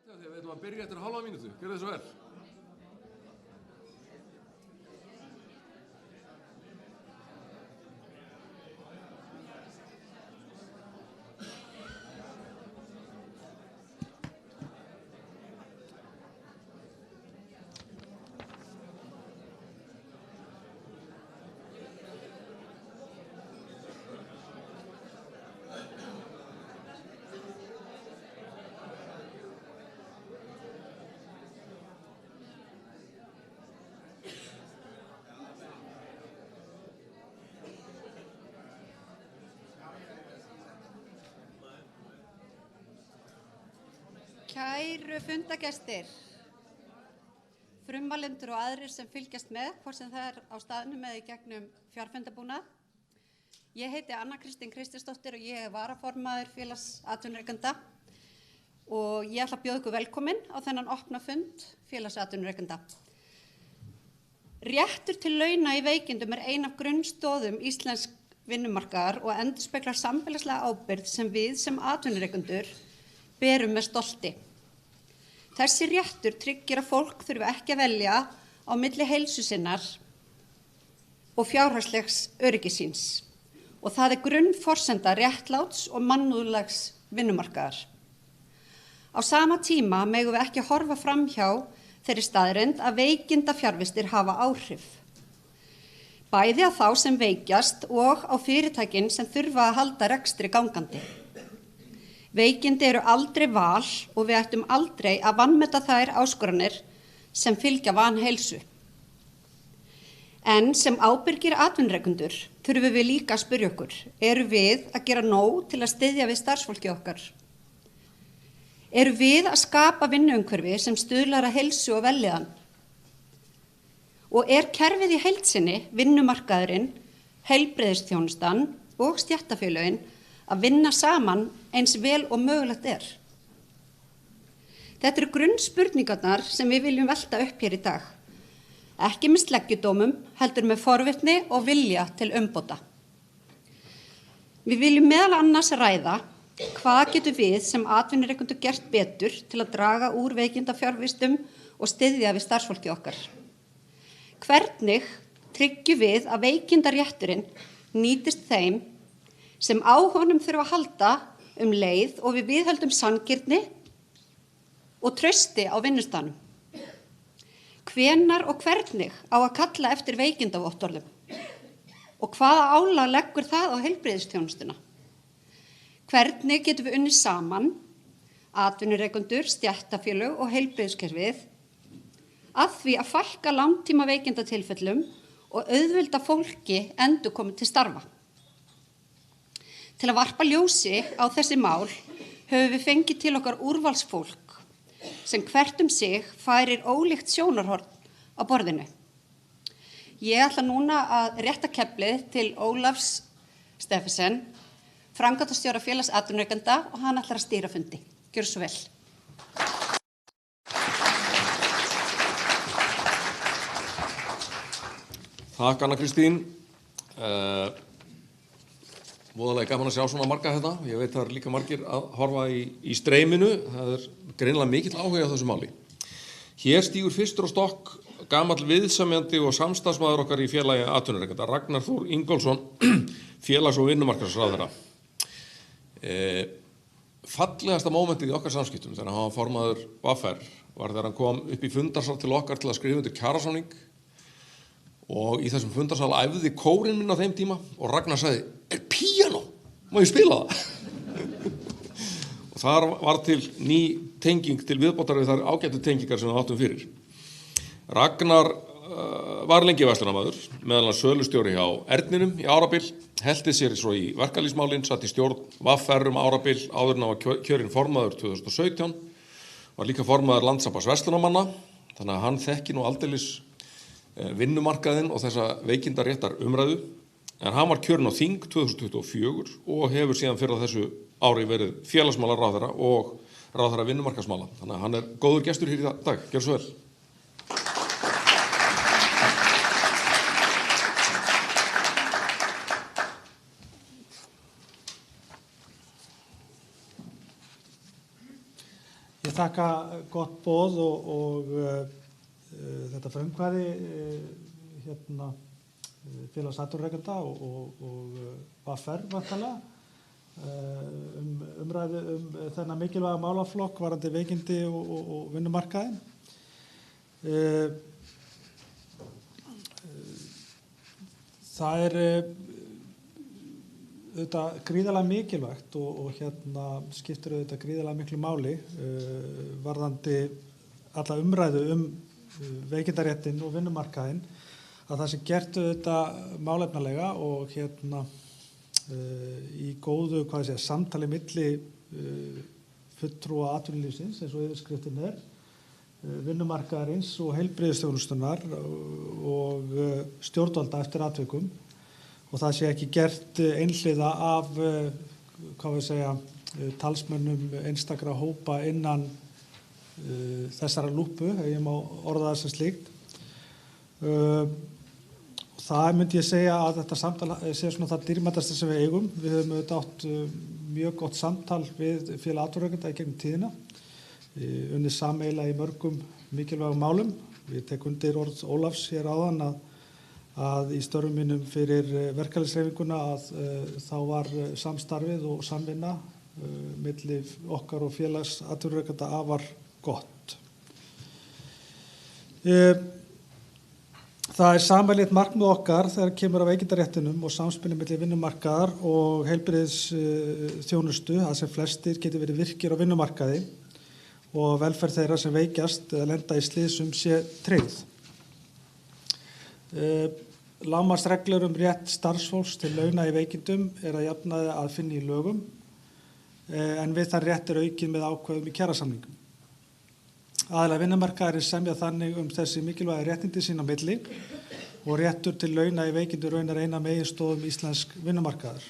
Þegar við ætlum að byrja eftir hálfa mínútu. Gjörðu þið svo vel. Kæru fundagestir, frumvalendur og aðrir sem fylgjast með, hvort sem það á staðnum eða í gegnum fjarfundabúnað. Ég heiti Anna Kristín Kristinsdóttir og ég varaformaður Félags atvinnurekenda og ég ætla að bjóða ykkur velkomin á þennan opna fund Félags atvinnurekenda. Réttur til launa í veikindum ein af grunnstoðum íslensk vinnumarkaðar og endurspeglar samfélagslega ábyrgð sem við sem atvinnurekendur berum með stolti. Þessi réttur tryggir að fólk þurfi ekki að velja á milli heilsu sinnar og fjárhagslegs öryggis síns og það grunnforsenda réttláts og mannúðlegs vinnumarkaðar. Á sama tíma megum við ekki horfa framhjá þeirri staðreynd að veikindafjarvistir hafa áhrif. Bæði á þá sem veikjast og á fyrirtækin sem þurfa að halda rekstri gangandi. Veikindi eru aldrei val og við ættum aldrei að vanmeta þær áskoranir sem fylgja vanheilsu. En sem ábyrgir atvinnurekendur þurfum við líka að spyrja okkur, eru við að gera nóg til að styðja við starfsfólki okkar? Eru við að skapa vinnuumhverfi sem stuðlar að heilsu og vellíðan? Og kerfið í heild sinni, vinnumarkaðurinn, heilbrigðisþjónustan og stéttarfélögin að vinna saman eins vel og mögulegt er? Þetta eru grunnspurningarnar sem við viljum velta upp hér í dag. Ekki með sleggjudómum, heldur með forvitni og vilja til umbóta. Við viljum meðal annars ræða hvað getum við sem atvinnurekendur gert betur til að draga úr veikindafjárvistum og styðja við starfsfólkið okkar. Hvernig tryggjum við að veikindarétturinn nýtist þeim sem á honum þurfa að halda leið og við viðhöldum sanngirni og trausti á vinnustanum? Hvenær og hvernig á að kalla eftir veikindavottorðum? Og hvaða álag leggur það á heilbrigðisþjónustuna? Hvernig getum við unnið saman, atvinnurekendur, stéttarfélög og heilbrigðiskerfið, að því að fækka langtíma veikindatilfellum og auðvelda fólki endurkomu til starfa? Til að varpa ljósi á þessi mál höfum við fengið til okkar úrvalsfólk sem hvert sig færir ólíkt sjónarhorn á borðinu. Ég ætla núna að rétta keflið til Ólafs Steffensen, framkvæmdastjóra félags atvinnurekenda, og hann ætlar að stýra fundi. Gjörðu svo vel. Takk, Anna Kristín. Voðalega gaman að sjá svona marga þetta. Ég veit það eru líka margir að horfa í streyminu. Það er greinilega mikill áhugi á þessu máli. Hér stígur fyrstur á stokk gamall viðsemjandi og samstarfsmaður okkar í félagi atvinnurekenda, Ragnar Þór Ingólfsson, félags- og vinnumarkaðsráðherra. Fallegasta mómentið í okkar samskiptum þegar hann var formaður VR var þegar hann kom upp í fundarsal til okkar til að skrifa undir kjarasamning, og í þessum fundarsal æfði kórinn minn á þeim tíma og Ragnar sagði: "Er píanó? Má ég spila það?" Og þar var til ný tenging til viðbótar við þær ágætu tengingar sem við áttum fyrir. Ragnar var lengi verslunarmaður, meðal annars sölustjóri hjá Erninum í árabil, hellti sér svo í verkalýðsmálin, satt í stjórn VR árabil áður en hann var kjörinn formaður 2017, var líka formaður Landssambands verslunarmanna, þannig að hann þekki nú aldeilis vinnumarkaðinn og þessa veikindaréttar umræðu, en hann var kjörinn á þing 2024 og hefur síðan fyrir á þessu ári verið félagsmálaráðherra og ráðherra vinnumarkaðsmála. Þannig að hann er góður gestur hér í dag. Gjörðu svo vel. Ég þakka gott boð og þetta frumkvæði félags atvinnurekenda og VR væntanlega umræðu þennan mikilvæga málaflokk varðandi veikindi og vinnumarkaðinn. Það er auðvitað gríðarlega mikilvægt og skiptir auðvitað gríðarlega miklu máli varðandi alla umræðu veikindaréttinn og vinnumarkaðinn, að það sé gert auðvitað málefnalega og í góðu samtali milli fulltrúa atvinnulífsins, eins og yfirskriftin vinnumarkaðarins og heilbrigðisþjónustunnar og stjórnvalda eftir atvikum, og það sé ekki gert einhliða af talsmönnum einstakra hópa innan þessara lúpu, ef ég má orða það sem slíkt. Það myndi ég segja að þetta samtal sé svona það dýrmætasta sem við eigum. Við höfum auðvitað átt mjög gott samtal við félag atvinnurekenda í gegnum tíðina, unnið sameiginlega í mörgum mikilvægum málum. Ég tek undir orð Ólafs hér áðan að í störfum mínum fyrir verkalýðshreyfinguna þá var samstarfið og samvinna milli okkar og félags atvinnurekenda afar gott. Það er sameiginlegt markmið okkar þegar kemur að veikindaréttinum og samspili milli vinnumarkaðar og heilbrigðisþjónustu að sem flestir geti verið virkir á vinnumarkaði og velferð þeirra sem veikjast eða lenda í slysum sé tryggð. Lágmarksreglur rétt starfsfólks til launa í veikindum að jafnaði að finna í lögum, en við þann rétt aukið með ákvæðum í kjarasamningum. Aðilar vinnumarkaðarins semja þannig þessi mikilvægi réttindi sín á milli og réttur til launa í veikindum raunar eina meginstoðum íslensk vinnumarkaðar.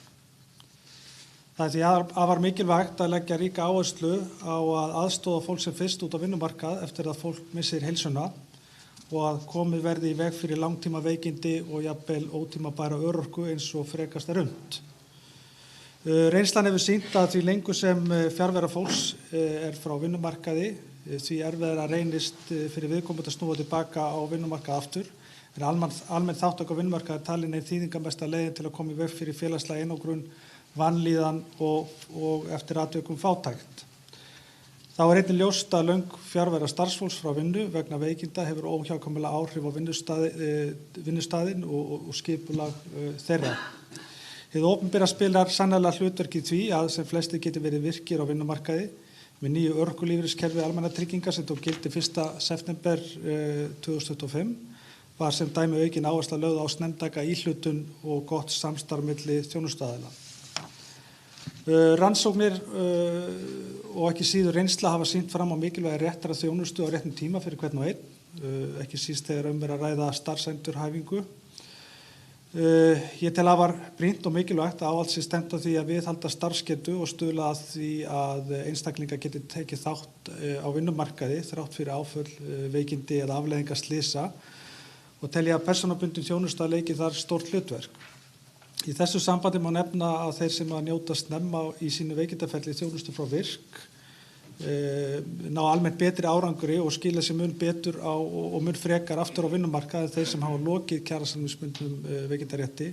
Það er því afar mikilvægt að leggja ríka áherslu á að aðstoða fólk sem fyrst út á vinnumarkað eftir að fólk missir heilsuna og að komið verði í veg fyrir langtíma veikindi og jafnvel ótímabæra örorku eins og frekast unnt. Reynslan hefur sýnt að því lengur sem fjarvera fólks frá vinnumarkaði, því erfiðara reynist fyrir viðkomandi að snúa tilbaka á vinnumarkað aftur. Almenn þátttaka á vinnumarkaði talin ein þýðingarmesta leiðin til að koma í veg fyrir félagslega einangrun, vanlíðan og eftir atvikum fátækt. Þá er einnig ljóst að löng fjarvera starfsfólks frá vinnu vegna veikinda hefur óhjákvæmilega áhrif á vinnustaðinn og skipulag þeirra. Hið opinbera spilar sannarlega hlutverk í því að sem flestir geti verið virkir á vinnumarkaði með nýju örorkulífeyriskerfi almannatrygginga sem tók gildi 1. september 2025 var sem dæmi aukin áhersla lögð á snemmtæka íhlutun og gott samstarf milli þjónustuaðila. Rannsóknir og ekki síður reynsla hafa sýnt fram á mikilvægi réttara þjónustu á réttum tíma fyrir hvern og einn, ekki síst þegar er að ræða starfsendurhæfingu. Ég tel afar brýnt og mikilvægt að ávallt sé stefnt að því að viðhalda starfsgetu og stuðla að því að einstaklingar geti tekið þátt á vinnumarkaði þrátt fyrir áföll, veikindi eða afleiðingar slysa og tel ég að persónubundin þjónusta leiki þar stórt hlutverk. Í þessu sambandi má nefna að þeir sem að njóta snemma í sínu veikindaferli þjónustu frá VIRK ná almennt betri árangri og skila sér mun betur og mun frekar aftur á vinnumarkaði þeir sem hafa lokið kjarasamningsbundnum veikindarétti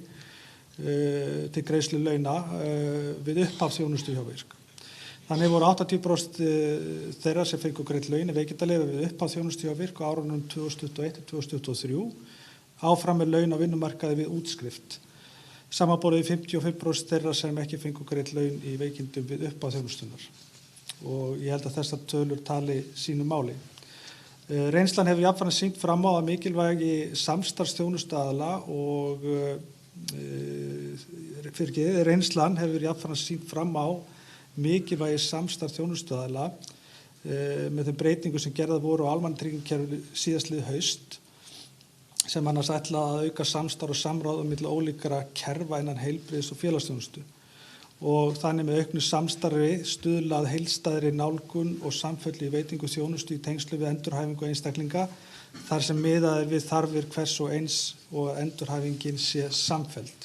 til greiðslu launa við upphaf þjónustu hjá VIRK. Þannig voru 80% þeirra sem fengu greidd laun í veikindaleyfi við upphaf þjónustu hjá VIRK á árunum 2021-2023 áfram með laun á vinnumarkaði við útskrift. Samanborið 55% þeirra sem ekki fengu greidd laun í veikindum við upphaf þjónustunnar. Og ég held að þessar tölur tali sínu máli. Reynslan hefur jafnframt sýnt fram á að mikilvægi samstarfsþjónustuaðila og reynslan hefur jafnframt sýnt fram á mikilvægi samstarfsþjónustuaðila með þeim breytingum sem gerðar voru á almannatryggingakerfinu síðastlið haust sem annars ætla að auka samstarf og samráð milli ólíkra kerfa innan heilbrigðis- og félagsþjónustu. Og þannig með auknu samstarfi stuðla að heildstæðri nálgun og samfellu í veitingu þjónustu í tengslu við endurhæfingu einstaklinga þar sem miðað er við þarfir hvers og eins og endurhæfingin sé samfelld.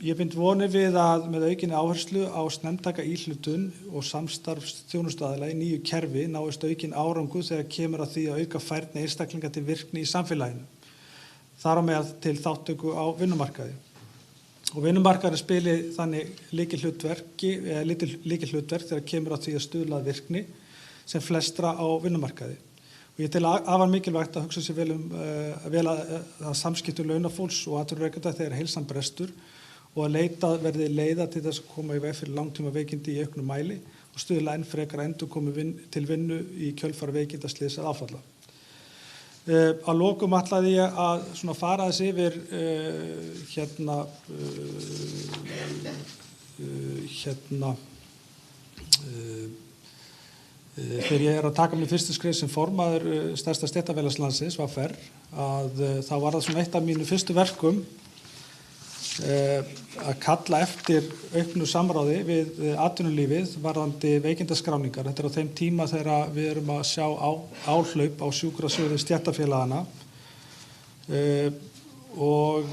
Ég bind vonir við að með aukinni áherslu á snemmtæka íhlutun og samstarfsþjónustuaðila í nýju kerfi náist aukin árangur þegar kemur að því að auka færni einstaklinga til virkni í samfélaginu. Þar á meðal til þátttöku á vinnumarkaði. Og vinnumarkaðurinn spili þannig lykilhlutverk þegar kemur að því að stuðla að virkni sem flestra á vinnumarkaði. Og ég tel afar mikilvægt að hugsa sér vel að samskiptum launafólks og atvinnurekenda þegar heilsan brestur og að verði leiða til þess að koma í veg fyrir langtíma veikindi í auknum mæli og stuðla enn frekar endurkomu til vinnu í kjölfar veikindaslysa eða áfalla. Að lokum ætlaði ég að fara þess yfir þegar ég að taka mér fyrstu skref sem formaður stærsta stéttarfélags landsins, VR, að þá var það eitt af mínu fyrstu verkum að kalla eftir auknu samráði við atvinnulífið varðandi veikindaskráningar. Þetta er á þeim tíma þegar við erum að sjá áhlaup á sjúkrasjóði stéttarfélagana og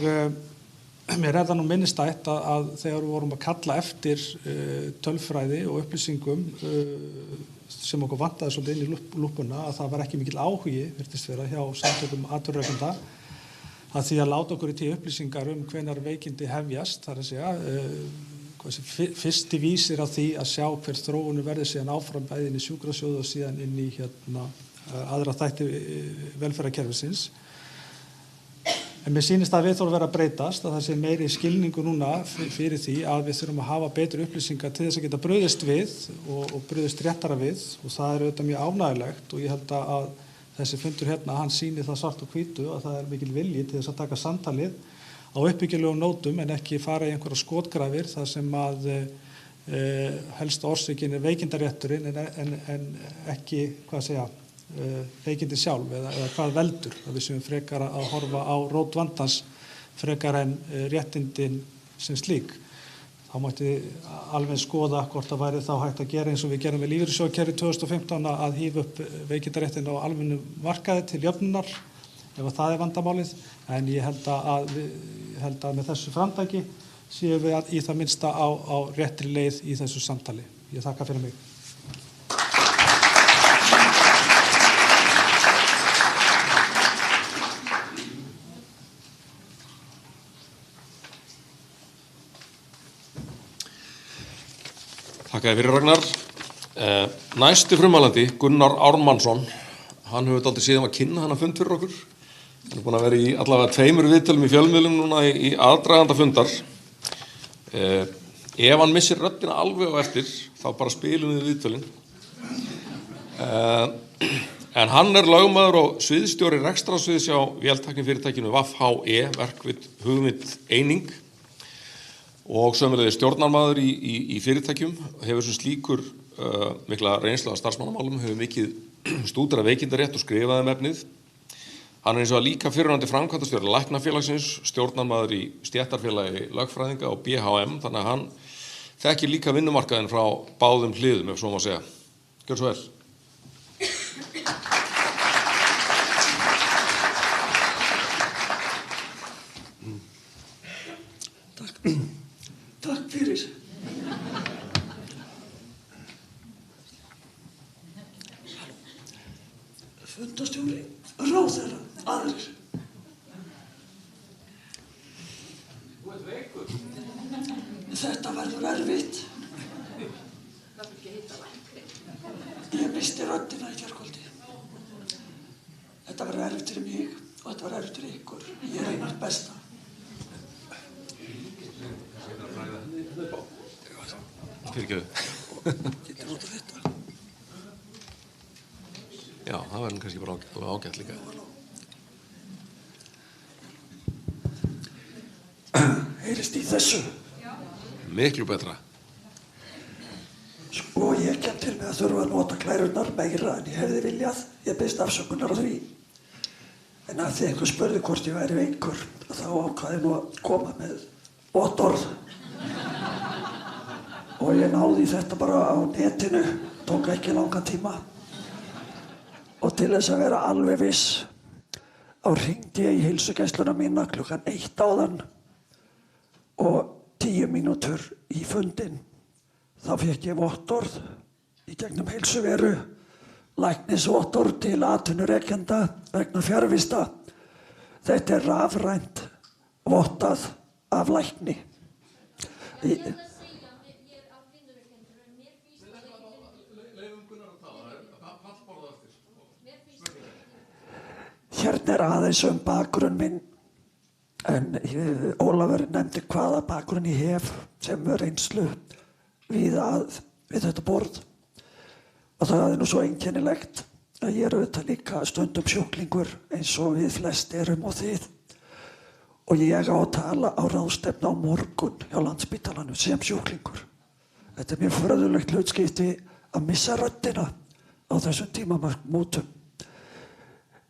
mér er það nú minnistætt að þegar við vorum að kalla eftir tölfræði og upplýsingum sem okkur vantaði svolítið inn í lúppuna að það var ekki mikill áhugi virtist vera hjá samtökum atvinnurekenda að því að láta okkur í tíu upplýsingar hvenær veikindi hefjast, þar að segja fyrsti vísir á því að sjá hver þróunu verði síðan áfram bæði inn í sjúkrasjóð og síðan inn í aðra þætti velferðarkerfisins. En mér sýnist að viðhorf vera að breytast, að það sé meiri skilningu núna fyrir því að við þurfum að hafa betri upplýsingar til þess að geta brugðist við og brugðist réttara við og það er auðvitað mjög ánægjulegt og ég held að þessi fundur hann sýnir það svart og hvítu að það er mikil vilji til þess að taka samtalið á uppbyggilegum nótum en ekki fara í einhverja skotgrafir þar sem að helsta orsökin er veikindarétturinn en ekki, veikindi sjálf eða hvað veldur, að við séum frekar að horfa á rót vandans frekar en réttindin sem slík. þá mætti alveg skoða hvort það væri þá hægt að gera eins og við gerum með lífeyrissjóðakerfið 2015 að hífa upp veikindaréttinn á almennu markaði til jöfnunar ef að það er vandamálið. En ég held að með þessu framtaki séum við í það minnsta á réttri leið í þessu samtali. Ég þakka fyrir mig. Þakka þér fyrir, Ragnar. Næsti frumælandi, Gunnar Ármannsson, hann hefur dálítið síðan að kynna þennan fund fyrir okkur. Hann er búinn að vera í allavega 2 viðtölum í fjölmiðlum núna í aðdraganda fundar. Ef hann missir röddina alveg á eftir, þá bara spilum við viðtölin. En hann er lögmaður og sviðsstjóri rekstrarsviðs hjá véltæknifyrirtækinu VAF.HE, Verkvit Hugvit Eining, og sömuleiðis stjórnarmaður í fyrirtækjum, hefur sem slíkur mikla reynslu af starfsmannamálum, hefur mikið stúderað veikindarétt og skrifað efnið. Hann er eins og líka fyrrverandi framkvæmdastjóri Læknafélagsins, stjórnarmaður í stéttarfélagi lögfræðinga og BHM, þannig að hann þekkir líka vinnumarkaðinn frá báðum hliðum, ef svo má segja. Gjör svo vel. Takk fyrir. Fundarstjóri, ráðherra, aðrir. Þú ert veikur. Þetta verður erfitt. Ég misti röddina í gærkvöldi. Þetta verður erfitt fyrir mig og þetta verður erfitt fyrir ykkur. Ég reyni mitt besta. Fyrirgefðu. Getur notað þetta. Já, það verður kannski bara ágætt líka. Heyrist í þessu. Miklu betra. Sko, ég kem til með að þurfa að nota klærurnar meira en ég hefði viljað. Ég biðst afsökunar á því. En að því einhver spurði hvort ég væri veikur, þá ákvað ég nú að koma með vottorð. Og ég náði þetta bara á netinu, tók ekki langan tíma. Og til þess að vera alveg viss, þá hringdi ég í heilsugæsluna mína klukkan 1 áðan og 10 mínútur í fundinn. Þá fékk ég vottorð í gegnum heilsuveru, læknisvottorð til atvinnurekenda vegna fjarvista. Þetta er rafrænt vottað af lækni. Hérna er aðeins bakgrunn minn, en Ólafur nefndi hvaða bakgrunn ég hef sem reynslu við þetta borð. Og það er nú svo einkennilegt að ég er auðvitað líka stundum sjúklingur eins og við flest erum og þið. Og ég á að tala á ráðstefnu á morgun hjá Landspítalanum sem sjúklingur. Þetta er mjög furðulegt hlutskipti að missa röddina á þessum tímamótum.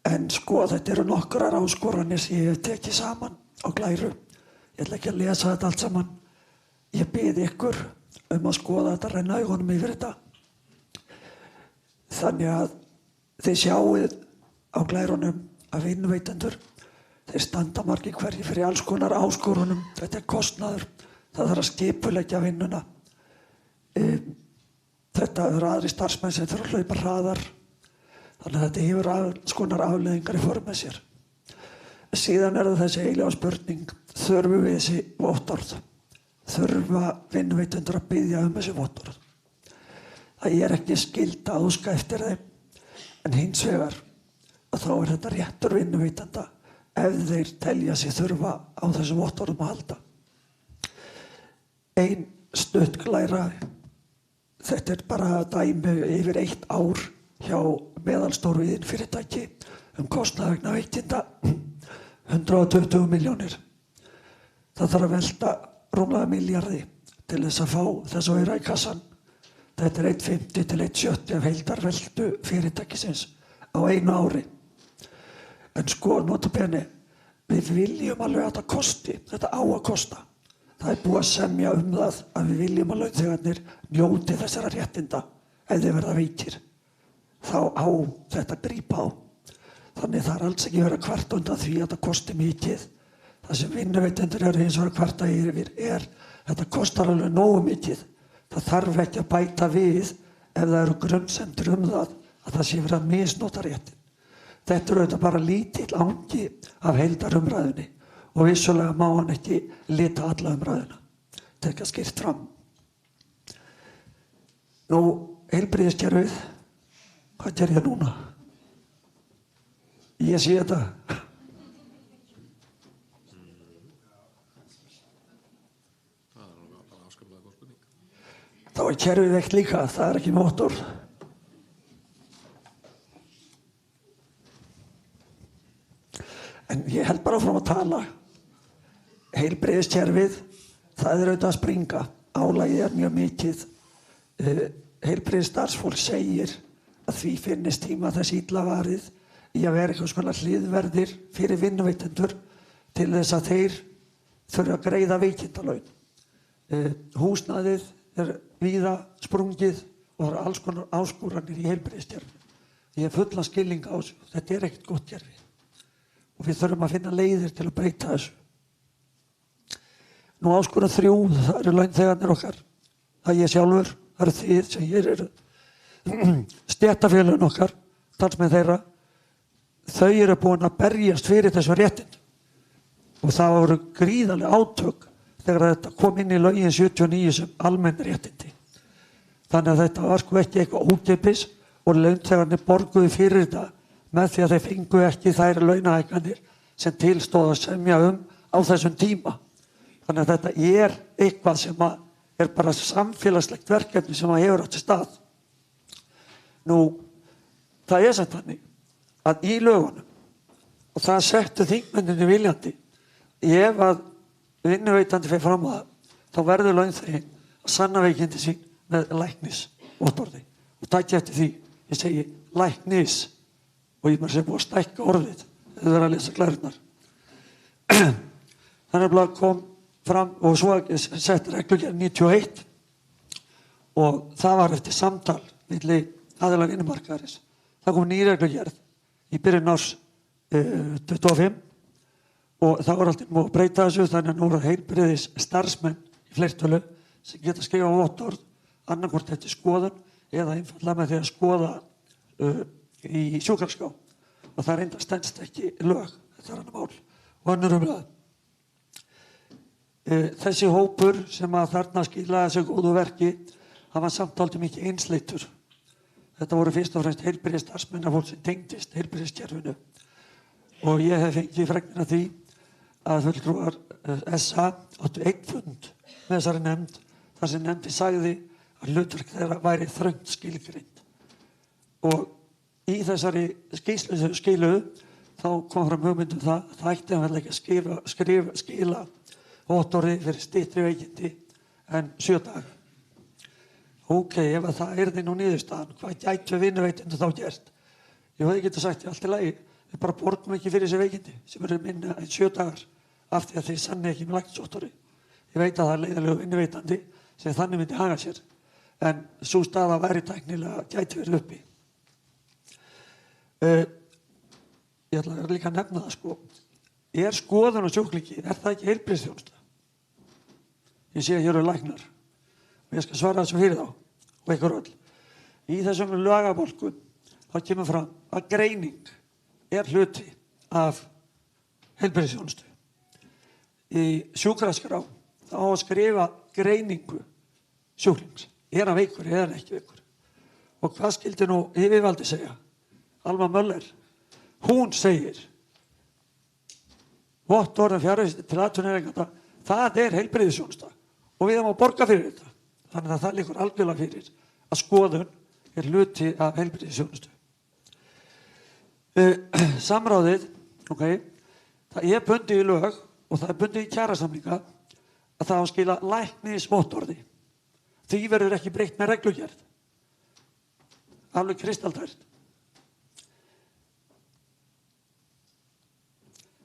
En sko, þetta eru nokkrar áskoranir sem ég hef tekið saman á Glæru. Ég ætla ekki að lesa þetta allt saman. Ég bið ykkur að skoða þetta, renna augunum yfir þetta. Þannig að þið sjáið á Glærunum að vinnuveitendur, þeir standa margir hverjir fyrir alls konar áskorunum. Þetta er kostnaður. Það þarf að skipuleggja vinnuna. Þetta eru aðri starfsmenn sem þurfa að hlaupa hraðar. Þannig að þetta hefur alls konar afleiðingar í för með sér. Síðan er það þessi eiginlega spurning, þurfum við þessi vottorð? Þurfa vinnuveitendur að biðja þessi vottorð? Það er ekki skylda að óska eftir þeim, en hins vegar að þá er þetta réttur vinnuveitenda ef þeir telja sig þurfa á þessu vottorðum að halda. Ein stutt Glæra, þetta er bara dæmi yfir 1 ár hjá meðalstóru iðnfyrirtæki kostnað vegna veikinda 120 milljónir. Það þarf að velta rúmlega milljarði til þess að fá þess að vera í kassan. Þetta er 1,50 til 1,70 af heildarveltu fyrirtækisins á 1 ári. En sko, nota bene, við viljum alveg að þetta kosti, þetta á að kosta. Það búið að semja það að við viljum að launþegarnir njóti þessara réttinda ef þeir verða veikir. Þá á þetta að grípa á. Þannig það alls ekki verið að kvarta undan því að það kosti mikið. Það sem vinnuveitendur eru hins vegar að kvarta yfir þetta kostar alveg nógu mikið. Það þarf ekki að bæta við ef það eru grunnsemdir það sé verið að misnota réttin. Þetta auðvitað bara lítill angi af heildarumræðunni og vissulega má hann ekki lita alla umræðuna. Tekka skýrt fram. Nú, heilbrigðiskerfið, hvað ger ég núna? Ég sé þetta. Þá kerfið veikt líka, það ekki mótor. En ég held bara áfram að tala. Heilbrigðiskerfið, það auðvitað að springa. Álagið mjög mikið. Heilbrigðisstarfsfólk segir að því finnist tíma þess illa varið í að vera eitthvað svona hliðverðir fyrir vinnuveitendur til þess að þeir þurfa að greiða veikindalaun. Húsnæðið víða sprungið og það eru alls konar áskoranir í heilbrigðiskerfinu. Ég hef fullan skilning á þessu. Þetta ekkert gott kerfi. Og við þurfum að finna leiðir til að breyta þessu. Nú áskorun 3, það eru launþegarnir okkar. Það ég sjálfur, það eru þið sem hér eru. Stéttarfélögin okkar, talsmenn þeirra, þau eru búin að berjast fyrir þessu réttindum. Og það voru gríðarleg átök þegar þetta kom inn í lögin 79 sem almenn réttindi. Þannig að þetta var sko ekki eitthvað ókeypis og launþegarnir borguðu fyrir þetta með því að þeir fengu ekki þær launahækkanir sem tilstóð að semja á þessum tíma. Þannig að þetta eitthvað sem er bara samfélagslegt verkefni sem hefur átt sér stað. Nú, það samt þannig að í lögunum, og það settu þingmennirnir viljandi, ef að vinnuveitandi fer fram á það, þá verður launþeginn að sanna veikindi sín með læknisvottorði. Og takk eftir því, ég segi læknis, og ég maður sem búið að stækka orðið, þau verður að lesa klærurnar. Þannig að kom fram, og svo sett reglugerð 91, og það var eftir samtal milli aðila vinnumarkaðarins. Það kom ný reglugerð í byrjun árs 25, og það var alltaf múið að breyta þessu, þannig að nú eru heilbrigðis starfsmenn í fleirtölu sem geta skrifa vottorð annarkvort eftir skoðun eða einfaldlega með því að skoða í sjúkraskrá. Og það reyndar stenst ekki lög, þetta annar mál og önnur umræða. Þessi hópur sem að þarna skilaði þessu góðu verki, hann var samt aldrei mikið einsleitur. Þetta voru fyrst og fremst heilbrigðisstarfsmennafólk sem tengdist heilbrigðiskerfinu. Og ég hef fengið fregnir af því að fulltrúar SA áttu einn fund með þessari nefnd, þar sem nefndin sagði að hlutverk þeirra væri þröngt skilgreind. Og í þessari skýrslu sem skiluðu, þá kom fram hugmynd það að það ætti að ekki skila vottorði fyrir styttri veikindi en 7 daga. Ok, ef það yrði nú niðurstaðan, hvað gætu vinnuveitendur þá gert? Ég hefði getað sagt, allt í lagi, við bara borgum ekki fyrir þessi veikindi sem eru minna en 7 dagar af því að þeir sanni ekki með læknisvottorði. Ég veit að það leiðilegu vinnuveitandi sem þannig myndi haga sér, en sú staða væri tæknilega gæti verið uppi. Ég ætla líka að nefna það sko. Er skoðun á sjúklingi, er það ekki heilbrigðisþjónusta? Ég sé að hér eru læknar og ég skal svara þessu fyrir þá og ykkur öll. Í þessum lagabálkum þá kemur fram að greining er hluti af heilbrigðisþjónustu. Í sjúkraskrá þá á að skrifa greiningu sjúklings. Er hann veikur eða er hann ekki veikur? Og hvað skildi nú yfirvaldi segja? Alma Möller, hún segir vottorð fjarvísindi til atvinnurekanda, það er heilbrigðisþjónusta og við erum að borga fyrir þetta. Þannig að það liggur algjörlega fyrir að skoðun er hluti af heilbrigðisþjónustu. Samráðið, ok, það er bundið í lög og það er bundið í kjarasamninga að það á að skila læknisvottorði. Því verður ekki breytt með reglugerð. Alveg kristaltært.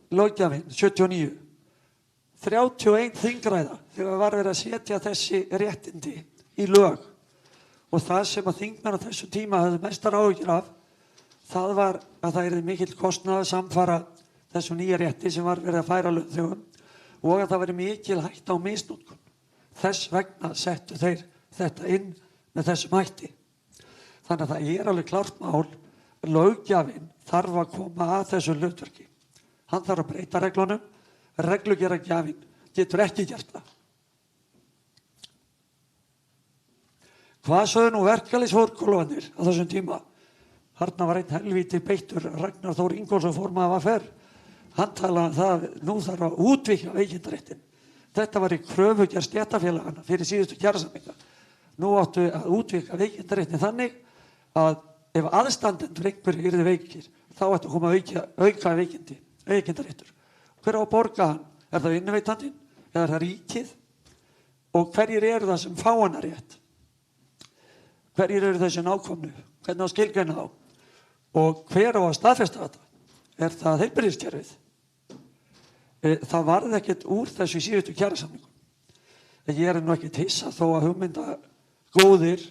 Löggjafinn 79, 31 þingræða þegar var verið að setja þessi réttindi í lög og það sem að þingmenn á þessu tíma hafði mestar áhyggjur af það var að það yrði mikill kostnað að samfara þessu nýja rétti sem var verið að færa launþegum og að það væri mikil hætta á misnotkun. Þess vegna settu þeir þetta inn með þessum hætti. Þannig að það er alveg klárt mál, löggjafinn þarf að koma að þessu hlutverki. Hann þarf að breyta reglunum, reglugerðargjafinn getur ekki gert það. Hvað sögðu nú verkalýðsforkólfanir á þessum tíma? Þarna var einn helvíti beittur Ragnar Þór Ingólfsson formaður VFR. Hann talaði það, nú þarf að útvíkka veikindaréttin. Þetta var í kröfugerð stéttarfélagana fyrir síðustu kjarasamninga. Nú áttu að útvíkka veikindaréttin þannig að ef aðstandendur einhverju yrði veikir, þá ættu að koma auka veikindaréttur. Hver á að borga hann? Er það vinnuveitandinn? Eða er það ríkið? Og hverjir eru það sem fá hana rétt? Hverjir eru þessi nákomnu? Hvernig á skilgreina þá? Og hver á að staðfesta þetta? Er það heilbrigðiskerfið? Það varð ekkert úr þessu síðustu kjarasamningum. Ég er nú ekkert hissa þó að hugmynda góðir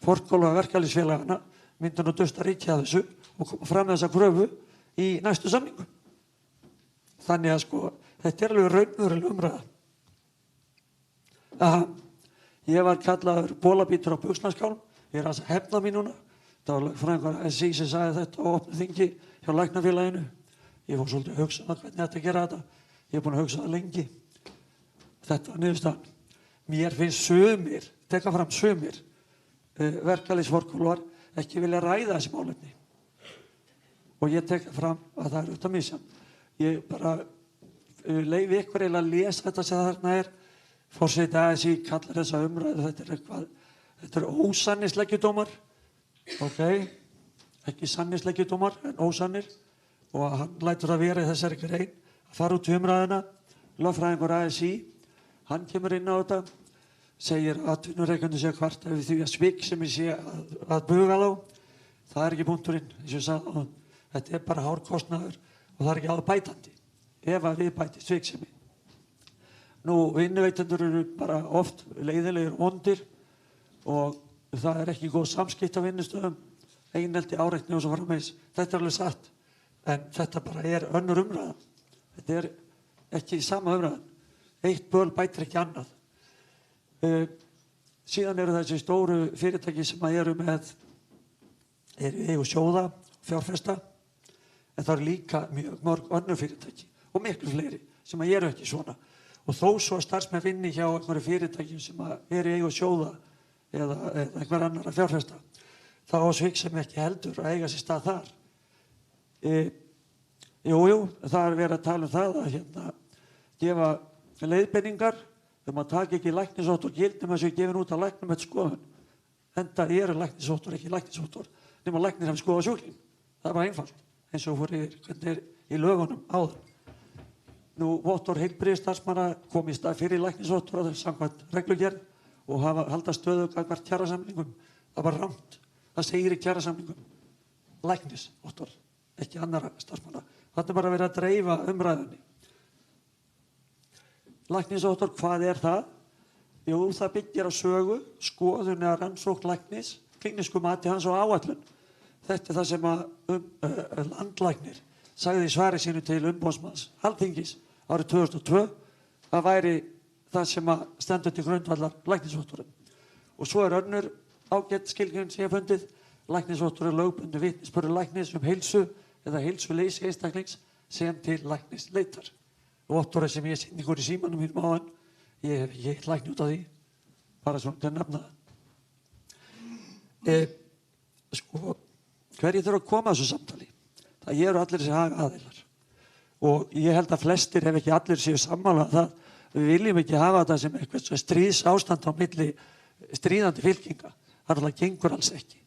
forkólfa verkalýðsfélagana myndu nú dusta ríkið að þessu og koma fram með þessa kröfu í næstu samningum. Þannig að sko, þetta er alveg raunveruleg umræða. Ég var kallaður bólabítur á buxnaskálum. Ég er að hefna mín núna. Það var lögfræðingur SÍ sem sagði þetta á opnu þingi hjá Læknafélaginu. Ég fór svolítið að hugsa hvernig þetta gera þetta. Ég er búin að hugsa það lengi. Þetta var niðurstaðan. Mér finnst sumir, teka fram sumir, verkalýðsforkólfar ekki vilja ræða þessi málefni. Og ég teka fram að það er auðvitað misjafnt. Ég bara leyfi ykkur eiginlega að lesa þetta sem þarna er. Forseti ASÍ kallar þessa umræðu, þetta er ósannisleggjudómar. Ok, ekki sannisleggjudómar en ósannir og hann lætur að vera í þessari grein að fara út í umræðuna. Lögfræðingur ASÍ, hann kemur inn á þetta, segir að atvinnurekendur sé kvart ef því að svik sem ég sé að buga þá. Það er ekki punkturinn, eins og ég sagði áðan. Þetta er bara hárkostnaður og það er ekki aðbætandi ef að við bæti sviksemi. Nú, vinnuveitendur eru bara oft leiðilegir vondir og það er ekki góð samskipt á vinnustöðum, einelti, áreitni og svo framvegis. Þetta er alveg satt, en þetta bara er önnur umræða. Þetta er ekki sama umræðan. Eitt böl bætir ekki annað. Síðan eru þessi stóru fyrirtæki sem eru í eigu sjóða, fjárfesta, en það eru líka mjög mörg önnur fyrirtæki og miklu fleiri sem eru ekki svona. Og þó svo starfsmenn vinni hjá einhverju fyrirtækjum sem eru í eigu sjóða eða einhver annar að fjárfesta, þá á sviksemi ekki heldur að eiga sér stað þar. Jú, það er verið að tala um það að gefa leiðbeiningar að taka ekki læknisvottorð gildum þessu gefin út af læknum eftir skoðun. Enda eru læknisvottorð ekki læknisvottorð nema læknir hafi skoðað sjúkling. Það er bara einfalt, eins og hvernig er í lögunum áður. Nú, vottorð heilbrigðisstarfsmanna kom í stað fyrir læknisvottorð samkvæmt reglugerð og halda stöðu gagnvart kjarasamningum. Það var rangt. Það segir í kjarasamningum. Læknisvottorð, ekki annarra starfsmanna. Þetta er bara verið að dreifa umræðunni. Læknisvottorð, hvað er það? Jú, það byggir á sögu, skoðun eða rannsókn læknis, klínísku mati hans og áætlun. Þetta er það sem landlæknir sagði í svari sínu til umboðsmanns Alþingis árið 2002. Það væri það sem stendur til grundvallar læknisvottorðum. Og svo er önnur ágætt skilgrein sem ég hef fundið. Læknisvottorð er lögbundinn vitnisburður læknis heilsu eða heilsuleysi einstaklings sem til læknis leitar. Vottorðið sem ég sýndi ykkur í símanum mínum áðan, ég hef ekki heilt lækni út af því, bara svona til að nefna það. Hverjir þurfa að koma að þessu samtali? Það eru allir þessi hagaðilar og ég held að flestir, ef ekki allir, séu sammála það. Við viljum ekki hafa þetta sem eitthvað stríðsástand á milli stríðandi fylkinga. Það alltaf gengur alls ekki.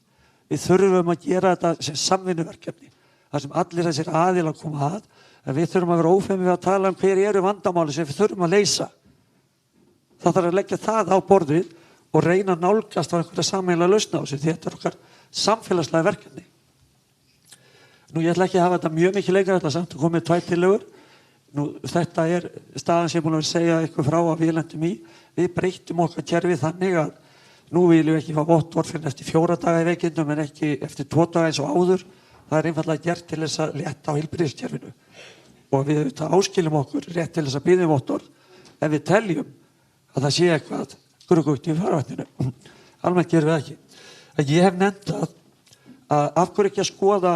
Við þurfum að gera þetta sem samvinnuverkefni, þar sem allir þessir aðilar koma að. Við þurfum að vera ófeimið við að tala um hver eru vandamáli sem við þurfum að leysa. Það þarf að leggja það á borðið og reyna að nálgast á einhverja sameiginlega lausn á þessu, því þetta er okkar samfélagslega verkefni. Nú, ég ætla ekki að hafa þetta mjög mikið lengra, þetta samt að koma með 2 tillögur. Nú, þetta staðan sem ég búin að segja ykkur frá að við lentum í. Við breyttum okkar kerfi þannig að nú viljum við ekki fá vottorð fyrir eftir 4 daga í veikindum en ekki eftir 2 daga eins og áður. Það einfaldlega gert til þess að létta á heilbrigðiskerfinu. Og við auðvitað áskiljum okkur rétt til þess að biðja vottorð ef við teljum að það sé eitthvað gruggugt í farvatninu. Almennt gerum við ekki. En ég hef nefnt að af hverju ekki að skoða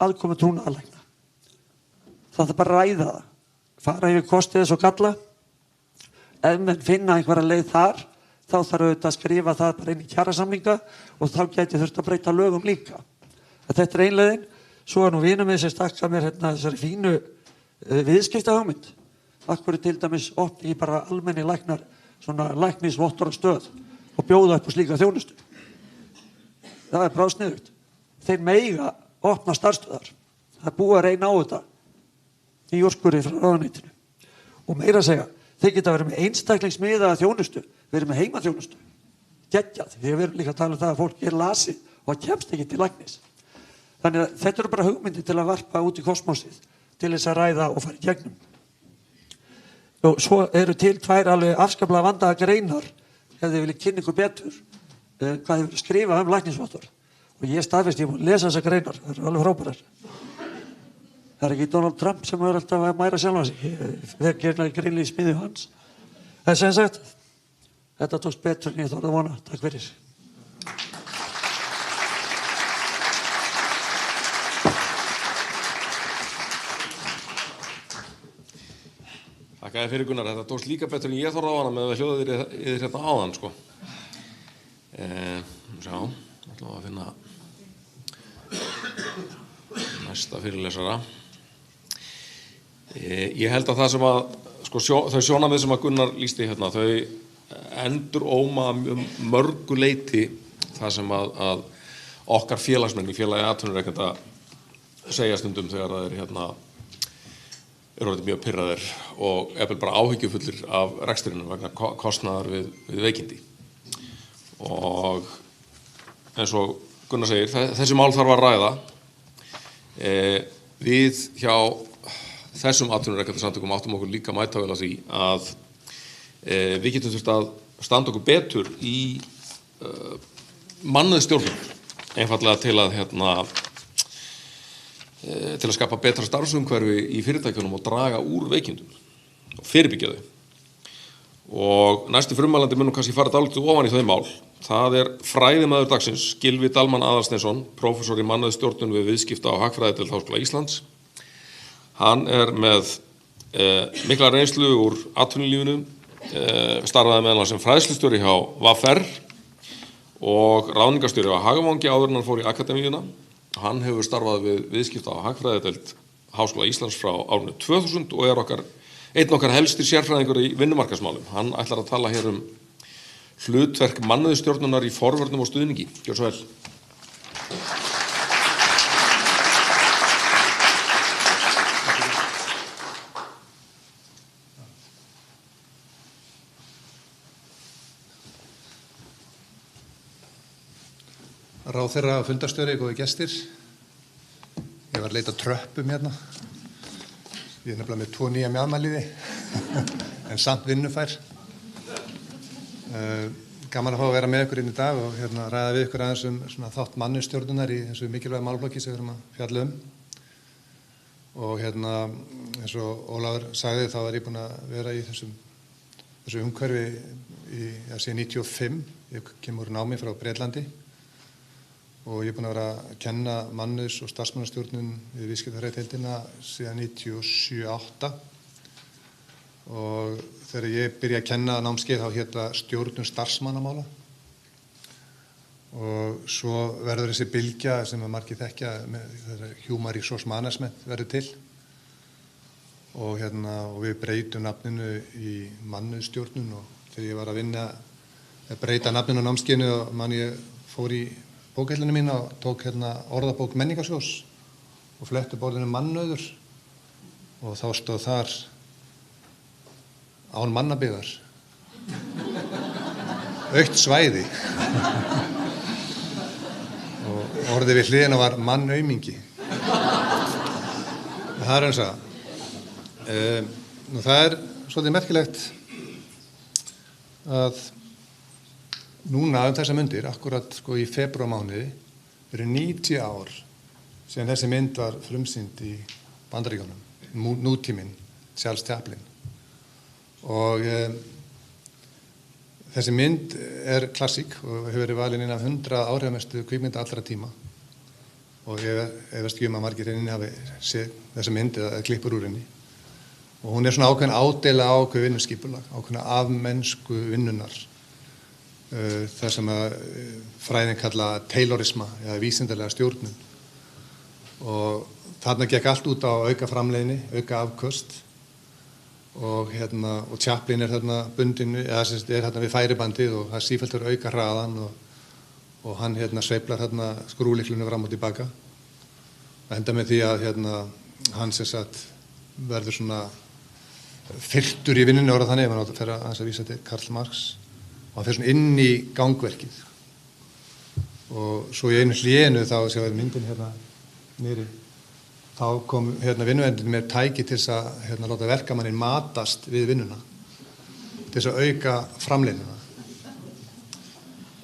aðkomu trúnaðarlækna. Það er bara að ræða það. Fara yfir kostið þess og galla. Ef menn finna einhverja leið þar, þá þarf auðvitað að skrifa það bara inn í kjarasamninga og þá gæti þurft að breyta lögum líka. Þetta ein leiðin. Svo nú vinur mig sem stakka mér þessari fínu viðskiptahugmynd. Af hverju til dæmis opni ég bara almenni læknar, svona læknisvottorðastöð og bjóða upp á slíka þjónustu. Það er bráðsniðugt. Þeir mega opna starfsstöðar. Það er búið að reyna á þetta í úrskurði frá ráðuneytinu. Og meira að segja, þeir geta verið með einstaklingsmiðaða þjónustu, verið með heimaþjónustu. Geggjað, því við erum líka að tala um það að fólk lasið og kemst ekki til læknis. Þannig að þetta eru bara hugmyndir til að varpa út í kosmosið, til þess að ræða og fara í gegnum. Og svo eru til 2 alveg afskaplega vandaða greinar, ef þið viljið kynna ykkur betur, hvað þið viljið skrifa læknisvottorð. Og ég staðfesti, ég búin að lesa þessar greinar, það eru alveg frábærar. Það er ekki Donald Trump sem er alltaf að mæra sjálfa sig, þeir gerna greinlega í smiðju hans. Það sem sagt, þetta tókst betur en ég þorði að vona. Takk fyrir. Þakka þér fyrir Gunnar, þetta tókst líka betur en ég þorði á hana með að hljóða þér hérna áðan, sko. Sjá, ætlum að finna næsta fyrirlesara. Ég held að það sem að, sko, þau sjónarmið sem að Gunnar lýsti hérna, þau enduróma mörgu leyti það sem að okkar félagsmenn í félagi atvinnurekenda segja stundum þegar það hérna eru orðið mjög pirraðir og jafnvel bara áhyggjufullir af rekstrinum vegna kostnaðar við veikindi. Og eins og Gunnar segir, þessi mál þarf að ræða. Við hjá þessum atvinnurekendasamtökum áttum okkur líka mæta vel að því að við getum þurft að standa okkur betur í mannauðsstjórnun, einfaldlega til að skapa betra starfsumhverfi í fyrirtækjunum og draga úr veikindum og fyrirbyggja þau. Og næsti frummælandi munum kannski fara dálítið ofan í þau mál. Það er fræðimaður dagsins, Gylfi Dalmann Aðalsteinsson, prófessor í mannauðsstjórnun við viðskipta- og hagfræðideild Háskóla Íslands. Hann er með mikla reynslu úr atvinnulífinu, starfaði meðal annars sem fræðslustjóri hjá VR og ráðningarstjóri á Hagavangi áður en hann fór í akademíuna. Hann hefur starfað við viðskipta- og hagfræðideild Háskóla Íslands frá árinu 2000 og er einn okkar helsti sérfræðingur í vinnumarkaðsmálum. Hann ætlar að tala hér hlutverk mannauðsstjórnunar í forvörnum og stuðningi. Gjör svo vel. Ráðherra, fundarstjóri, góði gestir. Ég var að leita tröppum hérna. Ég er nefnilega með 2 nýja mjaðmæliði, en samt vinnufær. Gaman að fá að vera með ykkur inn í dag og ræða við ykkur aðeins svona þátt mannauðsstjórnunar í þessu mikilvæga málaflokki sem við erum að fjalla um. Og eins og Ólafur sagði, þá er ég búinn að vera í þessu umhverfi síðan 95. Ég kemur úr námi frá Bretlandi og ég er búinn að vera að kenna mannauðs- og starfsmannastjórnun við viðskiptafræðideildina síðan 97-98. Og þegar ég byrjaði að kenna námskeið þá hét það stjórnun starfsmannamála. Og svo verður þessi bylgja sem að margir þekkja með Human Resource Management verður til. Og við breytum nafninu í mannauðsstjórnun og þegar ég var að breyta nafninu á námskeiðinu og ég fór í bókhillinu mína og tók orðabók menningarsjóðs og flett upp orðinu mannauður og þá stóð þar án mannabyggðar. Autt svæði. Og orðið við hliðina var mannaumingi. Það er eins að Nú það svolítið merkilegt að núna þessar mundir, akkurat sko í febrúarmánuði, eru 90 ár síðan þessi mynd var frumsýnd í Bandaríkjunum, nútíminn, Charles Chaplin. Og þessi mynd klassík og hefur verið valin inn af 100 áhrifamestu kvikmynda allra tíma. Og ég veist ekki að margir henni hafi séð þessa mynd eða klippur úr henni. Og hún svona ákveðin ádela ákveð vinnuskipulag, ákveðina afmennsku vinnunar. Það sem að fræðin kalla taylorisma eða vísindalega stjórnun. Og þarna gekk allt út á auka framleiðni, auka afköst. Og Chaplin þarna bundinn, eða þarna við færibandið og það sífellt auka hraðan og hann sveiflar skrúlyklunum fram og tilbaka. Það enda með því að hann verður svona fyrtur í vinnunni orða þannig ef hann fer að vísa til Karl Marx og hann fer svona inn í gangverkið. Og svo í einu hlénu þá séu myndin niðri. Þá kom vinnuendin með tæki til þess að láta verkamanninn matast við vinnuna til þess að auka framleiðnina.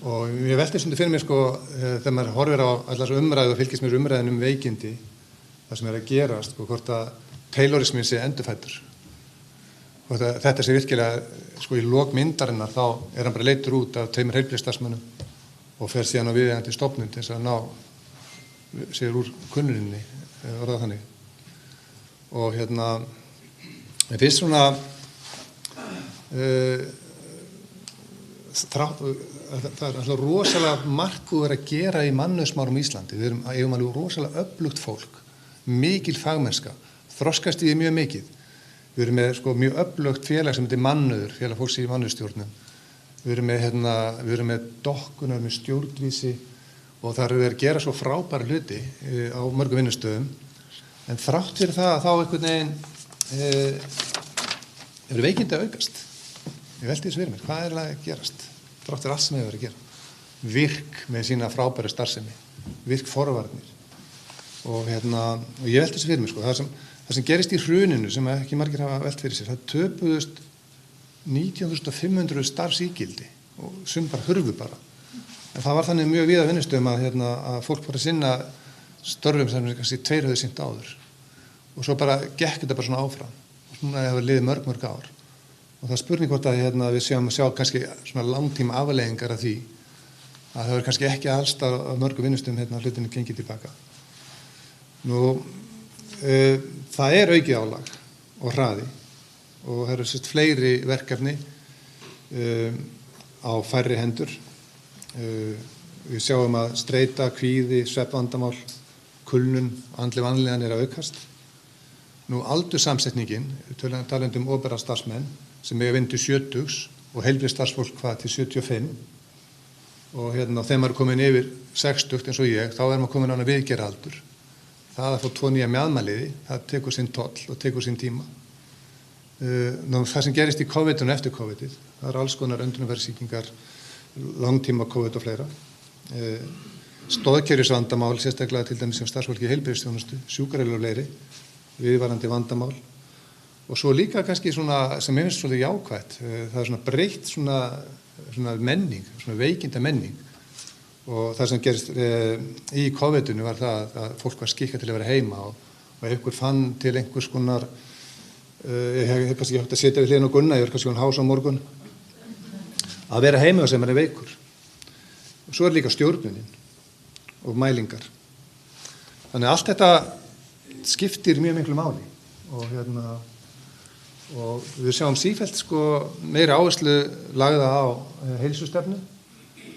Og ég velti svona fyrir mér þegar maður horfir á allar umræðu og fylgist með umræðin veikindi það sem að gerast hvort að taylorismin sé endurfæddur. Hvort að þetta sé virkilega í lok myndarinnar þá hann bara leiddur út af 2 heilbrigðisstarfsmönnum og fer síðan á viðeigandi stofnun til þess að ná sér úr kunnuninni orðað þannig. Og ég finnst svona það alltaf rosalega margt búið að gera í mannauðsmálum í Íslandi. Við eigum alveg rosalega öflugt fólk, mikil fagmennska, þroskast í því mjög mikið. Við erum með mjög öflugt félag sem heitir Mannauður, félag fólks í mannauðsstjórnum. Við erum með dokkunar, með stjórnvísi og það eru að gera svo frábæra hluti á mörgum vinnustöðum. En þrátt fyrir það þá einhvern veginn eru veikindi að aukast. Ég velti þessu fyrir mér, hvað að gerast? Þrátt fyrir allt sem hefur verið að gera. Virk með sína frábæru starfsemi, virk forvarnir. Og ég velti þessu fyrir mér, það sem gerist í hruninu sem ekki margir hafa velt fyrir sér, það töpuðust 19.500 starfsígildi og sum bara hurfu bara. En það var þannig mjög víða vinnustöðum að fólk fór að sinna störfum sem kannski 2 höfðu sinnt áður. Og svo bara gekk þetta bara svona áfram. Og svona hefur liðið mörg ár. Og það er spurning hvort að við séum að sjá kannski svona langtíma afleiðingar af því að það hefur kannski ekki allstar á mörgum vinnustöðum hlutinu gengið tilbaka. Nú, það er aukið álag og hraði og það eru fleiri verkefni á færri hendur. Við sjáum að streita, kvíði, svefnvandamál, kulnun, andleg vanlíðan að aukast. Nú aldurssamsetningin, talandi opinbera starfsmenn sem eiga vinnu til 70 og heilbrigðisstarfsfólk til 75 og þegar maður er komin yfir 60 eins og ég, þá er maður komin á viðgerðaldur. Það að fá 2 nýja meðmæliði, það tekur sinn toll og tekur sinn tíma. Það sem gerist í COVID og eftir COVID, það eru alls konar öndunarfærasýkingar, langtíma COVID og fleira. Stoðkerfisvandamál, sérstaklega til dæmis sem starfsfólki í heilbrigðisþjónustu, sjúkraheilar og fleiri, viðvarandi vandamál. Og svo líka kannski svona, sem ég finnst svolítið jákvætt, það er svona breytt svona menning, svona veikinda menning. Og það sem gerist í COVID-inu var það að fólk var skikkað til að vera heima og einhver fann til einhvers konar, ég hef kannski hægt að setja við hliðina á Gunna, ég var kannski hás á morgun, að vera heima sem er veikur. Og svo er líka stjórnunin og mælingar. Þannig að allt þetta skiptir mjög miklu máli og við sjáum sífellt meiri áherslu lagða á heilsustefnu.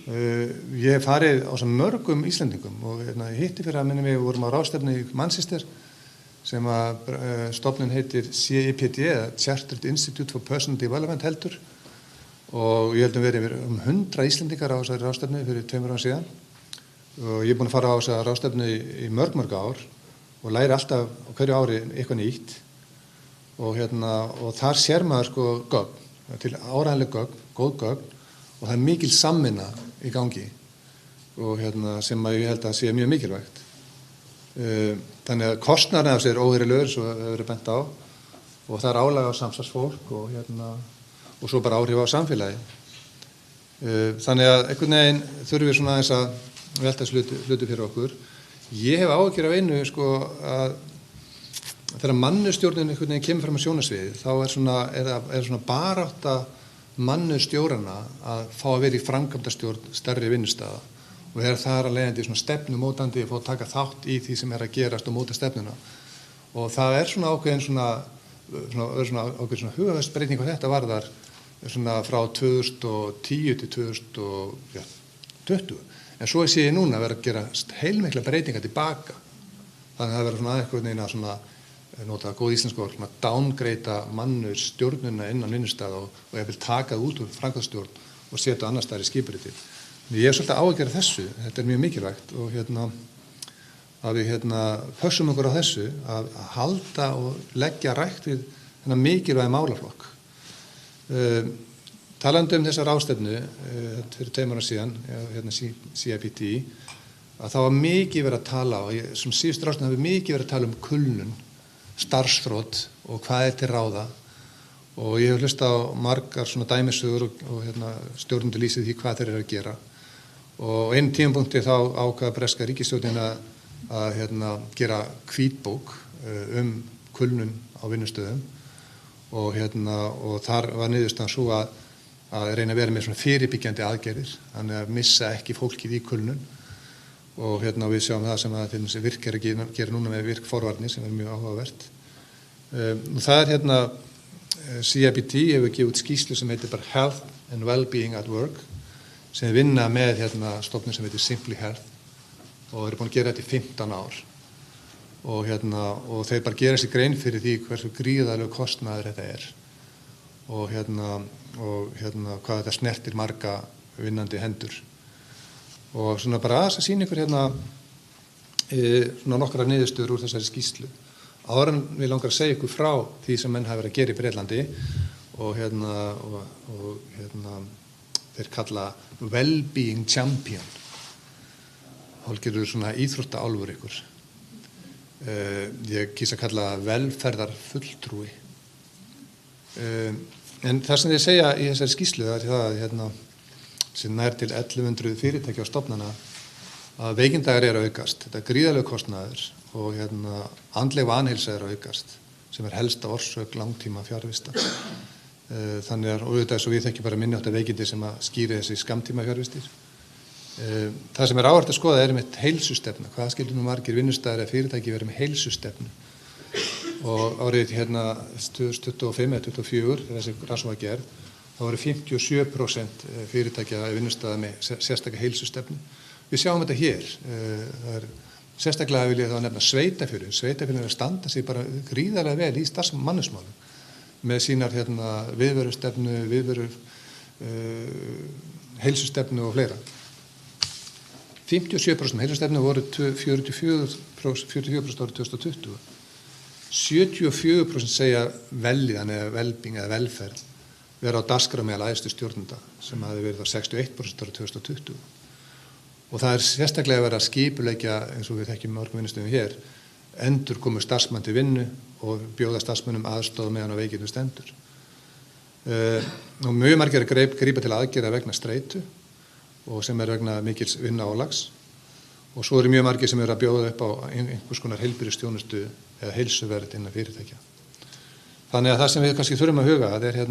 Ég hef farið á svo mörgum Íslendingum og hitti fyrir að minni mig, við vorum á ráðstefnu í Manchester sem að stofnun heitir CIPD, Chartered Institute for Personal Development heldur og ég heldum verið 100 Íslendingar á þessari ráðstefnu fyrir 2 árum síðan og ég er búin að fara á þessari ráðstefnu í mörg ár og læri alltaf á hverju ári eitthvað nýtt og þar sér maður gögn, til áreiðanleg gögn, góð gögn og það er mikil samvinna í gangi og sem að ég held að sé mjög mikilvægt. Þannig að kostnaðurinn af sér óheyrilegur, svo hefur verið bent á og það álag á samstarfsfólk og svo bara áhrif á samfélagi. Þannig að einhvern veginn þurfum við svona aðeins að velta hluti fyrir okkur. Ég hef áhyggjur af einu að þegar mannustjórnin einhvern veginn kemur fram á sjónarsviði þá er svona barátta mannustjórana að fá að vera í framkvæmdastjórn stærri vinnustaða og þar að leiðandi svona stefnumótandi og fá að taka þátt í því sem að gerast og móta stefnuna. Og það svona ákveðin ákveðin hugarfarsbreyting hvað þetta varðar svona frá 2010 til 2020. En svo sé ég núna að vera að gera heilmikla breytingar tilbaka. Þannig að það vera svona eitthvað neina svona nota góð íslensku orð, downgreita mannustjórnuna innan vinnustaða og ég vil taka það út úr framkvæmdastjórn og setja annars staðar í skipuritið. Ég svolítið áhyggjur af þessu, þetta mjög mikilvægt og að við pössum okkur á þessu að halda og leggja rækt við þennan mikilvægi málaflokk. Talandi þessa ráðstefnu fyrir 2 ára síðan, CIPD, að það var mikið verið að tala og sem síðust ráðstefnu hafi mikið verið að tala um kulnun, starfsþrot og hvað til ráða og ég hef hlustað á margar svona dæmisögur og stjórnendur lýsið því hvað þeir eru að gera og einu tímapunkti þá ákvað breska ríkisstjórnin að gera hvítbók kulnun á vinnustöðum og þar var niðurstaðan svo að reyna að vera með svona fyrirbyggjandi aðgerðir þannig að missa ekki fólkið í kulnun og við sjáum það sem að virk að gera núna með virkforvarnir sem mjög áhugavert. Það CIPD hefur gefið út skýrslu sem heitir bara Health and Wellbeing at Work sem vinna með stofnun sem heitir Simply Health og eru búin að gera þetta í 15 ár og þeir bara gera sér grein fyrir því hversu gríðarlegur kostnaður þetta er og hvað þetta snertir marga vinnandi hendur. Og svona bara að sýna ykkur svona nokkrar niðurstöður úr þessari skýrslu. Áður en við langar að segja ykkur frá því sem menn hafa verið að gera í Bretlandi og þeir kalla Wellbeing Champion. Hálfgerður svona íþróttaálfur ykkur. Ég kýs að kalla velferðarfulltrúi. En það sem þeir segja í þessari skýrslu er það sem nær til 1100 fyrirtækja og stofnana að veikindagar eru að aukast. Þetta er gríðarlegur kostnaður og andleg vanheilsa er að aukast sem er helsta orsök langtíma fjarvista. Þannig og auðvitað svo við þekkjum bara minniháttar veikindi sem að skýri þessi skammtíma fjarvistir. Það sem er áhægt að skoða er með heilsustefnu. Hvað skilur nú margir vinnustaðir eða fyrirtæki verið með heilsustefnu? Og árið 2025 eða 2024 þegar þessi rannsókn var gerð þá voru 57% fyrirtækja vinnustaða með sérstaklega heilsustefnu. Við sjáum þetta hér. Það er sérstaklega vil ég þá nefna sveitarfélögin. Sveitarfélögin er að standa sig bara gríðarlega vel í starfsmannusmálum með sínar viðverustefnu, heilsustefnu og fleira. 57% heilsustefnu voru 44% árið 2020. 74% segja velíðan eða velbing eða velferð vera á dagskrá meðal æðstu stjórnenda sem hafi verið á 61% árið 2020. Og það er sérstaklega verið að skipuleggja, eins og við þekkjum mörgum vinnustöðum hér, endurkomu starfsmann til vinnu og bjóða starfsmönnum aðstoð meðan á veikindum stendur. Og mjög margir grípa til aðgerða vegna streitu og sem er vegna mikils vinnuálags. Og svo eru mjög margir sem eru að bjóða upp á einhvers konar heilbrigðisþjónustu eða heilsuvernd innan fyrirtækja. Þannig að það sem við kannski þurfum að huga, það er við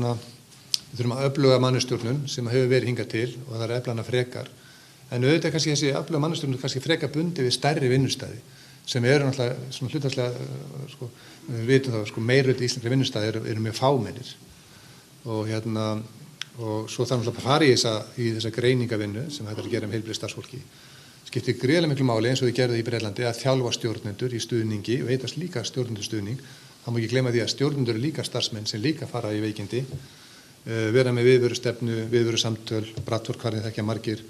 þurfum að öfluga mannustjórnun sem hefur verið hingað til og það er eflana frekar. En auðvitað kannski þessi öfluga mannustjórnun kannski frekar bundi við stærri vinnustæði sem eru náttúrulega svona hlutfallslega, við vitum þá, meirihluti íslenskra vinnustæði eru mjög fámennir. Og svo þarf náttúrulega að fara í þessa greiningavinnu sem þetta er að gera með heilbrigðisstarfsfólki. Skiptir gríðarlega miklu máli eins og við gerðum í Bretlandi að þjálfa stjórnendur í stuðningi og veitast líka stjórnendur stuðning. Það má ekki gleyma því að stjórnendur eru líka starfsmenn sem líka fara í veikindi, vera með viðverustefnu, viðverusamtöl, brattvork hvernig þekkja margir.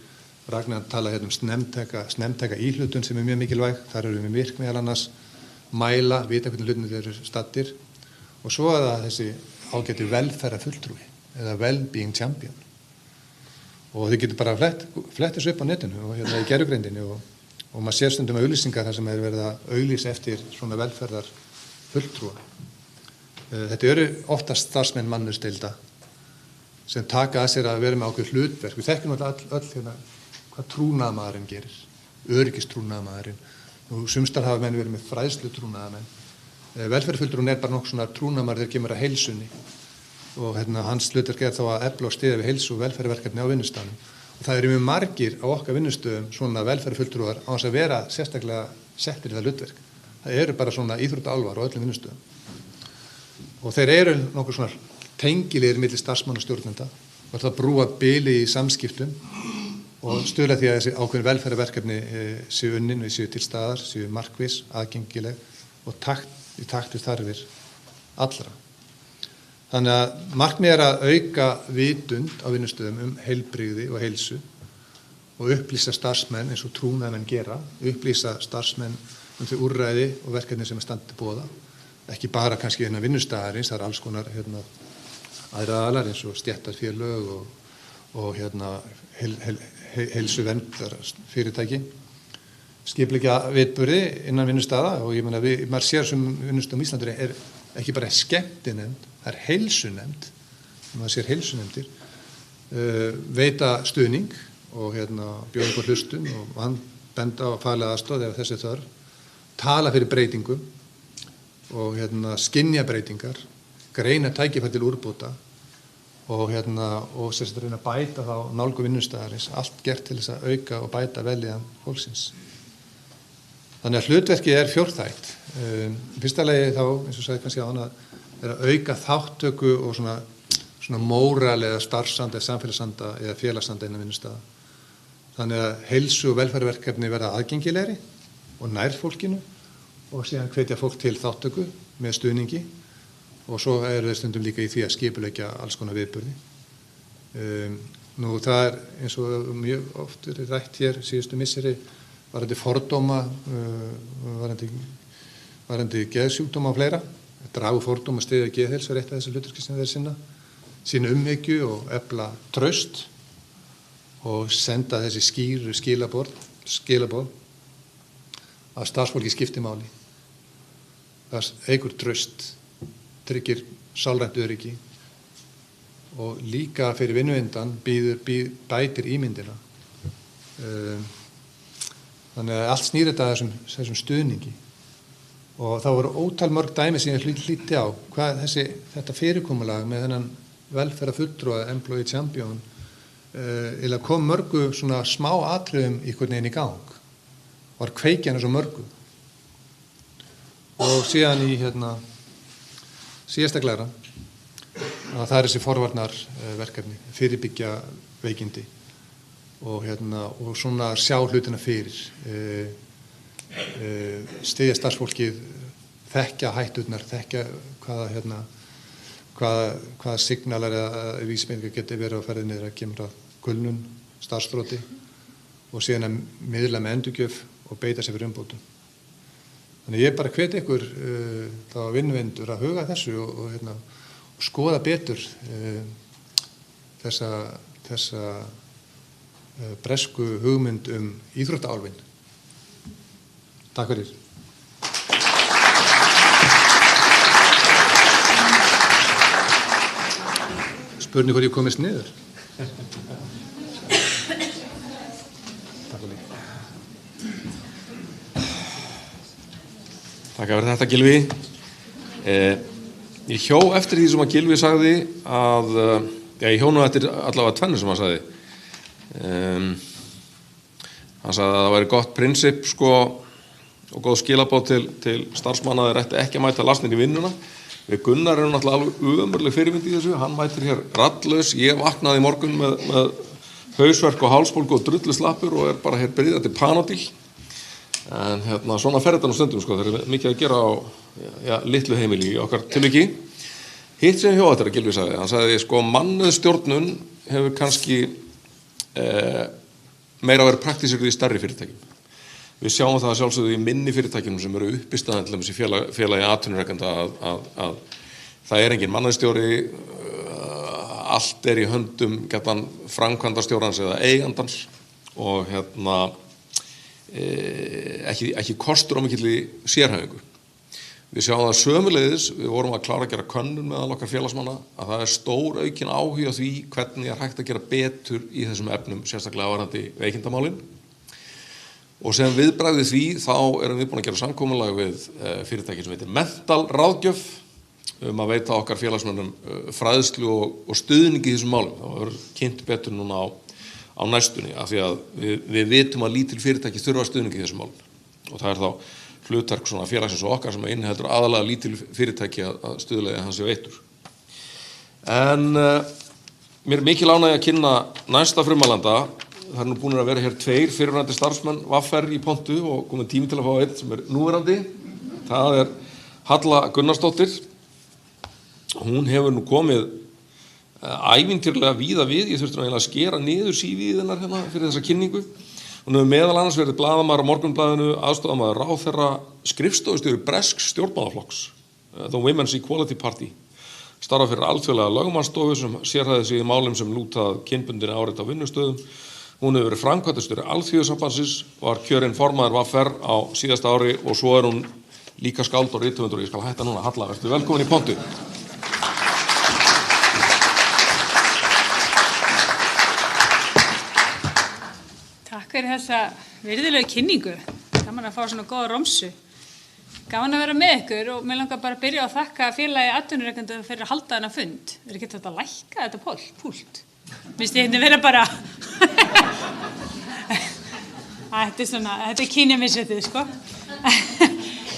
Ragnar tala um snemtæka íhlutun sem er mjög mikilvæg. Þar eru við virk meðal annars, mæla, vita hvernig hlutinni þeir eru stattir. Og svo er það þessi ágæti velferðarfulltrúi eða Wellbeing Champion. Og þið getur bara flett þessu upp á netinu og í gervigreindinni og maður sér stundum auglýsingar þar sem er verið að auglýsa eftir svona velferðarfulltrúa. Þetta eru oftast starfsmenn mannauðsdeilda sem taka að sér að vera með ákveð hlutverk. Við þekkjum öll hérna hvað trúnaðarmaðurinn gerir, öryggistrúnaðarmaðurinn. Nú sumstar hafa menn verið með fræðslu trúnaðarmenn. Velferðarfulltrúinn bara nokkuð svona trúnaðarmaður þegar kemur að heilsunni og hans hlutverk þá að efla og styðja við heilsu og velferðarverkefni á vinnustaðnum. Og það eru mjög margir á okkar vinnustöðum svona velferðarfulltrúar á þess að vera sérstaklega settir í það hlutverk. Það eru bara svona íþróttaálfar á öllum vinnustöðum. Og þeir eru nokkuð svona tengilegir milli starfsmanna og stjórnenda og það brúa bili í samskiptum og stuðla því að þessi ákveðin velferðarverkefni séu unnin og séu til staðar, séu markviss, aðgengileg og í takt við þarfir allra. Þannig að markmið að auka vitund á vinnustöðum heilbrigði og heilsu og upplýsa starfsmenn eins og trúnaðarmenn gera, upplýsa starfsmenn þau úrræði og verkefni sem standi til boða, ekki bara kannski hérna vinnustaðarins, það er alls konar hérna aðra aðlar eins og stéttarfélög og hérna heilsuverndar fyrirtæki, skipuleggja viðburði innan vinnustaða og ég meina maður sér sem vinnustöðum í Íslandi er ekki bara skemmtinefnd, það er heilsunefnd, maður sér heilsunefndir, veita stuðning og bjóða upp á hlustun og benda á faglega aðstoð ef þessi þörf, tala fyrir breytingum og skynja breytingar, greina tækifæri til úrbóta og sérstaklega reyna að bæta þá nálgun vinnustaðarins, allt gert til þess að auka og bæta vellíðan fólksins. Þannig að hlutverkið er fjórþætt. Í fyrsta lagi þá, eins og sagði kannski áðan, að auka þáttöku og svona móral eða starfsanda, eða samfélagsanda eða félagsanda innan vinnustaða. Þannig að heilsu og velferðarverkefni verða aðgengilegri og nær fólkinu og síðan hvetja fólk til þáttöku með stuðningi og svo eru þeir stundum líka í því að skipuleggja alls konar viðburði. Nú það er eins og mjög oft er rætt hér síðustu misseri varðandi fordóma, varðandi geðsjúkdóma og fleira. Draga fordóma, styðja geðheilsu er eitt af þessu hlutverki sem þeir sinna. Sýna umhyggju og efla traust og senda þessi skýru skilaboð að starfsfólki skipti máli. Það eykur traust, tryggir sálrænt öryggi og líka fyrir vinnuvindan bætir ímyndina. Þannig að allt snýr þetta að þessum stuðningi og það voru ótal mörg dæmi sem ég hlýtti á hvað þetta fyrirkomulag með þennan velferðarfulltrúa employee champion eða kom mörgu svona smá atriðum einhvern veginn í gang var kveikjan svo mörgu og síðan í síðasta glæra að það er þessi forvarnarverkefni fyrirbyggja veikindi og svona sjá hlutina fyrir styðja starfsfólkið þekkja hætturnar, þekkja hvaða signalar eða vísbendingar geti verið á ferðinni þegar kemur að kulnun, starfsþroti og síðan að miðla með endurgjöf og beita sér fyrir umbótum. Þannig ég bara hvet ykkur þá vinnuvendur að huga þessu og skoða betur þessa bresku hugmynd íþróttaálfinn. Takk fyrir. Spurning hvort ég komist niður. Takk fyrir þetta, Gylfi. Ég hjó eftir því sem að Gylfi sagði að, ég hjó nú eftir allavega tvennu sem hann sagði. Hann sagði að það væri gott prinsip og góð skilaboð til starfsmanna að þeir ættu ekki að mæta lasnir í vinnuna. Við Gunnar erum náttúrulega alveg ömurleg fyrirmynd í þessu, hann mætir hér raddlaus, ég vaknaði í morgun með hausverk og hálsbólgu og drulluslappur og er bara hér byrjað til Panodil. En svona fer þetta nú stundum, þeir eru mikið að gera á litlu heimili í okkar tilviki. Hitt sem hjá þetta Gylfi sagði, hann sagði mannauðsstjórnun hefur kannski meira að vera praktískur í stærri fyrirtækjum. Við sjáum það sjálfsögðu í minni fyrirtækjum sem eru uppistaðan til þess í félagi atvinnurekenda að það er engin mannauðsstjóri, allt er í höndum gætan framkvæmdastjórans eða eigandans og ekki kostur á mikilli sérhæfingu. Við sjáum það sömuleiðis, við vorum að klára að gera könnun meðal okkar félagsmanna, að það stór aukin áhuga því hvernig hægt að gera betur í þessum efnum, sérstaklega varðandi veikindamálin. Og sem viðbragði því þá erum við búin að gera samkomulag við fyrirtæki sem heitir Mental ráðgjöf að veita okkar félagsmönnum fræðslu og stuðning í þessum málum. Það verður kynnt betur núna á næstunni af því að við vitum að lítil fyrirtæki þurfa stuðning í þessum málum. Og það þá hlutverk svona félagsins og okkar sem inniheldur aðalega lítil fyrirtæki að stuðlega hans veittur. En mér mikil ánægja að kynna næsta frumalanda. Það nú búin að vera hér 2 fyrrverandi starfsmenn VR í pontu og komið tími til að fá einn sem núverandi. Það Halla Gunnarsdóttir. Hún hefur nú komið ævintýrlega víða við. Ég þurfti eiginlega að skera niður CV-ið hennar hérna fyrir þessa kynningu. Hún hefur meðal annars verið blaðamaður á Morgunblaðinu, aðstofamaður ráðherra, skrifstofustjóri bresks stjórnmálaflokks, The Women's Equality Party, starfa fyrir alþjóðlega lögmannsstofu sem sérhæfði sig í málum sem lúta að kynbundinni áreiti á vinnustöðum. Hún hefur verið framkvæmdastjóri Alþýðusambandsins, var kjörinn formaður VR á síðasta ári og svo hún líka skáld og rithöfundur. Ég skal hætta núna. Halla, vertu velkomin í pontu. Takk fyrir þessa virðulegu kynningu. Gaman að fá svona góða romsu. Gaman að vera með ykkur og mér langar bara að byrja að þakka félagi atvinnurekenda fyrir að halda þennan fund. Er ekki þetta að lækka þetta púlt? Minnst ég hérna vera bara... Þetta kynjamisréttið, sko.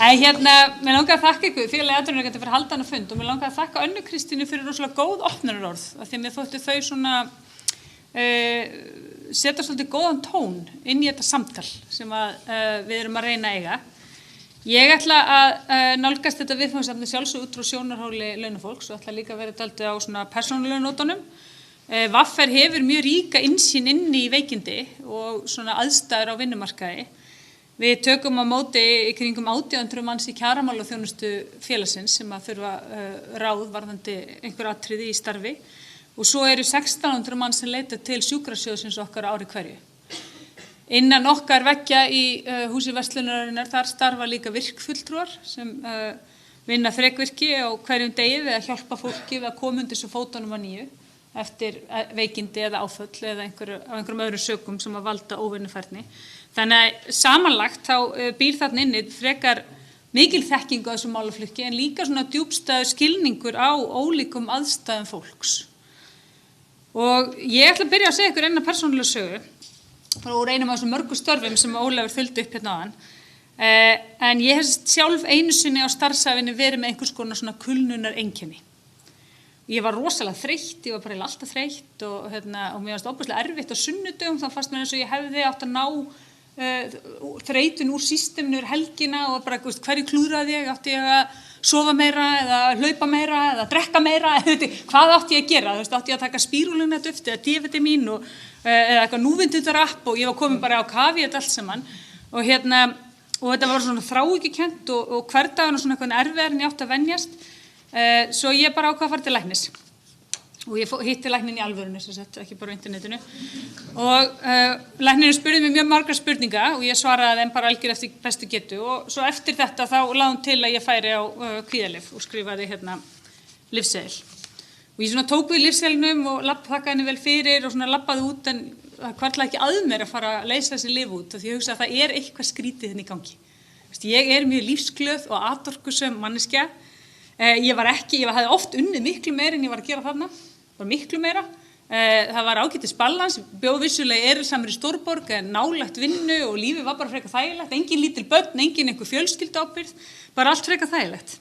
Mér langar að þakka ykkur félagi atvinnurekenda fyrir að halda þennan fund og mér langar að þakka Önnu Kristínu fyrir rosalega góð opnunarorð af því að mér þótti þau svona... setja svolítið góðan tón inn í þetta samtal sem við erum að reyna að eiga. Ég ætla að nálgast þetta viðfangsefni sjálfsög út frá sjónarhóli launafólks og ætla líka að vera dálítið á svona persónulegu nótunum. VR hefur mjög ríka innsýn inn í veikindi og svona aðstæður á vinnumarkaði. Við tökum á móti í kringum 800 manns í kjaramál og þjónustu félagsins sem að þurfa ráð varðandi einhver atriði í starfi. Og svo eru 1600 mann sem leita til sjúkrasjóðsins okkar ári hverju. Innan okkar veggja í húsi verslunarinnar þar starfa líka virkfulltrúar sem vinna þrekvirki á hverjum degi við að hjálpa fólki við að koma undir svo fótunum að nýju eftir veikindi eða áföll eða einhverjum öðrum sökum sem að valda óvinnufærni. Þannig að samanlagt þá býr þarna inni frekar mikil þekking á þessum málaflokki en líka svona djúpstæður skilningur á ólíkum aðstæðum fólks. Og ég ætla að byrja að segja ykkur eina persónulega sögu og reynum á þessum mörgu störfum sem Ólafur þuldi upp hérna áðan. En ég hef sjálf einu sinni á starfsævinni verið með einhvers konar svona kulnunar einkenni. Ég var rosalega þreytt, ég var bara alltaf þreytt og mér fannst óbúslega erfitt á sunnudögum, þá fannst mér eins og ég hefði átt að ná þreytun úr systeminu yfir helgina og bara hverju klúðraði ég, átti ég að sofa meira eða hlaupa meira eða drekka meira, hvað átti ég að gera, átti ég að taka spírulina duft eða D-vitamin eða eitthvað núvindundarapp og ég var komin bara á kafi þetta allt saman og þetta var svona þráhyggjukennt og hver daginn og svona eitthvað erfiðar en ég átti að venjast, svo ég bara ákvað að fara til læknis og ég hitti læknin í alvörunni, ekki bara á internetinu og lækninu spurði mig mjög margar spurninga og ég svaraði þeim bara algjör eftir bestu getu og svo eftir þetta þá lagði hún til að ég færi á kvíðalyf og skrifaði lyfseðil og ég svona tók við lyfseðlinum og þakkaði henni vel fyrir og svona labbaði út en það hvarflaði ekki að mér að fara að leysa þessi lyf út og því ég hugsa að það eitthvað skrítið þarna í gangi. Ég mjög lífsglöð og atorkusöm manneskja. Ég hafði oft unnið miklu meira en ég var að gera þarna, miklu meira. Það var ágætis balans, bjó vissulega erilsamur í stórborg en nálægt vinnu og lífið var bara frekar þægilegt, engin lítil börn, engin einhver fjölskylduábyrgð, bara allt frekar þægilegt.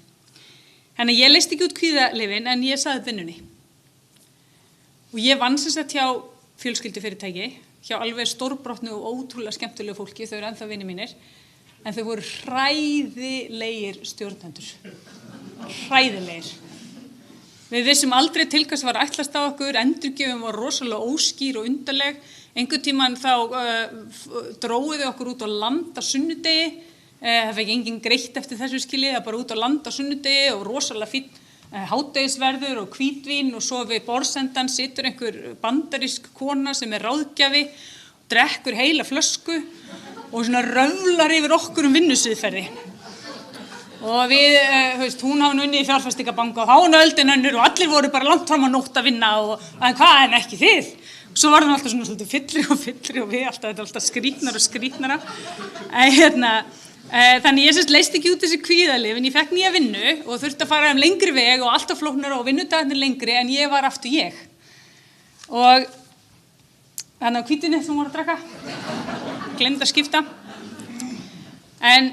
Þannig að ég leysti ekki út kvíðalyfin en ég saði vinnunni. Og ég vann sem sagt hjá fjölskyldufyrirtæki, hjá alveg stórbrotnu og ótrúlega skemmtilegu fólki, þau eru ennþá vinir mínir, en þau voru hræðilegir stjórnendur. Hræðilegir. Við vissum aldrei til hvers var ætlast á okkur, endurgjöfum var rosalega óskýr og undarleg. Einhvern tímann þá dróðu okkur út á land á sunnudegi, það fekk enginn greitt eftir þessu skilji, það bara út á land á sunnudegi og rosalega fínn hádegisverður og hvítvín og svo við borðsendan situr einhver bandarísk kona sem ráðgjafi, drekkur heila flösku og svona röflar yfir okkur vinnusviðferði. Og við, hún hafði unnið í fjárfestingabanka og þá var öldin önnur og allir voru bara langt fram að nótt að vinna og hvað en ekki þið. Svo var það alltaf svona svolítið fyllri og við alltaf skrýtnara. Þannig ég leist ekki út þessi kvíðalyf en ég fekk nýja vinnu og þurfti að fara lengri veg og alltaf flóknara og vinnudagarnir lengri en ég var aftur ég. Og þannig á hvítinni sem voru að drakka, glemdi að skipta. En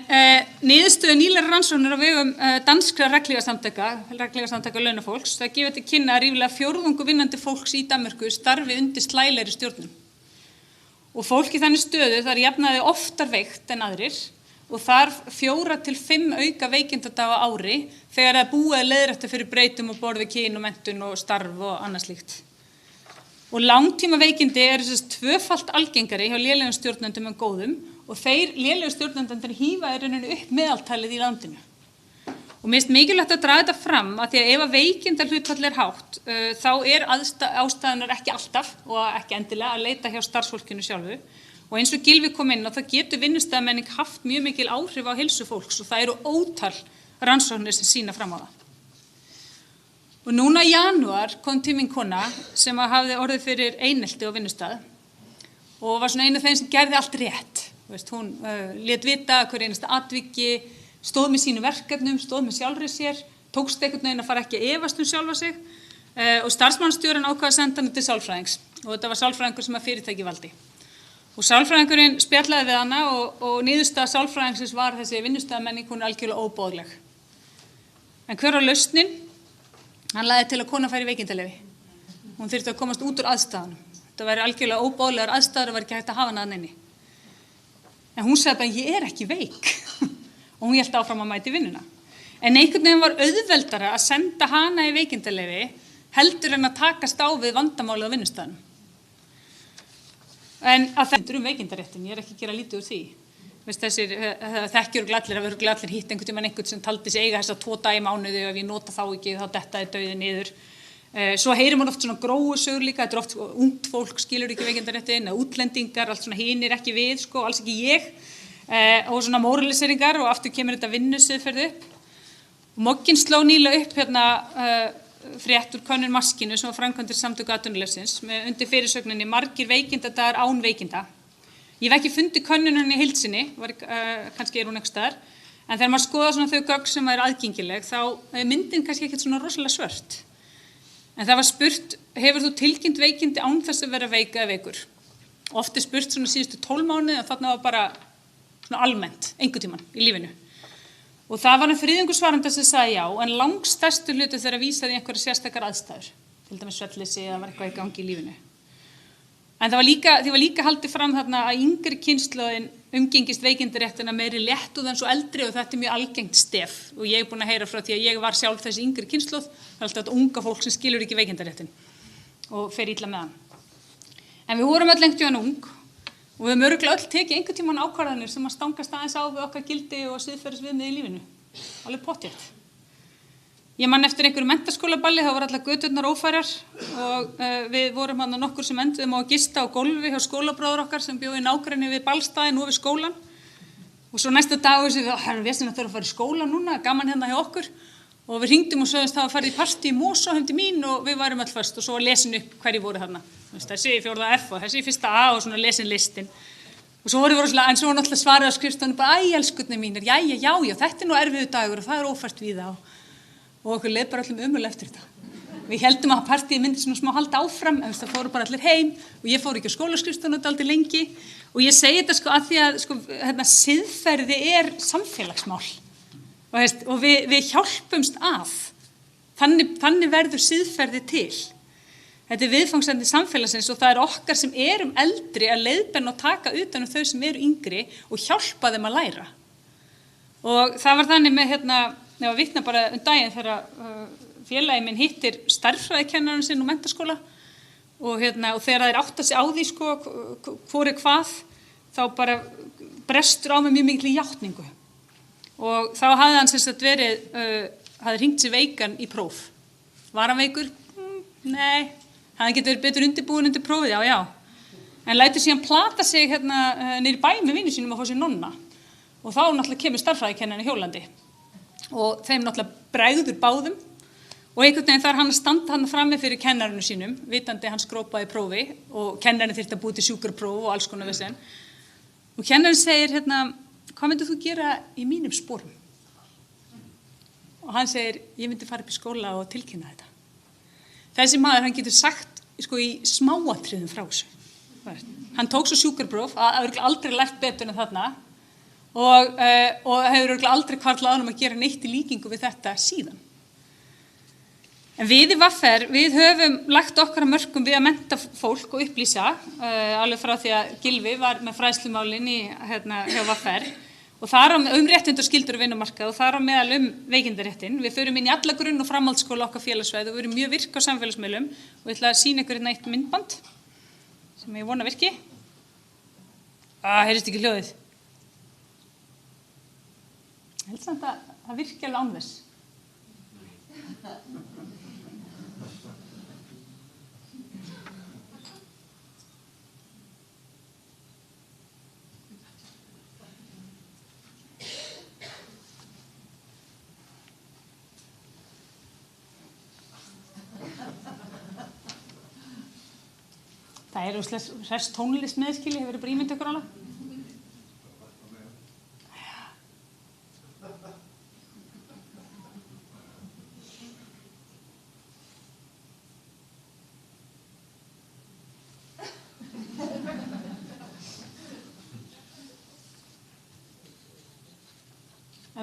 niðurstöðu nýlegrar rannsóknir á vegum danskra regnhlífarsamtaka launafólks, það gefur til kynna að ríflega fjórðungur vinnandi fólks í Danmörku starfi undir slælegri stjórnum. Og fólk í þannig stöðu þar jafnaði oftar veikt en aðrir og þarf 4 til 5 auka veikindadaga á ári þegar það búið að leiðrétta fyrir breytum og borði kyn og menntun og starf og annað slíkt. Og langtíma veikindi eru tvöfalt algengari hjá lélegum stjórnendum en góðum og þeir lélegu stjórnendur hífa í rauninni upp meðaltalið í landinu. Og mér finnst mikilvægt að draga þetta fram að því að ef veikindahlutfall hátt, þá ástæðunar ekki alltaf og ekki endilega að leita hjá starfsfólkinu sjálfu. Og eins og Gylfi kom inn á það getur vinnustaðamenning haft mjög mikil áhrif á heilsu fólks og það eru ótal rannsóknir sem sýna fram á það. Og núna í janúar kom til mín kona sem hafði orðið fyrir einelti á vinnustað og var svona einu af þeim sem gerði allt rétt. Hún lét vita hver einasta atviki, stóð með sínu verkefnum, stóð með sjálfri sér, tókst einhvern veginn að fara ekki að efast sjálfa sig og starfsmannastjórinn ákvað að senda hana til sálfræðings og þetta var sálfræðingur sem að fyrirtæki valdi. Og sálfræðingurinn spjallaði við hana og niðurstaða sálfræðingsins var þessi vinnustaðamenning, hún algjörlega óboðleg. En hver var lausnin? Hann lagði til að kona færi veikindaleyfi. Hún þyrfti að komast út úr aðstæðunum. Þetta væri algjörlega óboðlegar aðstæður og var ekki hægt að hafa hana að inni. En hún sagði bara, ég ekki veik. Og hún hélt áfram að mæta í vinnuna. En einhvern veginn var auðveldara að senda hana í veikindaleyfi heldur en að takast á við vandamálið á vinnustæðunum. En að það veikindaréttin, ég ekki að gera lítið úr því. Þessir þekkjur allir að vera allir hitt einhvern sem taldi sig eiga þessa 2 daga í mánuði og ef ég nota þá ekki þá dettaði dauði niður. Svo heyrir maður oft svona gróusögur líka, þetta oft ungt fólk skilur ekki veikindaréttin, útlendingar, allt svona hinir ekki við, alls ekki ég, og svona móraliseringar og aftur kemur þetta vinnusiðferð upp. Og Mogginn sló nýlega upp frétt úr könnun Maskínu sem var framkvæmdur Samtök atvinnulífsins með undir fyrirsögninni margir veikindadagar án veikinda. Ég hef ekki fundið könnunum í heild sinni, kannski hún einhvers staðar, en þegar maður skoða svona þau gögn sem er aðgengileg þá myndin kannski ekkert svona rosalega svört. En það var spurt, hefur þú tilkynnt veikindi án þess að vera veik eða veikur? Oft spurt svona síðustu 12 mánuði og þarna var bara svona almennt, einhvern tímann í lífinu. Og það var þriðjungur svarenda sem sagði já, en langstærstu hluti þeirra vísaði í einhverja sérstakar aðstæður, til dæmis svefnleysi eða var eitthvað í gangi í lífinu. En því var líka haldið fram þarna að yngri kynslóðin umgengist veikindaréttina meiri léttúð en svo eldri og þetta mjög algengt stef og ég búin að heyra frá því að ég var sjálf þessi yngri kynslóð, það er alltaf þetta unga fólk sem skilur ekki veikindaréttin og fer illa með hann. En við vorum öll lengt í hann ung og við höfum örugglega öll tekið einhvern tímann ákvarðanir sem að stangast aðeins á við okkar gildi og siðferðisviðmið í lífinu, alveg pottþétt. Ég man eftir einhverju menntaskólaballi, þá var allar göturnar ófærar og við vorum hann nokkur sem enduðum á að gista á gólfi hjá skólabráður okkar sem bjó í nágrenni við ballstaðinn og við skólan. Og svo næsta dagur sem við veistum að þurfa að fara í skóla núna, gaman hérna hjá okkur. Og við hringdum og sögðumst það að fara í partí í Mosó heim til mín og við varum öll föst og svo var lesin upp hverju voru þarna. Þessi í 4. F og þessi í 1. A og svona lesin listin. Og svo voru svona, en svo var náttúrulega svarið á skrifstofunni bara, æ, elskurnar mínir, já, þetta er nú erfiður dagur og það er ófært víða og okkur leið bara öllum umulega eftir þetta. Við heldum að partíið myndi svona smá halda áfram, en það fóru bara allir heim og ég fór ekki á skólaskrifstofuna dálítið lengi og ég segi þetta að því að siðferði er samfélagsmál og við hjálpumst að. Þannig verður siðferði til. Þetta er viðfangsefni samfélagsins og það er okkar sem erum eldri að leiðbeina og taka utan þau sem eru yngri og hjálpa þeim að læra. Og það var þannig með ég var vitna bara daginn þegar félagi minn hittir stærðfræðikennarinn sinn úr menntaskóla og þegar þeir átta sig á því hvor er hvað þá bara brestur á mig mjög mikil játningu og þá hafði hann sem sagt hafði hringt sér veikan í próf. Var hann veikur? Nei, hann getur verið betur undirbúin undir prófið, já. En lætur síðan plata sig niður í bæ með vinnu sínum að fá sér nonna og þá náttúrulega kemur stærðfræðikennarinn hjólandi. og þeim náttúrulega bregður báðum og einhvern veginn þarf hann að standa hann frammi fyrir kennarinu sínum, vitandi hann skrópaði prófi og kennarinn þyrfti að búi til sjúkrapróf og alls konar vesen. Og kennarinn segir hvað myndir þú gera í mínum sporum? Og hann segir, ég myndi fara upp í skóla og tilkynna þetta. Þessi maður, hann getur sagt sko í smáatriðum frá þessu. Hann tók svo sjúkrapróf að aldrei lært betur en þarna og hefur aldrei hvarflað að gera neitt í líkingu við þetta síðan. En við í VR, við höfum lagt okkar að mörkum við að mennta fólk og upplýsa, alveg frá því að Gylfi var með fræðslumálin hjá VR og þar réttindi og skyldur á vinnumarkað og þar á meðal veikindaréttin. Við förum inn í alla grunn- og framhaldsskóla okkar félagsvæði og við erum mjög virk á samfélagsmiðlum og ég ætla að sýna ykkur eitt myndband sem ég vona virki. Heyrist ekki hljóðið? Ég held samt að það virki alveg án þess. Það hress tónlist meðskili, hefur verið bara ímynd ykkur alveg?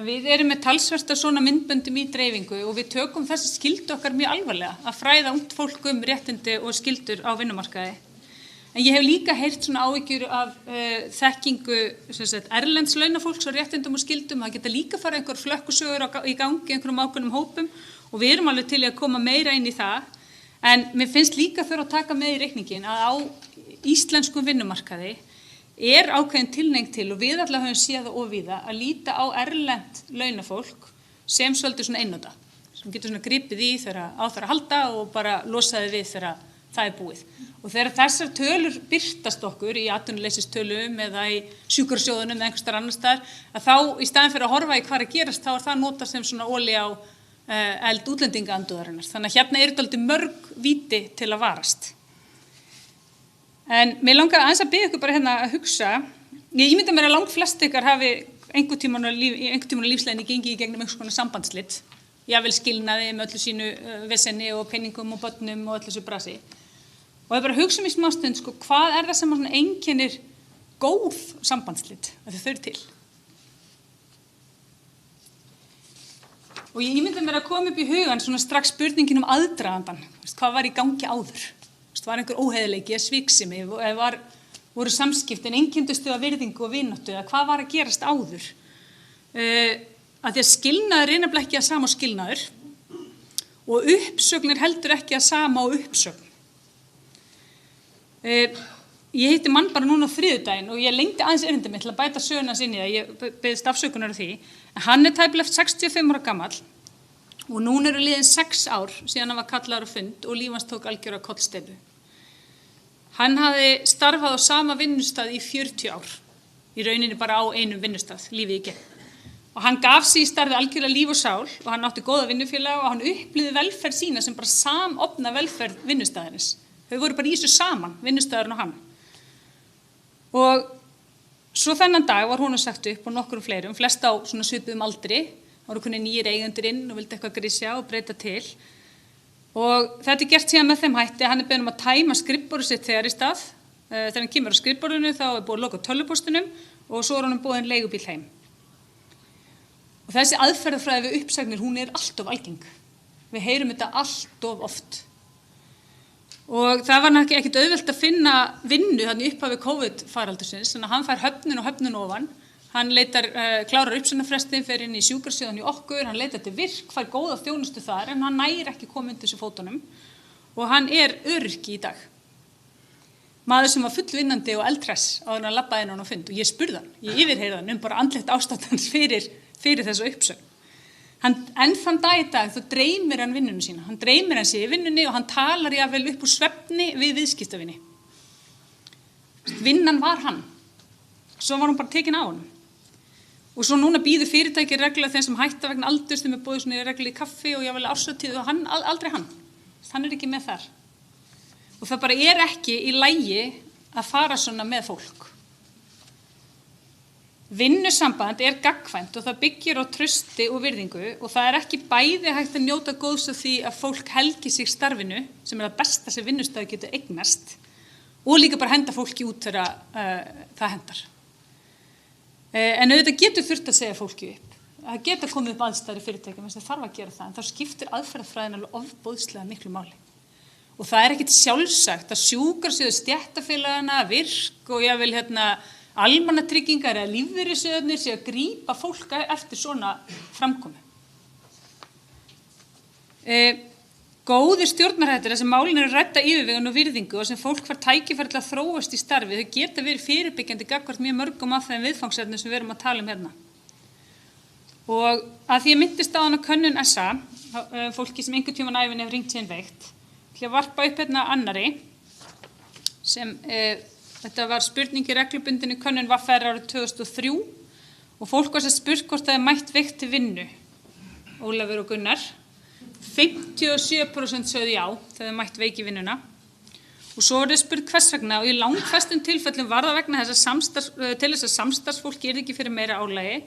Við erum með talsvert af svona myndböndum í dreifingu og við tökum þessi skyldu okkar mjög alvarlega að fræða ungt fólk réttindi og skyldur á vinnumarkaði. En ég hef líka heyrt svona áhyggjur af þekkingu erlends launafólks og réttindum og skildum. Það geta líka fara einhver flökkusögur í gangi, einhverjum ákveðnum hópum og við erum alveg til í að koma meira inn í það. En mér finnst líka þurfa að taka með í reikningin að á íslenskum vinnumarkaði ákveðin tilhneiging til og við allavega höfum séð það óvíða að líta á erlent launafólk sem svolítið svona einnota, sem getur svona gripið í þegar á þarf að halda og bara losaði við þegar það búið. Og þegar þessar tölur birtast okkur í atvinnuleysistölum eða í sjúkrasjóðunum eða einhvers staðar annars staðar, að þá í staðinn fyrir að horfa í hvað er að gerast, þá það notað sem svona olía á eld útlendingaandúðarinnar. Þannig að hérna dálítið mörg víti til að varast. En mér langar aðeins að biðja ykkur bara hérna að hugsa. Ég ímynda mér að langflest ykkar hafi einhvern tímann á lífsleiðinni gengið í gegnum einhvers konar sambandsslit. Jafnvel skilnaði með öllu sínu vesenni og peningum og börnum og öllu þessu brasi. Og ég bara hugsa í smástund, sko, hvað það sem einkennir góð sambandsslit, að þau eru til? Og ég ímynda mér að koma upp í hugan svona strax spurningin aðdragandann. Hvað var í gangi áður? Var einhver óheiðarleiki, sviksemi, voru samskiptin, einkenndustu af virðingu og vináttu, eða hvað var að gerast áður? Að því að skilnaður nefnilega ekki að sama og skilnaður og uppsögn heldur ekki að sama og uppsögn. Ég hitti mann bara núna á þriðjudaginn og ég lengdi aðeins erindi mitt til að bæta söguna sinni það, ég beðist afsökunar á því. Hann tæplega 65 ára gamall og núna eru liðin 6 ár síðan hann var kallaður á fund og líf hans tók algjöra kollsteypu. Hann hafði starfað á sama vinnustað í 40 ár, í rauninni bara á einum vinnustað, lífið í gegn. Og hann gaf sig í starfi algjörlega líf og sál og hann átti góða vinnufélaga og hann upplýði velferð sína sem bara samofna velferð vinnustæðarins. Þau voru bara í þessu saman, vinnustæðarinn og hann. Og svo þennan dag var honum sagt upp og nokkurum fleirum, flest á svona svipuðum aldri, voru kunni nýjir eigendur inn og vildi eitthvað grísja og breyta til. Og þetta gert síðan með þeim hætti að hann beðinn að tæma skrifborðið sitt þegar í stað. Þegar hann kemur á skrifborðinu þá búið að loka tölvupóstinum og svo honum boðinn leigubíl heim. Og þessi aðferðafræði við uppsagnir, hún alltof algeng. Við heyrum þetta alltof oft. Og það var ekkert auðvelt að finna vinnu þannig upphafi COVID-faraldursins, þannig að hann fær höfnin og höfnin ofan. Hann klárar uppsagnarfrestin, fer inn í sjúkrasjóðan í okkur, hann leitar til virk, fær góða þjónustu þar, en hann nægir ekki koma undir þessu fótunum og hann öryrki í dag. Maður sem var fullvinnandi og eldhress áður en hann labbaði inn á hann á fund og ég spurði hann, ég yfirheyrði hann bara andlegt ástand hans fyrir þessu uppsögn. En þann dag í dag þá dreymir hann vinnunum sína, hann dreymir hann sig í vinnunni og hann talar jafnvel upp úr svefni við viðskiptavinni. Vinnan var hann, svo var hann bara tekin á honum. Og svo núna býður fyrirtæki reglulega þeim sem hætta vegna aldurs, þeim boðið svona reglulega í kaffi og jável árshátíð og aldrei hann. Hann ekki með þar. Og það bara ekki í lagi að fara svona með fólk. Vinnusamband gagnkvæmt og það byggir á trausti og virðingu og það ekki bæði hægt að njóta góðs af því að fólk helgi sig starfinu, sem það besta sem vinnustæður getur eignast, og líka bara henda fólki út þegar það hendar. En auðvitað getur þurft að segja fólki upp. Það geta komið upp aðstæður í fyrirtækjum, það þarf að gera það, en þá skiptir aðferðafræðin alveg ofboðslega miklu máli. Og það ekkert sjálfsagt að sjúkrasjóður stéttarfélagana, virk og jável almannatryggingar eða lífeyrissjóðirnir sé að grípa fólk eftir svona framkomu. Góðir stjórnarhættir sem málin rædda yfirvegun og virðingu og sem fólk fær tækifæri til að þróast í starfi, þau geta verið fyrirbyggjandi gagnvart mjög mörgum af þeim viðfangsefnum sem við erum að tala hérna. Og að því ég myndist á hana könnun SA, fólki sem einhvern tímann á ævinni hefur hringt síðan veikt, til að varpa upp annarri sem þetta var spurning í reglubundinni könnun VR árið 2003 og fólk var spurt hvort það mætt veikt til vinnu. Ólafur og Gunnar. 57% sögðu já þegar þau mætt veik í vinnuna. Og svo er spurt hvers vegna og í langflestum tilfellum var það vegna til þess að samstarfsfólk ekki fyrir meira álagi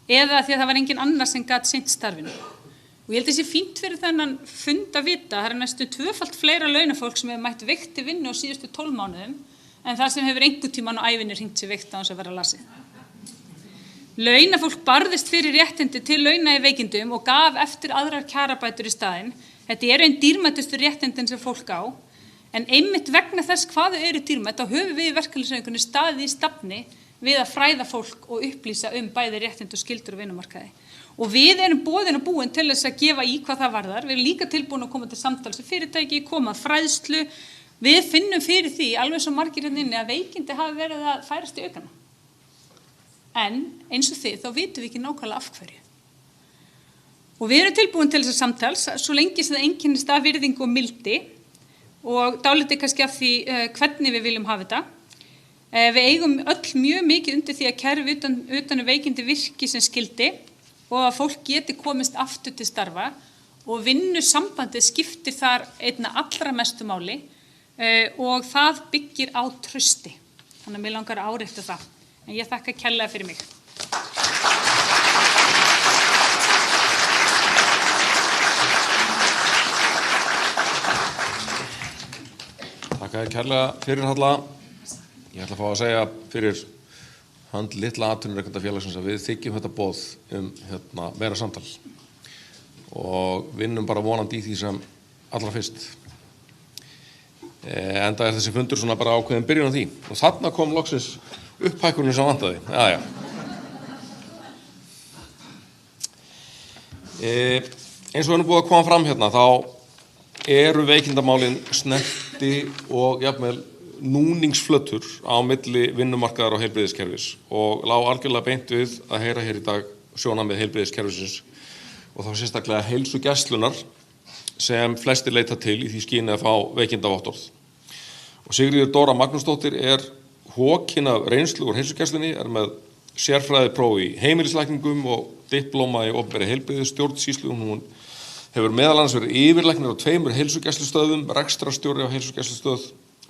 eða því að það var engin annar sem gat sinnt starfinu. Og ég held að það sé fínt fyrir þennan fund að vita, það næstum tvöfalt fleira launafólk sem hefur mætt veikt til vinnu á síðustu 12 mánuðum en það sem hefur einhvern tímann á ævinni hringt sér veikt á þess að vera lasið. Launafólk barðist fyrir réttindi til launa í veikindum og gaf eftir aðrar kjarabætur í staðinn. Þetta einn dýrmætustu réttindin sem fólk á, en einmitt vegna þess hvað þau eru dýrmætt, þá höfum við í verkalýðshreyfingunni staðið í stafni við að fræða fólk og upplýsa bæði réttindi og skyldur á vinnumarkaði. Og við erum boðin og búin til þess að gefa í hvað það varðar. Við erum líka tilbúin að koma til samtals við fyrirtæki, koma að fræðslu. Við finnum fyrir því, alveg svo margir hérna inni, að veikindi hafi verið að færast í aukana. En eins og þið, þá vitum við ekki nákvæmlega af hverju. Og við erum tilbúin til þess samtals, svo lengi sem það einkennist af virðingu og mildi og dálítið kannski af því hvernig við viljum hafa þetta. Við eigum öll mjög mikið undir því að kerfi utan veikindi virki sem skyldi og að fólk geti komist aftur til starfa og vinnusambandið skiptir þar einna allra mestu máli og það byggir á trausti. Þannig að mér langar að árétta það. En ég þakka kærlega fyrir mig. Þakka þér kærlega fyrir Halla. Ég ætla að fá að segja fyrir hönd litla atvinnurekendafélagsins að við þiggjum þetta boð meira samtal og vinnum bara vonandi í því sem allra fyrst. Enda þessi fundur svona bara ákveðin byrjun á því. Og þarna kom loksins upphækkunin sem vantaði. Jæja. Eins og búið að koma fram hérna, þá eru veikindamálin snerti og jafnvel núningsflötur á milli vinnumarkaðar og heilbrigðiskerfis og lá algjörlega beint við að heyra hér í dag sjónarmið heilbrigðiskerfisins og þá sérstaklega heilsugæslunnar sem flestir leita til í því skyni að fá veikindavottorð. Og Sigríður Dóra Magnúsdóttir hokin af reynslu úr heilsugæslunni, með sérfræðipróf í heimilislækningum og diplóma í opinberri heilbrigðisstjórnsýslu. Hún hefur meðal annars verið yfirlæknir á 2 heilsugæslustöðvum, rekstrarstjóri á heilsugæslustöð,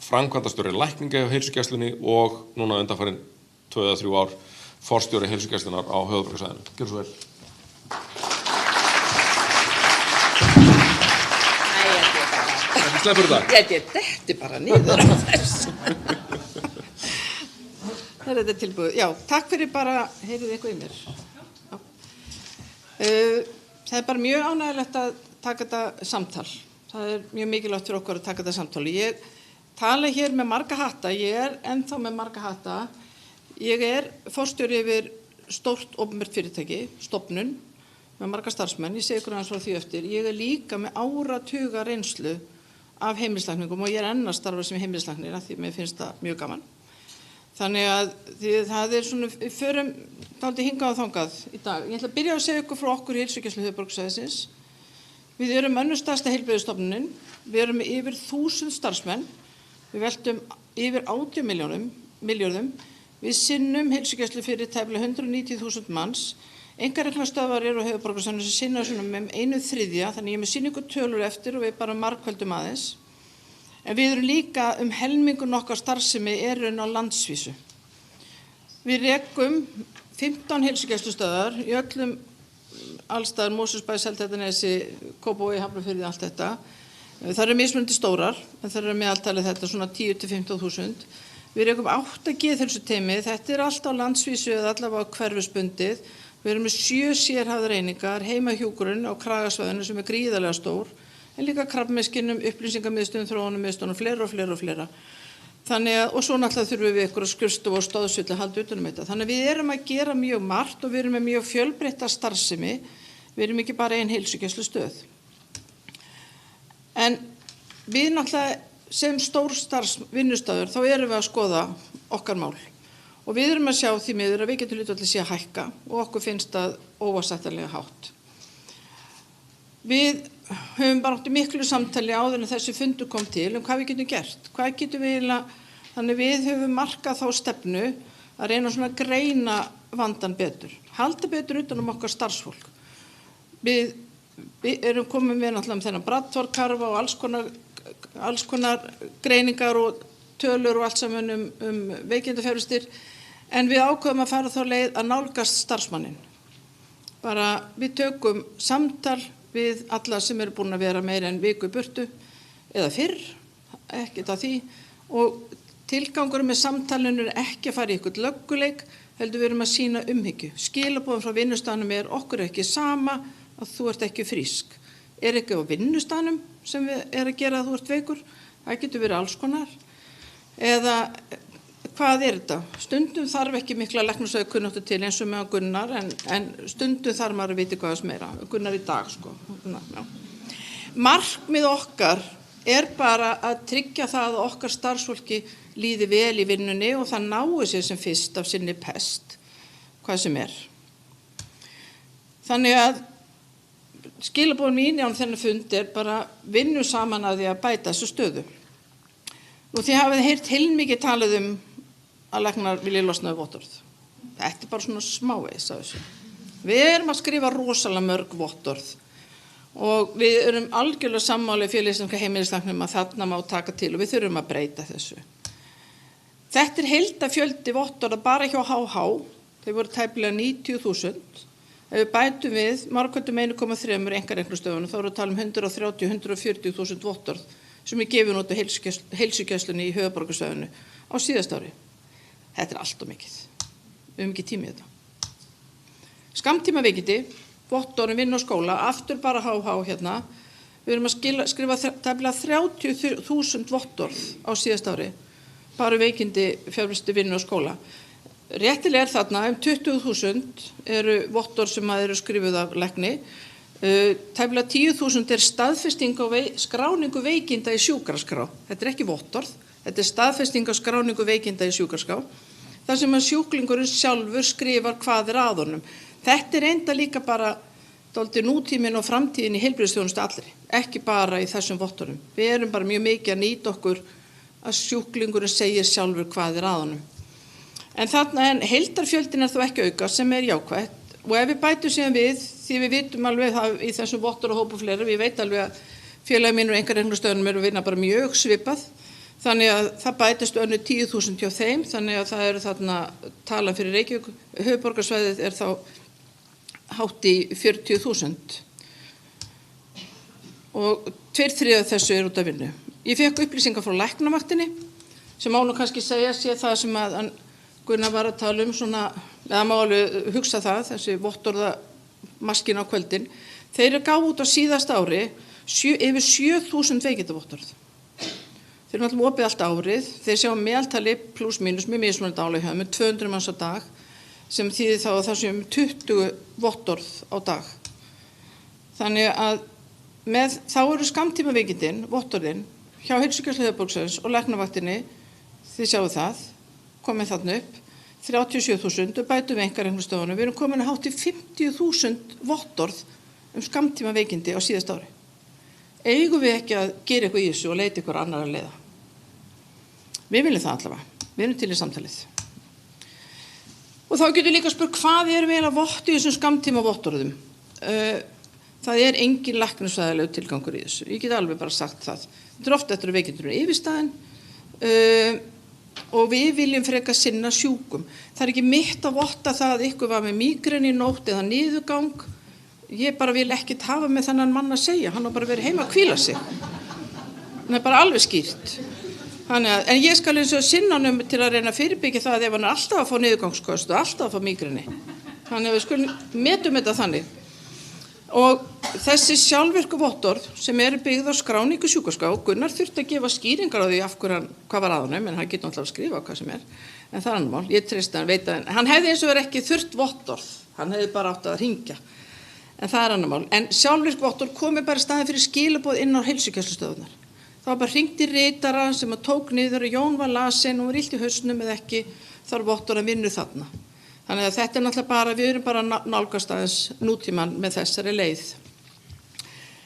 framkvæmdastjóri lækninga á heilsugæslunni og núna undanfarin 2 eða 3 ár forstjóri heilsugæslunnar á höfuðborgarsvæðinu. Gjörðu svo vel. Sleppur þetta? Ég detti bara niður á þessu. Það þetta tilbúið. Já, takk fyrir bara, heyrið eitthvað í mér. Það bara mjög ánægilegt að taka þetta samtal. Það mjög mikilvægt fyrir okkur að taka þetta samtal. Ég tala hér með marga hatta, ég ennþá með marga hatta. Ég forstjóri yfir stórt opinbert fyrirtæki, stofnun, með marga starfsmenn. Ég segi ykkur aðeins frá því eftir. Ég líka með áratuga reynslu af heimilislækningum og ég enn að starfa sem heimilislæknir af því mér finnst það mjög gaman. Þannig að það svona, við förum dálítið hingað og þangað í dag. Ég ætla að byrja að segja ykkur frá okkur í Heilsugæslu höfuðborgarsvæðisins. Við erum önnur stærsta heilbrigðisstofnunin, við erum með yfir 1000 starfsmenn, við veltum yfir 18 milljörðum, Við sinnum heilsugæslu fyrir tæplega 190.000 manns. Einkareknarstöðvar eru á höfuðborgarsvæðinu sem sinna svona 1/3, þannig ég með sýningu tölur eftir og við bara margföldum aðeins. En við erum líka helmingun okkar starfsemi eru á landsvísu. Við rekum 15 heilsugæslustöðvar í öllum allstaðar, Mosfellsbæ, Seltjarnarnesi, Kópavogi, Hafnarfirði, allt þetta. Það eru mismunandi stórar, en það eru meðaltalið þetta svona 10 til 15.000. Við rekum 8 geðheilsuteymi, þetta er allt á landsvísu eða allavega hverfisbundið. Við erum með 7 sérhæfðar einingar, heimahjúkrun á Kragasvæðinu sem er gríðarlega stór, en líka krabbameinsskinnum, upplýsingamiðstöðum, þróunarmiðstöðum og fleira. Þannig að, og svo náttúrulega þurfum við ykkur að skrifstofu og stöðsvilla að halda utan um þetta. Þannig að við erum að gera mjög margt og við erum með mjög fjölbreytta starfsemi. Við erum ekki bara ein heilsugæslustöð. En við náttúrulega sem stór starfsvinnustöður þá erum við að skoða okkar mál. Og við erum að sjá því miður að veikindhlutfallið sé að hækka og okkur finnst það óásættanlega hátt. Við höfum bara átt í miklu samtali áður en þessi fundur kom til hvað við getum gert. Hvað getum við eiginlega, þannig við höfum markað þá stefnu að reyna svona að greina vandan betur. Halda betur utan okkar starfsfólk. Við erum komin með náttúrulega þennan Bradford-karfa og alls konar greiningar og tölur og allt saman veikindafjárvistir. En við ákveðum að fara þá leið að nálgast starfsmanninn. Bara við tökum samtal við alla sem eru búin að vera meira en viku í burtu eða fyrr, ekkert af því. Og tilgangurum með samtalinu er ekki að fara í eitthvað lögguleik, heldur við erum að sýna umhyggju. Skilaboðum frá vinnustaðnum er okkur ekki sama að þú ert ekki frísk. Er ekki á vinnustaðnum sem við að gera að þú ert veikur? Það getur verið alls konar. Eða hvað er þetta? Stundum þarf ekki mikla læknisfræði kunnáttu til eins og með Gunnar, en stundum þarf maður að vita hvað þess meira. Gunnar í dag, sko. Markmið okkar er bara að tryggja það að okkar starfsfólki líði vel í vinnunni og það nái sér sem fyrst af sinni pest, hvað sem er. Þannig að skilaboðin mín á þennan fund er bara vinnu saman að því að bæta þessu stöðu. Nú þið hafið heyrt heilmikið talað að læknar vilja losna við vottorð. Þetta er bara svona smávegis af þessu. Við erum að skrifa rosalega mörg vottorð og við erum algjörlega sammála í félagslega heimilislæknum að þarna má taka til og við þurfum að breyta þessu. Þetta er heildarfjöldi vottorða bara hjá HH, þeir voru tæplega 90.000. Ef við bætum við margkvæmdum 1,3 einkareknarstöðunum þá erum við að tala um 130-140.000 vottorð sem er gefin út á heilsugæslunni í höfuðborgarsvæðinu á síðasta ári. Þetta er allt of mikið. Við höfum ekki tími í þetta. Skammtíma veikindi, vottorðum vinnu á skóla, aftur bara HH hérna. Við erum að skrifa tæplega 30.000 vottorð á síðasta ári, bara veikindi fjárvistu vinnu á skóla. Réttilega er þarna 20.000 eru vottorð sem eru skrifuð af lækni. Tæplega 10.000 er staðfesting á skráningu veikinda í sjúkraskrá. Þetta er ekki vottorð, þetta er staðfesting á skráningu veikinda í sjúkraskrá. Þar sem að sjúklingurinn sjálfur skrifar hvað er að honum. Þetta er enda líka bara dálítið nútíminn og framtíðin í heilbrigðisþjónustu allri, ekki bara í þessum vottorðum. Við erum bara mjög mikið að nýta okkur að sjúklingurinn segir sjálfur hvað er að honum. En heildarfjöldin er þó ekki auka sem er jákvætt og ef við bætum síðan við, því við vitum alveg það í þessum vottor og hópu fleira, við veit alveg að félagi mínur og einkareknarstöðunum eru að vinna bara mjög svipað, þannig að það bætist önnu 10.000 hjá þeim, þannig að það eru þarna talan fyrir Reykjavík, höfuðborgarsvæðið er þá hátt í 40.000 og 2/3 af þessu er út af vinnu. Ég fekk upplýsingar frá læknavaktinni sem má nú kannski segja sé það sem að Gunnar var að tala svona, eða má alveg hugsa það, þessi vottorða maskin á kvöldin. Þeir eru gáð út á síðasta ári yfir 7.000 veikindavottorð. Þeir eru náttúrulega opið allt árið, þeir sjá meðaltali pluss mínus með mismunandi álega með 200 manns á dag, sem þýðir þá að það séum 20 vottorð á dag. Þannig að þá eru skammtíma veikindin, vottorðin, hjá Heilsugæslu höfuðborgarsvæðisins og læknavaktinni, þið sjáu það, komið þarna upp, 37.000 og bætum við einkareknarstöðunum. Við erum komin að hátt í 50.000 vottorð skammtíma veikindi á síðasta ári. Eigum við ekki að gera eitthvað í þessu og leita ykkur annar að leiða? Við viljum það allavega. Við erum til í samtalið. Og þá getur líka spurt hvað erum við eiginlega vott í þessum skammtíma vottorðum. Það engin læknisfræðilegur tilgangur í þessu. Ég get alveg bara sagt það. Þetta ofta eftir að veikindurinn yfirstaðin og við viljum frekar sinna sjúkum. Það ekki mitt að votta það að ykkur var með mígreni í nótt eða niðurgang. Ég bara vil ekkert hafa með þennan mann að segja. Hann á bara verið heima að hvíla sig. Það bara alveg skýrt. En ég skal eins og sinna honum til að reyna að fyrirbyggja það ef hann alltaf að fá niðurgangsköst og alltaf að fá mígreni. Þannig að við skulum metum þetta þannig. Og þessi sjálfvirku vottorð sem eru byggð á skráningu sjúkraskrá, Gunnar þurfti að gefa skýringar á því af hvað var að honum, en hann getur náttúrulega að skrifa hvað sem en það er annar mál, ég treysti hann, veit að hann hefði eins og verið ekki þurft vottorð, hann hefði bara átt að hringja, en það er annar mál. En sjálfvirk vottorð komi bara staðið fyrir skilaboð inn á heilsugæslustöðvarnar. Það var bara hringt í ritara sem að tók niður og Jón var lasin og var illt í hausnum eða ekki, þar vottorð að vinna þarna. Þannig að þetta náttúrulega bara, við erum bara nálgast aðeins nútíman með þessari leið.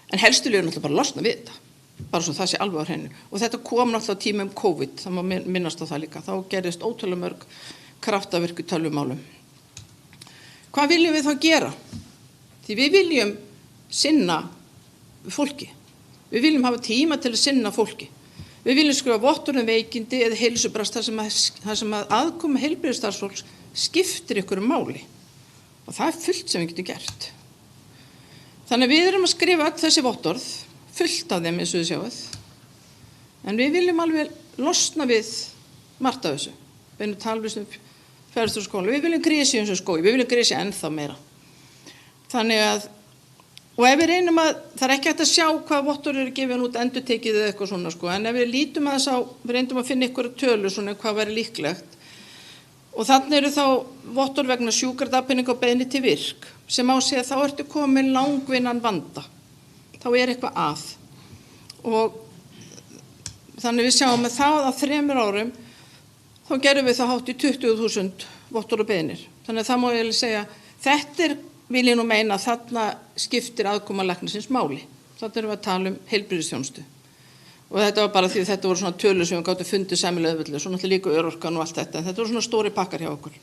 En helstu lögur náttúrulega bara losna við þetta, bara svo það sé alveg á hreinu. Og þetta kom náttúrulega tíma COVID, það má minnast á það líka. Þá gerist ótrúlega mörg kraftavirk í tölvumálum. Hvað viljum við þá gera? Því við viljum sinna fólki. Við viljum hafa tíma til að sinna fólki. Við viljum skrifa vottorð veikindi eða heilsubrast þar sem að aðkoma heilbrigðisstarfsfólks skiptir ykkur máli. Og það fullt sem við getum gert. Þannig að við erum að skrifa öll þessi vottorð, fullt af þeim eins og þið sjáuð. En við viljum alveg losna við margt af þessu. Við erum talvistum ferðarskóla. Við viljum grísi eins og skói. Við viljum grísi ennþá meira. Þannig að og ef við reynum að, það er ekki hægt að sjá hvað vottorð eru gefin út endurtekið eða eitthvað svona sko, en ef við lítum að þess á, við reyndum að finna ykkur tölur svona hvað væri líklegt. Og þannig eru þá vottorð vegna sjúkradagpening og beiðni til virk, sem á sig að þá ertu komin langvinnan vanda. Þá er eitthvað að. Og þannig við sjáum að það á 3 árum, þá gerum við það hátt í 20.000 vottorð og beiðnir. Þannig að það má ég segja, þetta vil ég nú meina að þarna skiptir aðkoma læknisins máli. Þarna erum við að tala heilbrigðisþjónustu. Og þetta var bara því að þetta voru svona tölur sem við gátum fundið sæmilega auðveldlega, svo náttúrulega líka örorkan og allt þetta, en þetta voru svona stóri pakkar hjá okkur.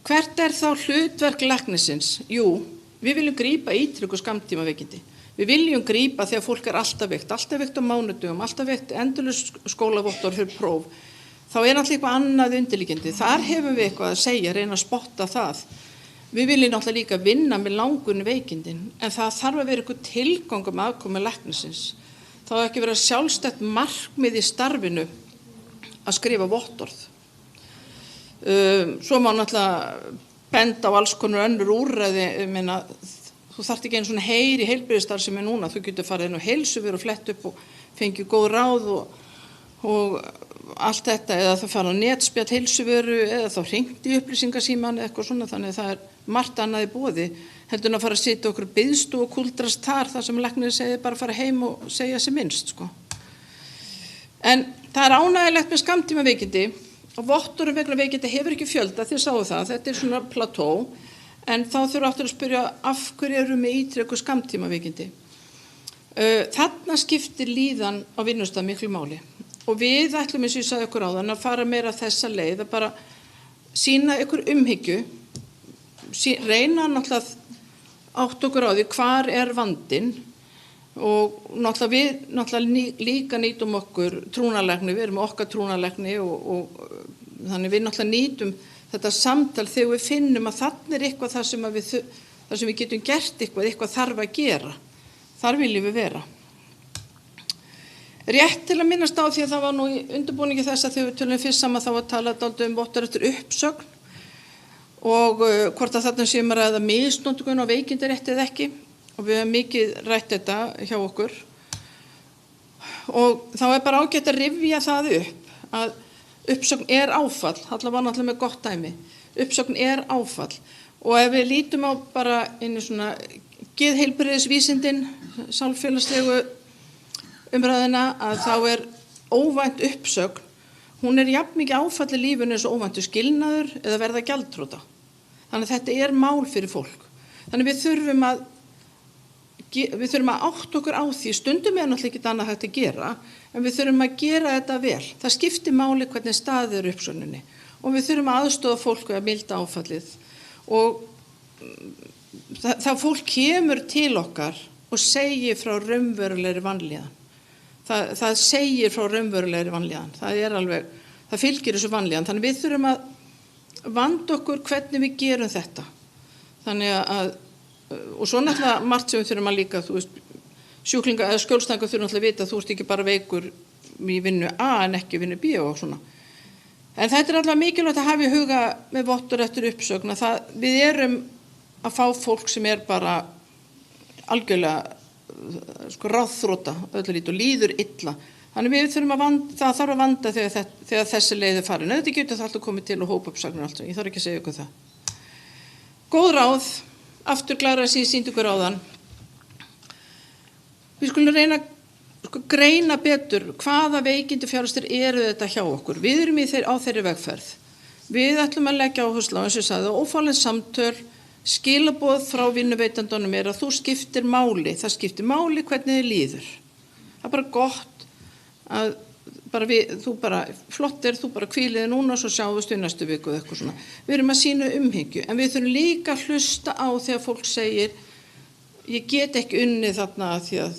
Hvert þá hlutverk læknisins? Jú, við viljum grípa ítrygg og skammtímaveikindi. Við viljum grípa þegar fólk er alltaf veikt á mánudögum, alltaf veikt endalaus skólavottorð fyrir próf. Þá er náttúrulega eitthvað annað undirliggjandi. Þar hefum við eitthvað að segja, reyna að spotta það. Við viljum náttúrulega líka vinna með langun veikindin, en það þarf að vera eitthvað tilgang aðkomu læknisins. Það á ekki vera sjálfstætt markmið í starfinu að skrifa vottorð. Svo má náttúrulega benda á alls konar önnur úrræði, þú þarft ekki einu svona heyri heilbrigðisstarfsemi núna, þú getur farið inn á heilsuvör og flett upp og fengið góð ráð og allt þetta, eða það fara á netspjall heilsuvöru eða þá hringt í upplýsingasíman eða eitthvað svona, þannig að það er margt annað í boði, heldur en að fara að sitja okkur biðstu og kúldrast þar sem læknirinn segir bara að fara heim og segja sem minnst sko. En það er ánægilegt með skammtímaveikindi og vottorðum vegna veikindi hefur ekki fjölda, þið sáu það, þetta er svona plató, en þá þurfa aftur að spyrja af hverju eru með ítrygg og skammtímaveikindi. Þarna skiptir líðan á vinnustað miklu máli. Og við ætlum, eins og ég sagði ykkur áðan, að fara meira þessa leið, að bara sýna ykkur umhyggju, reyna náttúrulega átt okkur á því hvar er vandinn og náttúrulega við líka nýtum okkur trúnalækni, við erum með okkar trúnalækni og þannig við náttúrulega nýtum þetta samtal þegar við finnum að þarna er eitthvað þar sem við getum gert eitthvað þarf að gera. Þar viljum við vera. Rétt til að minnast á því að það var nú í undirbúningi þess að þegar við tölum fyrst saman þá var talað dálítið vottorð eftir uppsögn og hvort að þarna séum að ræða misnotkun á veikindarétti eða ekki og við höfum mikið rætt þetta hjá okkur og þá er bara ágætt að rifja það upp að uppsögn er áfall, allavega náttúrulega með gott dæmi, uppsögn er áfall og ef við lítum á bara inn í svona geðheilbrigðisvísindin, sálfélagslegu umræðina að þá er óvænt uppsögn, hún er jafn mikið áfall í lífinu eins og óvæntur skilnaður eða verða gjaldþrota. Þannig að þetta er mál fyrir fólk. Þannig við þurfum að átta okkur á því, stundum er náttúrulega ekki annað hægt að gera, en við þurfum að gera þetta vel. Það skiptir máli hvernig staðið er uppsögninni og við þurfum að aðstoða fólk að milda áfallið og það fólk kemur til okkar og segir frá raunverulegri vanlíðan. Það segir frá raunverulegri vanlíðan. Það fylgir þessu vanlíðan. Þannig við þurfum að vanda okkur hvernig við gerum þetta. Þannig að, og svo náttúrulega margt sem við þurfum að líka, þú veist, sjúklinga eða skjólstæðingar þurfum náttúrulega að vita að þú ert ekki bara veikur í vinnu A en ekki vinnu B og svona. En þetta alltaf mikilvægt að hafa í huga með vottur eftir uppsögn að við erum að fá fólk sem bara algjörlega ráðþrota öllu lít og líður illa. Þannig við þurfum það þarf að vanda þegar þessi leið er farin. Þetta getur það alltaf komið til og hópauppsagnir alltaf. Ég þarf ekki að segja ykkur það. Góð ráð, aftur Klara sýndi ykkur áðan. Við skulum reyna að greina betur hvaða veikindi fjárhustir eru þetta hjá okkur. Við erum á þeirri vegferð. Við ætlum að leggja áherslu á, eins og ég sagði, ófáleg samtöl, skilaboð frá vinnuveitandunum að þú skiptir máli. Það skiptir máli hvernig þið líður. Það bara gott að þú flottir, þú hvíliði núna og svo sjáumst við næstu viku eða eitthvað svona. Við erum að sýna umhyggju, en við þurfum líka að hlusta á þegar fólk segir ég get ekki unnið þarna því að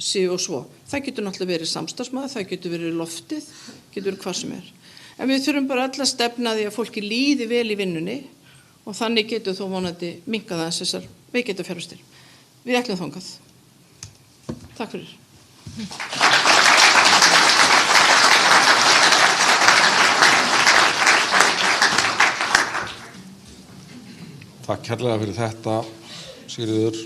sí og svo. Það getur náttúrulega verið samstarfsmaður, það getur verið loftið, getur verið hvað sem er. En við þurfum bara öll að stefna því að fólki líði vel í vinnunni og þannig getur þó vonandi minnkað aðeins þessar veikindafjárhustir. Við ætlum þangað. Takk fyrir. Takk kærlega fyrir þetta, Sigríður.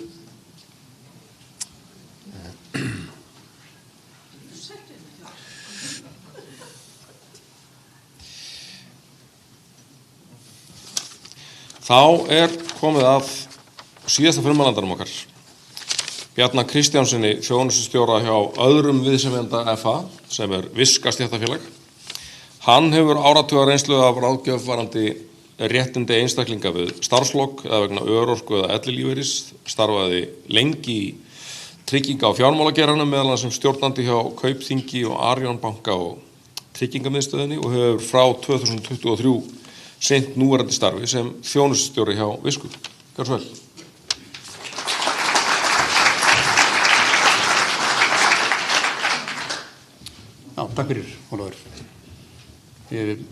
Þá komið að síðasta frumælandarum okkar, Bjarna Kristjánssoni, þjónustustjóra hjá öðrum viðsemjanda FA, sem Viska stéttarfélag. Hann hefur áratuga reynslu af ráðgjöf varðandi réttindi einstaklinga við starfslok eða vegna örorku eða ellilífeyris, starfaði lengi í trygginga- og fjármálageiranum, meðal annars sem stjórnandi hjá Kaupþingi og Arion banka og tryggingamiðstöðinni og hefur frá 2023 sinnt núverandi starfi sem þjónustustjóri hjá Visku. Gjörðu svo vel. Já, takk fyrir, Ólafur. Ég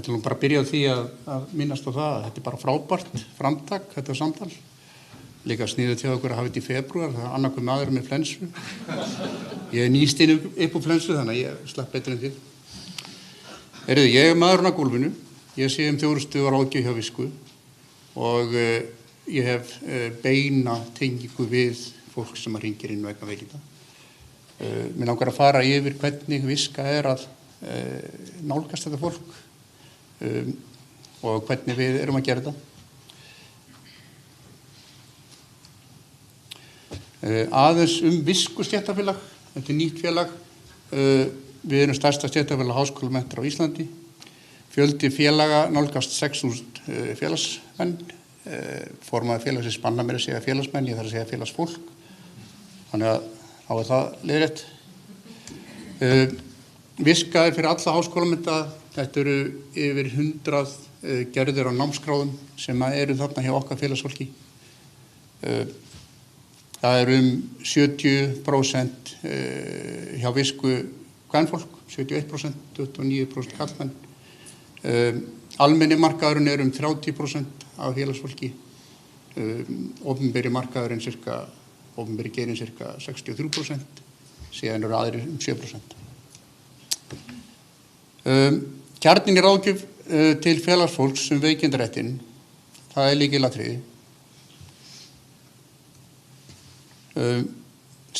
ætlum bara að byrja á því að minnast á það að þetta bara frábært framtak, þetta samtal. Líka sniðugt hjá okkur að hafa þetta í febrúar, það annarkur maður með flensu. Ég nýst inn upp á flensu, þannig að ég slapp betur en þið. Ég maðurinn á gólfinu. Ég sé þjónustu og ráðgjöf hjá Visku og ég hef beina tengingu við fólk sem hringir inn vegna veikinda. Mig langar að fara yfir hvernig Viska að nálgast þetta fólk og hvernig við erum að gera þetta. Aðeins Visku stéttarfélag, þetta nýtt félag. Við erum stærsta stéttarfélag háskólamenntar á Íslandi. Fjöldi félaga nálgast 6.000 félagsmenn. Formaður félagsins banna mér að segja félagsmenn, ég þarf að segja félagsfólk. Þannig að þá það leiðrétt. Viska fyrir alla háskólamennta. Þetta eru yfir 100 gerðir á námskráðum sem eru þarna hjá okkar félagsfólki. Það eru 70% hjá Visku kvenfólk, 71%, 29% karlmenn. Almenni markaðurinn er 30% af félagsfólki. Opinberi markaðurinn opinberi geirinn cirka 63%, síðan eru aðrir 7%. Kjarninn í ráðgjöf til félagsfólks veikindaréttinn, það er lykilatriði.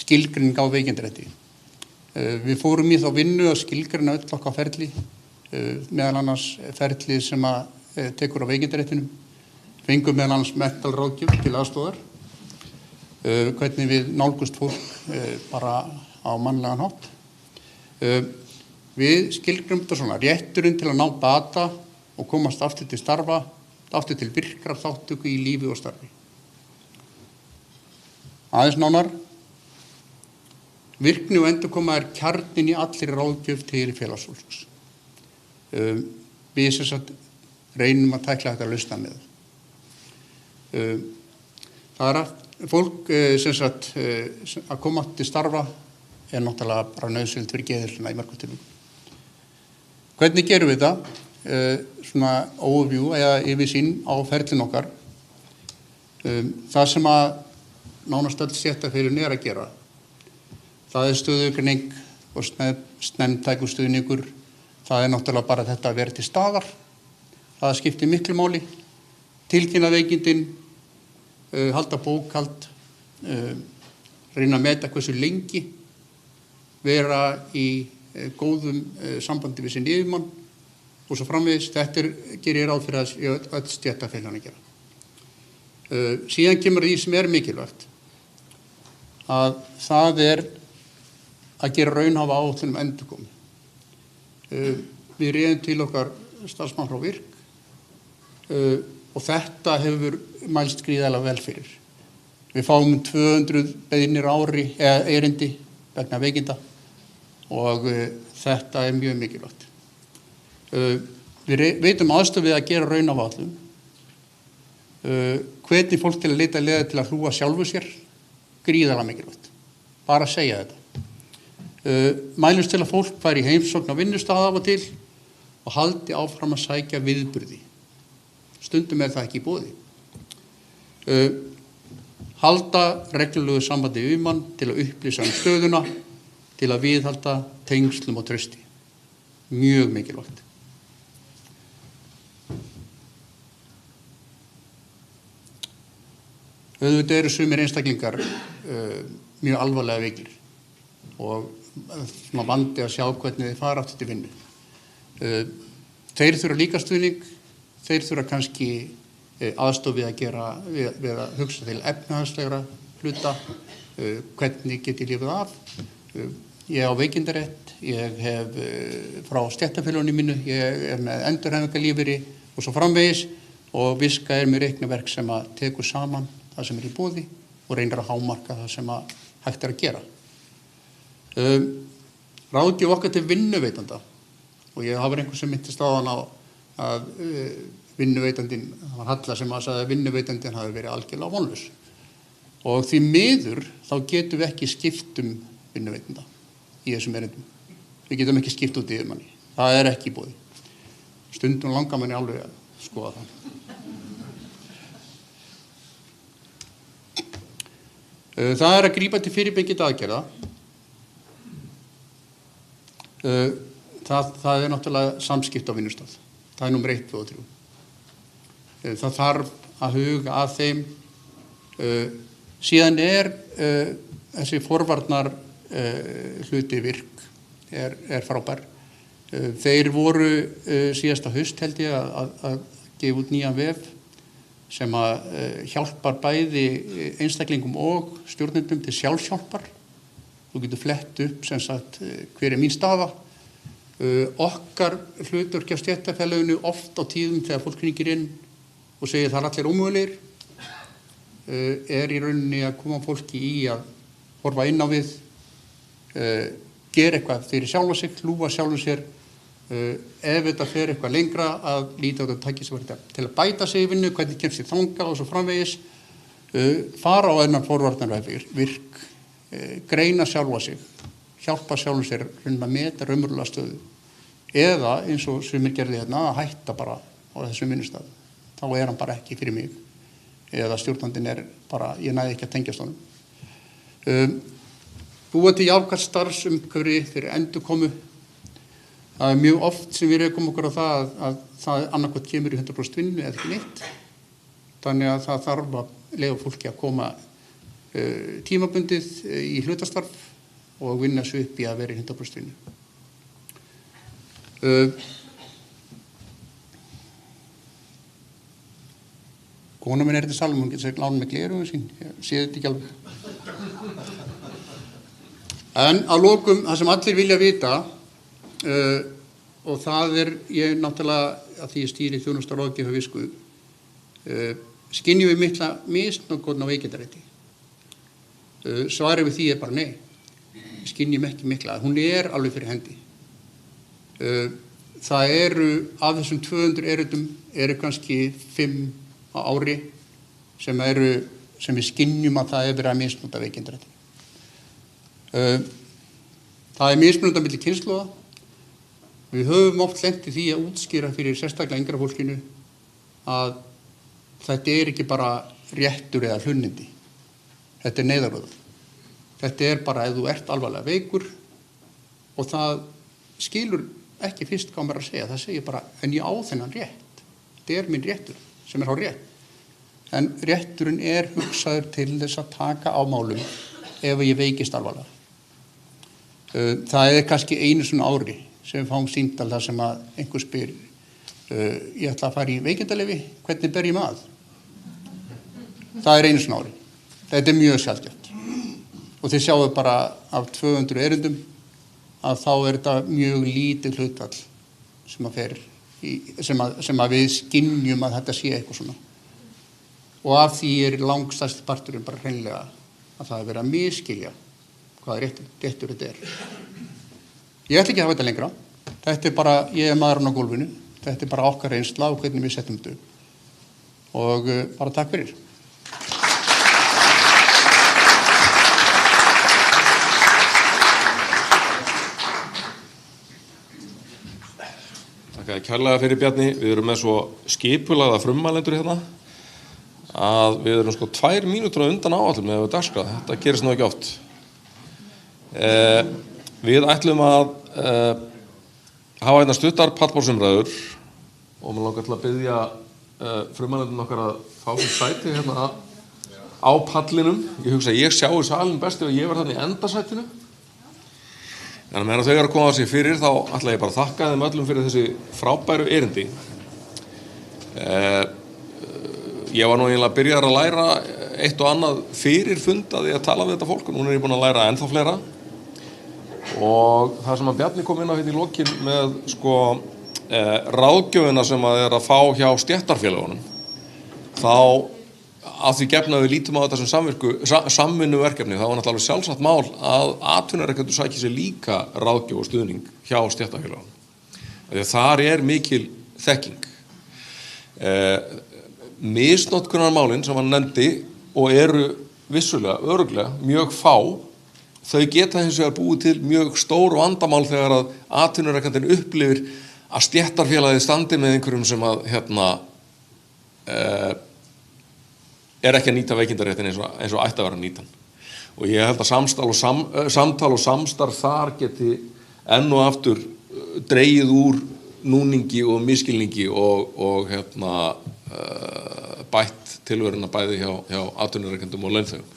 Skilgreining á veikindarétti. Við fórum í þá vinnu að skilgreina öll okkar ferli, meðal annars ferlið sem tekur á veikindaréttinum. Fengum meðal annars mental ráðgjöf til aðstoðar, hvernig við nálgumst fólk bara á mannlegan hátt. Við skilgreinum þetta svona, rétturinn til að ná bata og komast aftur til starfa, aftur til virkrar þátttöku í lífi og starfi. Aðeins nánar, virkni og endurkoma kjarninn í allri ráðgjöf til félagsfólks. við sem sagt reynum að tækla þetta að lausna með. Það að fólk sem sagt að koma til starfa náttúrulega bara nauðsynlegt fyrir geðheilsuna í mörgum tilvikum. Hvernig gerum við þetta? Svona overview eða yfirsýn á ferlinn okkar. Það sem að nánast öll stéttarfélögin að gera, það stöðugreining og snemmtækur stuðningur. Það náttúrulega bara þetta að vera til staðar. Það skiptir miklu máli. Tilkynna veikindin, halda bókhald, reyna að meta hversu lengi, vera í góðum sambandi við sinn yfirmann og svo framvegis. Þetta gerir ég ráð fyrir að öll stéttarfélögin að gera. Síðan kemur því sem mikilvægt að það að gera raunhafa áætlun endurkomu. Við réðum til okkar starfsmann frá VIRK og þetta hefur mælst gríðarlega vel fyrir. Við fáum 200 beiðnir á ári eða erindi vegna veikinda og þetta mjög mikilvægt. Við veitum aðstöðu við að gera raunhafa áætlun. Hvetjum fólk til að leita leiða til að hlúa sjálfu sér, gríðarlega mikilvægt. Bara að segja þetta. Mælumst til að fólk fari í heimsókn á vinnustað af og til og haldi áfram að sækja viðburði. Stundum það ekki í boði. Halda reglulegu sambandi við yfirmann til að upplýsa stöðuna, til að viðhalda tengslum og trausti. Mjög mikilvægt. Auðvitað eru sumir einstaklingar mjög alvarlega veikir og vandi að sjá hvernig þeir fara aftur til vinnu. Þeir þurfa líka stuðning, þeir þurfa kannski aðstoð við að hugsa til efnahagslegra hluta, hvernig get ég lifað af. Ég á veikindarétt, ég hef frá stéttarfélögunum mínu, ég með endurhæfingarlífeyri og svo framvegis og Viska með reikniverk sem að tekur saman það sem í boði og reynir að hámarka það sem að hægt að gera. Ráðgjöf okkar til vinnuveitanda og ég hafa einhver sem myndist á hann að vinnuveitandinn, það var Halla sem að sagði að vinnuveitandinn hafi verið algjörlega vonlaus og því miður þá getum við ekki skipt vinnuveitanda í þessum erindum. Við getum ekki skipt út yfirmanni. Það ekki í boði. Stundum langar manni alveg að skoða það. Það að grípa til fyrirbyggjandi aðgerða. Það náttúrulega samskipt á vinnustað. Það númer 1, 2 og 3. Það þarf að huga að þeim. Síðan þessi forvarnar hluti VIRK frábær. Þeir voru síðasta haust held ég að gefa út nýjan vef sem að hjálpar bæði einstaklingum og stjórnendum til sjálfshjálpar. Þú getur flett upp sem sagt hver mín staða. Okkar hlutverk hjá stéttarfélöginu oft á tíðum þegar fólk hringir inn og segir það allir ómögulegir í rauninni að koma fólki í að horfa inn á við, gera eitthvað fyrir sjálfa sig, hlúa sjálfu sér. Ef þetta fer eitthvað lengra að líta á þetta tækifæri til að bæta sig í vinnu, hvernig kemst ég þangað og svo framvegis, fara á enn forvarnarvef VIRK, greina sjálfa sig, hjálpa sjálfu sér að meta raunverulega stöðu eða eins og sumir gerði hérna að hætta bara á þessum vinnustað. Þá hann bara ekki fyrir mig eða stjórnandinn bara, ég næði ekki að tengjast honum. Búa til jákvætt starfsumhverfi fyrir endurkomu. Það mjög oft sem við rekum okkur á það að það annarkvæmt kemur í 100% vinnu eða ekki neitt. Þannig að það þarf að leyfa fólki að koma tímabundið í hlutastarf og vinna sig upp í að vera í 100% vinnu. Kona minn þetta salum, hún getur sér lána með gleraugun sín, ég sé þetta ekki alveg. En að lokum, það sem allir vilja vita, og það ég náttúrulega að því ég stýri þjónusturáðgjöf hjá Visku, skynjum við mikla misnotkun á veikindarétti. Svarið við því bara nei. Skynjum ekki mikla, hún alveg fyrir hendi. það eru af þessum 200 erindum eru kannski 5 á ári sem við skynjum að það er verið að misnota veikindrættin. Það er mismunandi milli kynslóða. Við höfum oft lent í því að útskýra fyrir sérstaklega yngra fólkinu að þetta er ekki bara réttur eða hlunnindi. Þetta er neyðarvörður. Þetta er bara ef þú ert alvarlega veikur og það skilur ekki fyrst hvað maður að segja. Það segir bara, en ég á þennan rétt. Þetta er minn réttur sem er há rétt. En rétturinn er hugsaður til þess að taka á málum ef ég veikist alvarlega. Það er kannski einu svona ári sem við fáum símtal þar sem að einhver spyr ég ætla að fara í veikindaleyfi, hvernig ber ég maður? Það er einu svona ári. Þetta er mjög sjaldgæft. Og þið sjáu bara af 200 erindum að þá er þetta mjög lítið hlutfall sem að við skynjum að þetta sé eitthvað svona. Og af því er langstærsti parturinn bara hreinlega að það er verið að misskilja hvað réttur þetta er. Ég ætla ekki að hafa þetta lengra. Þetta er bara, ég er maðurinn á gólfinu. Þetta er bara okkar reynsla og hvernig við setjum þetta upp. Og bara takk fyrir. Takk kærlega fyrir Bjarni. Við erum með svo skipulagða frummælendur hérna að við erum sko 2 mínútur undan áætlun með dagskrá. Þetta gerist nú ekki oft. Við ætlum að hafa hérna stuttar pallborðsumræður og mér langar til að biðja frummælendum okkar að fá sér sæti hérna á pallinum. Ég hugsa að ég sjái salin best ef ég var þarna í endasætinu. En að meðan þau eru að koma sér fyrir þá ætla ég bara að þakka þeim öllum fyrir þessi frábæru erindi. Ég var nú eiginlega að byrja að læra eitt og annað fyrir fundaði að tala við þetta fólk og núna er ég búin að læra ennþá fleira. Og það sem að Bjarni kom inn á hérna í lokin með sko ráðgjöfina sem að er að fá hjá stéttarfélagunum, þá að því gefna við lítum á þetta sem samvinnuverkefni, þá var náttúrulega alveg sjálfsagt mál að atvinnurekendur sæki sér líka ráðgjöf og stuðning hjá stéttarfélagunum. Því að þar er mikil þekking. Misnotkunarmálin sem hann nefndi og eru vissulega, örugglega, mjög fá, þau geta hins vegar búið til mjög stór vandamál þegar að atvinnurekandinn upplifir að stéttarfélagið standi með einhverjum sem að er ekki að nýta veikindaréttin eins og ætti að vera að nýta hann. Og ég held að samtal og samstarf þar geti enn og aftur dregið úr núningi og misskilningi og bætt tilveruna bæði hjá atvinnurekendum og launþegum.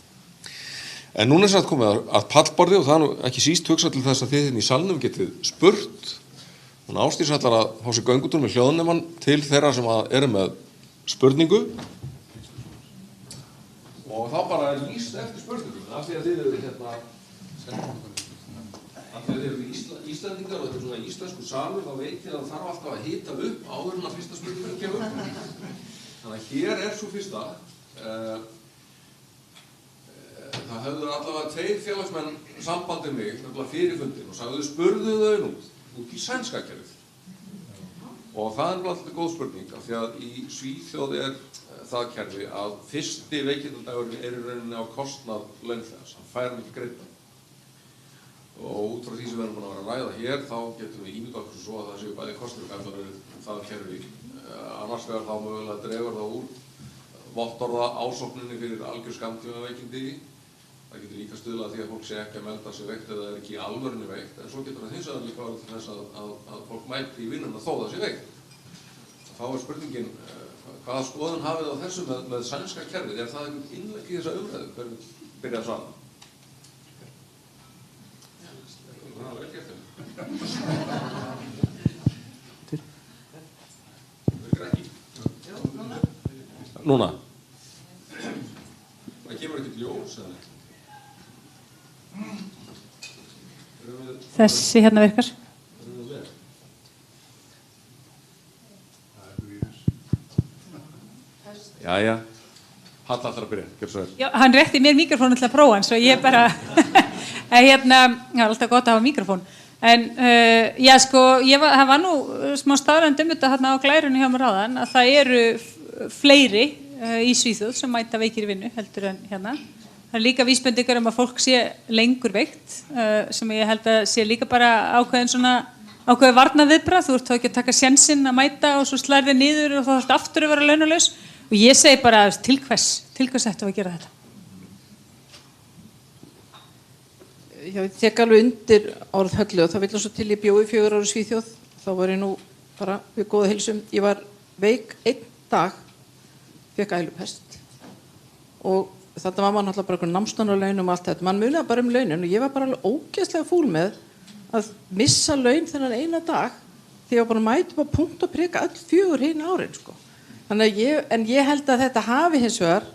En núna er satt komið að pallborði og það er nú ekki síst hugsað til þess að þið hérna í salnum getið spurt. Hún Ásdís ætlar að fá sér göngutúr með hljóðnemann til þeirra sem eru með spurningu. Og þá bara er lýst eftir spurningum af því að þið eru Íslendingar og þetta er svona íslensku salur, þá veit ég að það þarf alltaf að hita upp áður en að fyrsta spurningum kemur. Þannig að hér er svo fyrsta. Það höfðu allavega 2 félagsmenn sambandið mig fyrir fundin og sagði spurðu þau út í sænska kerfið. Og það er alltaf góð spurning af því að í Svíþjóð er það kerfi að fyrsti veikindadagurinn er í rauninni á kostnað launþegans, hann fær hann ekki greiddan. Og út frá því sem við erum búin að vera að ræða hér þá getum við ímyndað okkur svo að það séu bæði kostur og gallar það kerfi. Annars vegar þá mögulega dregur það úr vottorða ásókninni fyrir algjör skammtímaveikindi. Það getur líka stuðlað því að fólk sé ekki að melda sig veikt eða er ekki í alvörunni veikt, en svo getur það hins vegar líka orðið til þess að fólk mæti í vinnuna þó það sé veikt. Þá er spurningin, hvaða skoðun hafið á þessu með sænska kerfið? Er það einhvern innlegg í þessa umræðu? Hver vil byrja að svara? Það er vel gert þeim. Núna? Það kemur ekkert ljós eða neitt. Þessi hérna virkar. Jæja, Halla ætlar að byrja, gjör svo vel. Já, hann rétti mér mikrofónu til að prófa hann, svo ég bara, það er alltaf gott að hafa mikrofón. En já, sko, það var nú smá staðrænd þetta hérna á glærunni hjá mér áðan að það eru fleiri í Svíþjóð sem mæta veikir í vinnu heldur en hérna. Það líka vísbendingar að fólk sé lengur veikt sem ég held að sé líka bara ákveðið varnarviðbragð. Þú ert þá ekki að taka sénsinn að mæta og svo slærði niður og þá þarftu aftur að vera launalaus. Og ég segi bara til hvers ættum við að gera þetta? Já, ég tek alveg undir orð Höllu og það vill svo til ég bjó í 4 ára í Svíþjóð. Þá var ég nú bara við góða heilsum. Ég var veik 1 dag, fekk ælupest og þetta var maður náttúrulega bara námslána-launum og allt þetta. Man munaði bara launin og ég var bara alveg ógeðslega fúl með að missa laun þennan eina dag því ég var bara mæti upp á punkt og prika öll 4 hinn árin, sko. Þannig að ég held að þetta hafi hins vegar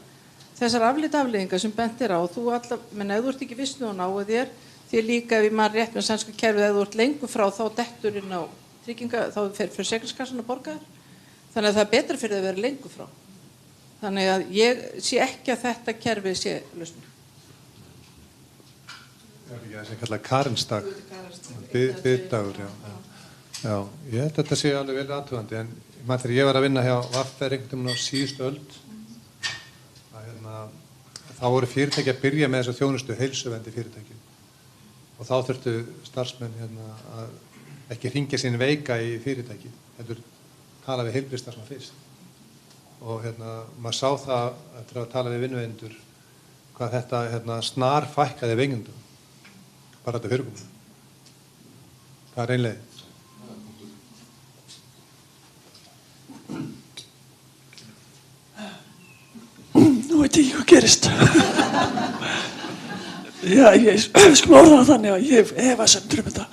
þessar afleiðingar sem bent á þú alltaf, menn ef þú ert ekki viss nú á þér, því líka ef maður rétt með sænska kerfið ef þú ert lengur frá þá dettur inn á trygginga, þá fer forsikringskassan að borga þér. Þannig að það er betra fyrir að vera lengur frá. Þannig að ég sé ekki að þetta kerfið sé lausn. Það er sem kallað Karinsdag, biðdagur, já. Ég held að þetta sé alveg vel athugandi, en maður þegar ég var að vinna hjá VR einhvern veginn á síðustu öld, þá voru fyrirtæki að byrja með þessa þjónustu heilsuverndi fyrirtæki og þá þurftu starfsmenn að ekki hringja sín veika í fyrirtæki, heldur tala við heilbrigðisstarfsmann fyrst og maður sá það eftir að tala við vinnuveitendur hvað þetta snar fækkaði veikindum bara þetta fyrirkomulag. Það er ein leið. Nú veit ég ekki hvað gerist. Já, ég skulum orða það þannig að ég efasemdur þetta.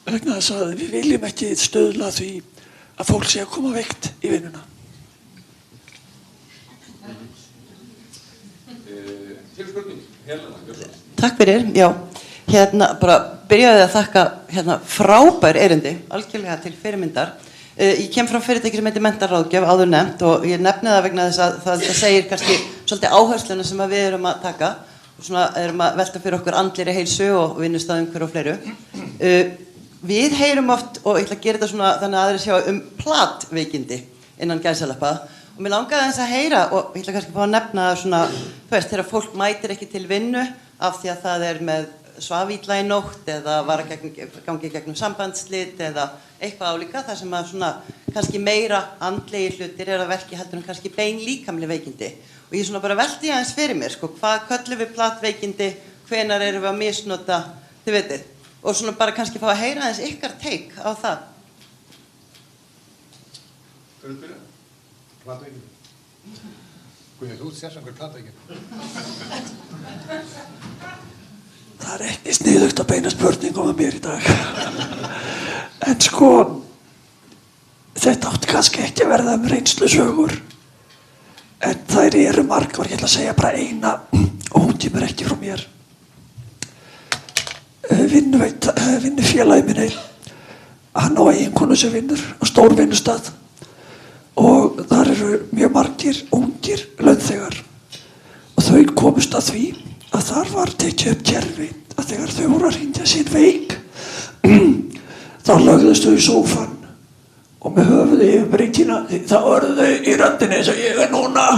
Vegna þess að við viljum ekki stuðla því að fólk sé að koma veikt í vinnuna. Til spurning, Helena Björnsson. Takk fyrir, já. Bara byrjaði að þakka frábær erindi, algjörlega til fyrirmyndar. Ég kem frá fyrirtæki sem heitir Menntaráðgjöf, áður nefnt, og ég nefni það vegna þess að það segir kannski svolítið áhersluna sem við erum að taka og erum að velta fyrir okkur andlegri heilsu og vinnustaðumhverfi og fleiru. Við heyrum oft, og ég ætla að gera þetta þannig að aðrir sjá platveikindi innan gæsalappa og mér langaði aðeins að heyra, og ég ætla kannski að fá að nefna þegar fólk mætir ekki til vinnu af því að það er með svaf illa í nótt eða var að gangi gegnum sambandsslit eða eitthvað álíka, þar sem að kannski meira andlegir hlutir er að verki heldur en kannski bein líkamleg veikindi. Og ég bara velti aðeins fyrir mér, hvað köllum við platveikindi, hvenær erum við að misnota, þið vitið, og bara kannski fá að heyra aðeins ykkar take á það. Platveikindi. Guðni, þú sérsangur platveikindi. Það er ekki sniðugt að beina spurningum að mér í dag. En þetta átti kannski ekki að verða reynslusögur. En þær eru margar, ég ætla að segja bara eina, og hún kemur ekki frá mér. Vinnufélagi minni, hann á eiginkonu sem vinnur á stór vinnustað og þar eru mjög margir ungir launþegar og þau komust að því að þar var tekið upp kerfi að þegar þau voru að hringja sín veik þá lögðust þau í sófann og með höfuði yfir bryggina þá voru þau í röddinni eins og ég er núna.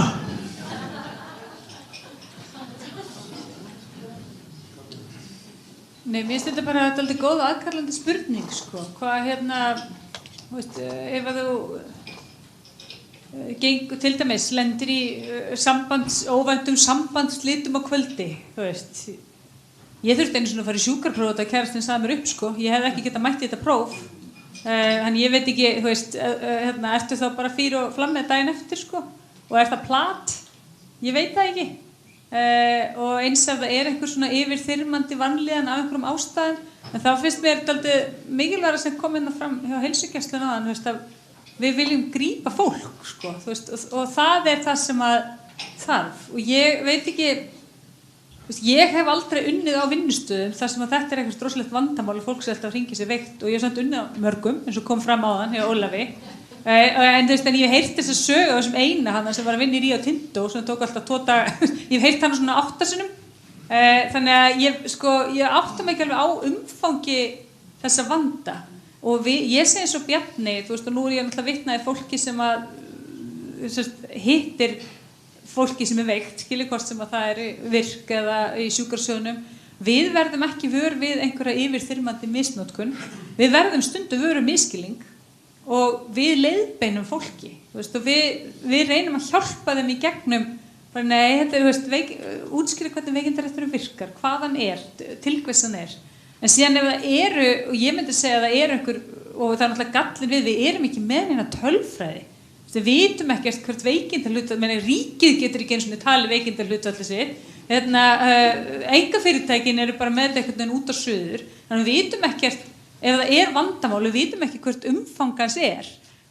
Nei, mér finnst þetta bara dálítið góð og aðkallandi spurning, Hvað ef að þú til dæmis lendir í óvæntum sambandsslitum á kvöldi, Ég þurfti einu svona að fara í sjúkrapróf og kærastinn sagði mér upp, Ég hef ekki getað mætt í þetta próf. Þannig ég veit ekki, ertu þá bara fyrir og flammið daginn eftir, Og er það plat? Ég veit það ekki. Og eins ef það einhver svona yfirþyrmandi vanlíðan af einhverjum ástæðum, en þá finnst mér dálítið mikilvægara sem kom fram hjá heilsugæslunni áðan, að við viljum grípa fólk, og það er það sem að þarf. Og ég veit ekki, ég hef aldrei unnið á vinnustöðum þar sem að þetta er eitthvað rosalegt vandamál og fólk sé alltaf að hringja sér veikt, og ég hef samt unnið á mörgum, eins og kom fram áðan hjá Ólafi. En ég heyrt þessa sögu á þessum eina hann sem var að vinna í Rio Tinto sem tók alltaf 2 daga. Ég hef heyrt hann svona 8 sinnum Þannig að ég átta mig ekki alveg á umfangi þessa vanda og ég segi eins og Bjarni, þú veist, og nú ég náttúrulega vitnaði fólki sem að hittir fólki sem veikt, skilur hvort sem að það virk eða í sjúkrasjóðnum. Við verðum ekki vör við einhverja yfirþyrmandi misnotkun, við verðum stundu vöru misskilning og við leiðbeinum fólki, þú veist, og við reynum að hjálpa þeim í gegnum, bara nei, þetta útskýra hvernig veikindarétturinn virkar, hvaðan til hvers hann en síðan ef það eru, og ég myndi segja að það einhver, og það náttúrulega gallin við erum ekki með neina tölfræði, við vitum ekkert hvert veikindahlutfall, ríkið getur ekki eins og talið veikindahlutfalli sitt, einkafyrirtækin eru bara með þetta einhvern veginn út á suður, þannig við vitum ekkert, ef það vandamál, við vitum ekki hvert umfangans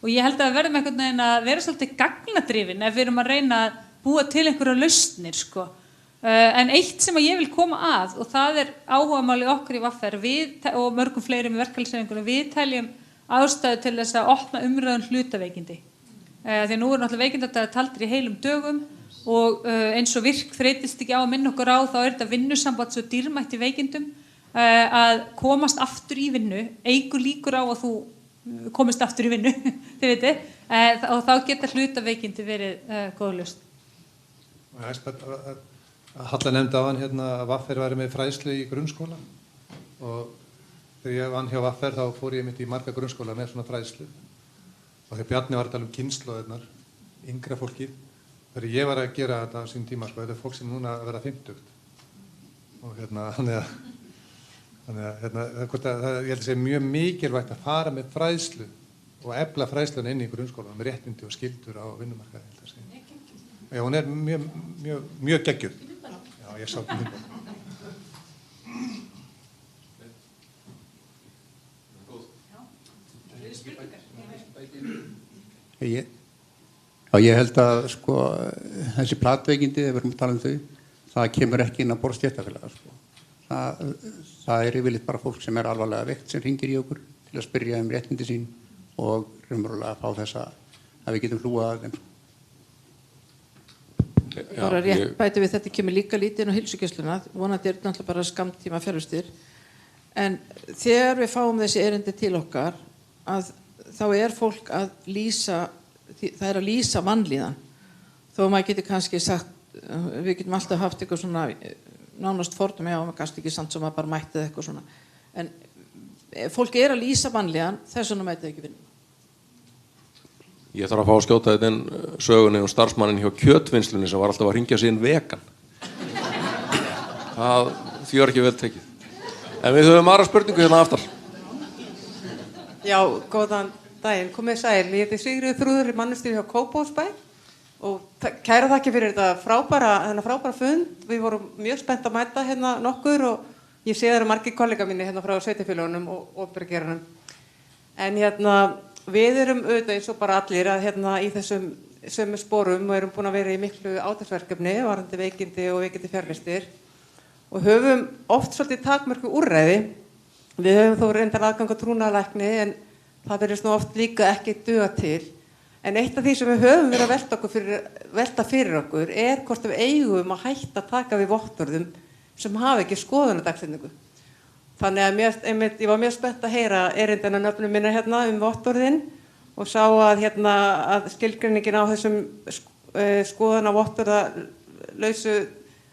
og ég held að við verðum einhvern veginn að vera svolítið gagnadrifin ef við erum að reyna að búa til einhverja lausnir, en eitt sem ég vil koma að, og það áhugamáli okkar í VR, og mörgum fleirum í verkalýðshreyfingunni, við teljum ástæðu til þess að opna umræðun hlutaveikindi, því að nú náttúrulega veikindadagar taldir í heilum dögum, og eins og virk þreytist ekki á að minna okkur á, þá þetta vinnusamband svo dýrmætt í veikindum að komast aftur í vinnu, eykur líkur á að þú komist aftur í vinnu, þið veitir, og þá geta hlutaveikindi verið góð lausn. Halla nefndi á hann að VR væri með fræðslu í grunnskóla og þegar ég vann hjá VR þá fór ég mitt í marga grunnskóla með svona fræðslu og þegar Bjarni var að tala slóðirnar, yngra fólki, þegar ég var að gera þetta á sín tíma, þetta fólk sem núna að vera 50 og þannig að ég held að segja mjög mikilvægt að fara með fræðslu og efla fræðsluna inn í grunnskóla með réttindi og skyldur á vinnumarkaði, held að segja. Já, hún mjög geggjuð. Já, ég sá þetta myndband. Ég held að þessi platveikindi, ef við erum að tala þau, það kemur ekki inn að borð stéttarfélaga. Það yfirleitt bara fólk sem alvarlega veikt sem hringir í okkur til að spyrja réttindi sín og raunverulega fá þessa að við getum hlúað að þeim. Bara rétt bæti við þetta kemur líka lítið inn á heilsugæsluna, vonandi náttúrulega bara skammtíma fjarvistir, en þegar við fáum þessi erindi til okkar þá fólk að lýsa, það að lýsa vanlíðan, þó maður getur kannski sagt, við getum alltaf haft eitthvað svona nánast fordum, já, maður kannski ekki samt sem maður bara mætti eitthvað svona, en fólk að lýsa vanlíðan, þess vegna mæti það ekki vinna. Ég þarf að fá að skjóta þetta inn sögunni starfsmannin hjá kjötvinnslunni sem var alltaf að hringja sig inn vegan. Því var ekki vel tekið. En við höfum aðra spurningu hérna aftar. Já, góðan daginn, komið sæl. Ég heiti Sigríður Þrúður, mannustýri hjá Kópavogsbæ og kæra þakki fyrir þetta frábæra fund. Við vorum mjög spennt að mæta hérna nokkur og ég sé það eru margir kollega mínir hérna frá sveitarfélögunum og opinberageiranum. En við erum auðvitað eins og bara allir að í þessum sömu sporum og erum búin að vera í miklu átaksverkefni varðandi veikindi og veikindi fjarvistir og höfum oft svolítið takmörku úrræði. Við höfum þó reyndar aðgang að trúnaðarlækni en það virðist nú oft líka ekki duga til. En eitt af því sem við höfum verið að velta fyrir okkur hvort við eigum að hætta að taka við vottorðum sem hafa ekki skoðunardagsetningu. Þannig að ég var mjög spennt að heyra erindina nöfnum minna vottorðin og sá að skilgreiningin á þessum skoðana vottorðalausu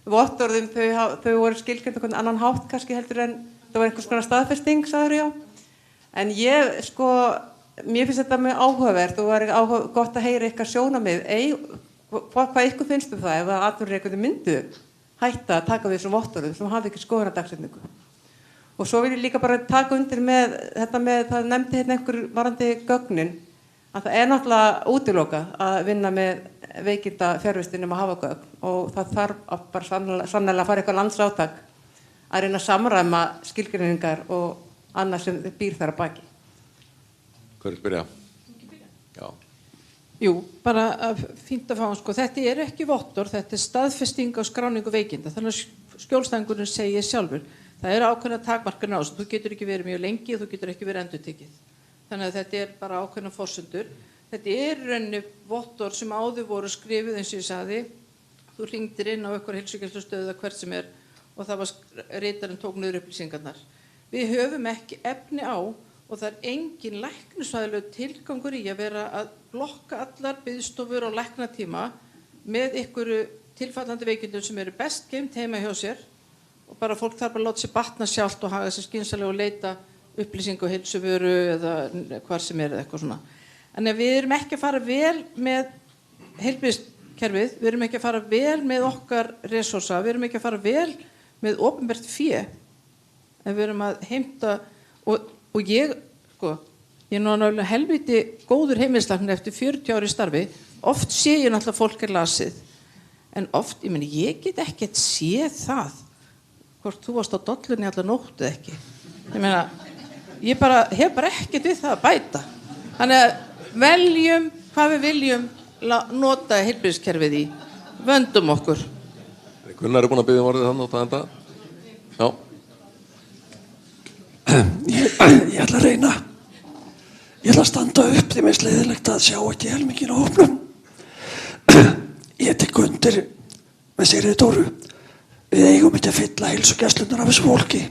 vottorðum þau voru skilgreind á annan hátt kannski heldur en það var einhvers konar staðfesting, sagður já. En mér finnst þetta mjög áhugavert og var gott að heyra ykkar sjónarmið. Hvað ykkur finnst það ef að atvinnurekendur myndu hætta að taka við þessum vottorðum sem hafa ekki skoðunardagsetningu? Og svo vil ég líka bara taka undir með það nefndi einhver varandi gögnin, að það náttúrulega útilokað að vinna með veikinda fjarvistin að hafa gögn og það þarf bara sannlega að fara eitthvað landsátak að reyna að samræma skilgreiningar og annað sem býr þar að baki. Hver vil byrja? Já. Jú, bara fínt að fá þetta ekki vottorð, þetta staðfesting á skráningu veikinda, þannig að skjólstæðingurinn segir sjálfur. Það ákveðna takmarkanir á þessu, þú getur ekki verið mjög lengi og þú getur ekki verið endurtekið. Þannig að þetta bara ákveðna forsendur. Þetta rauninni vottorð sem áður voru skrifuð eins og ég sagði, þú hringdir inn á einhver heilsugæslustöð hvert sem og það var ritarinn tók niður upplýsingarnar. Við höfum ekki efni á og það er engin læknisfræðilegur tilgangur í að vera að blokka allar biðstofur og læknatíma með einhverju tilfallandi veikindum sem eru best geymt heima hjá sér og bara fólk þarf bara að láta sér batna sjálft og haga sér skynsamlega og leita upplýsingu og heilsuvöru eða hvar sem eða eitthvað svona. Þannig að við erum ekki að fara vel með heilbrigðiskerfið, við erum ekki að fara vel með okkar resursa, við erum ekki að fara vel með opinbert fé en við erum að heimta og ég er náttúrulega helviti góður heimilislæknir eftir 40 ári starfi, oft sé ég náttúrulega fólk lasið, en oft, ég get ekkert séð það, hvort þú varst á dollunni allar nóttu ekki. Ég hef bara ekkert við það að bæta. Þannig að veljum hvað við viljum nota heilbrigðiskerfið í, vöndum okkur. Gunnar búinn að biðja orðið þannig á enda. Já. Ég ætla að reyna. Ég ætla að standa upp því mér er leiðilegt að sjá ekki helminginn á hópnum. Ég tek undir með Sigríði Dóru. Við eigum ekki að fylla heilsugæslurnar af þessu fólki.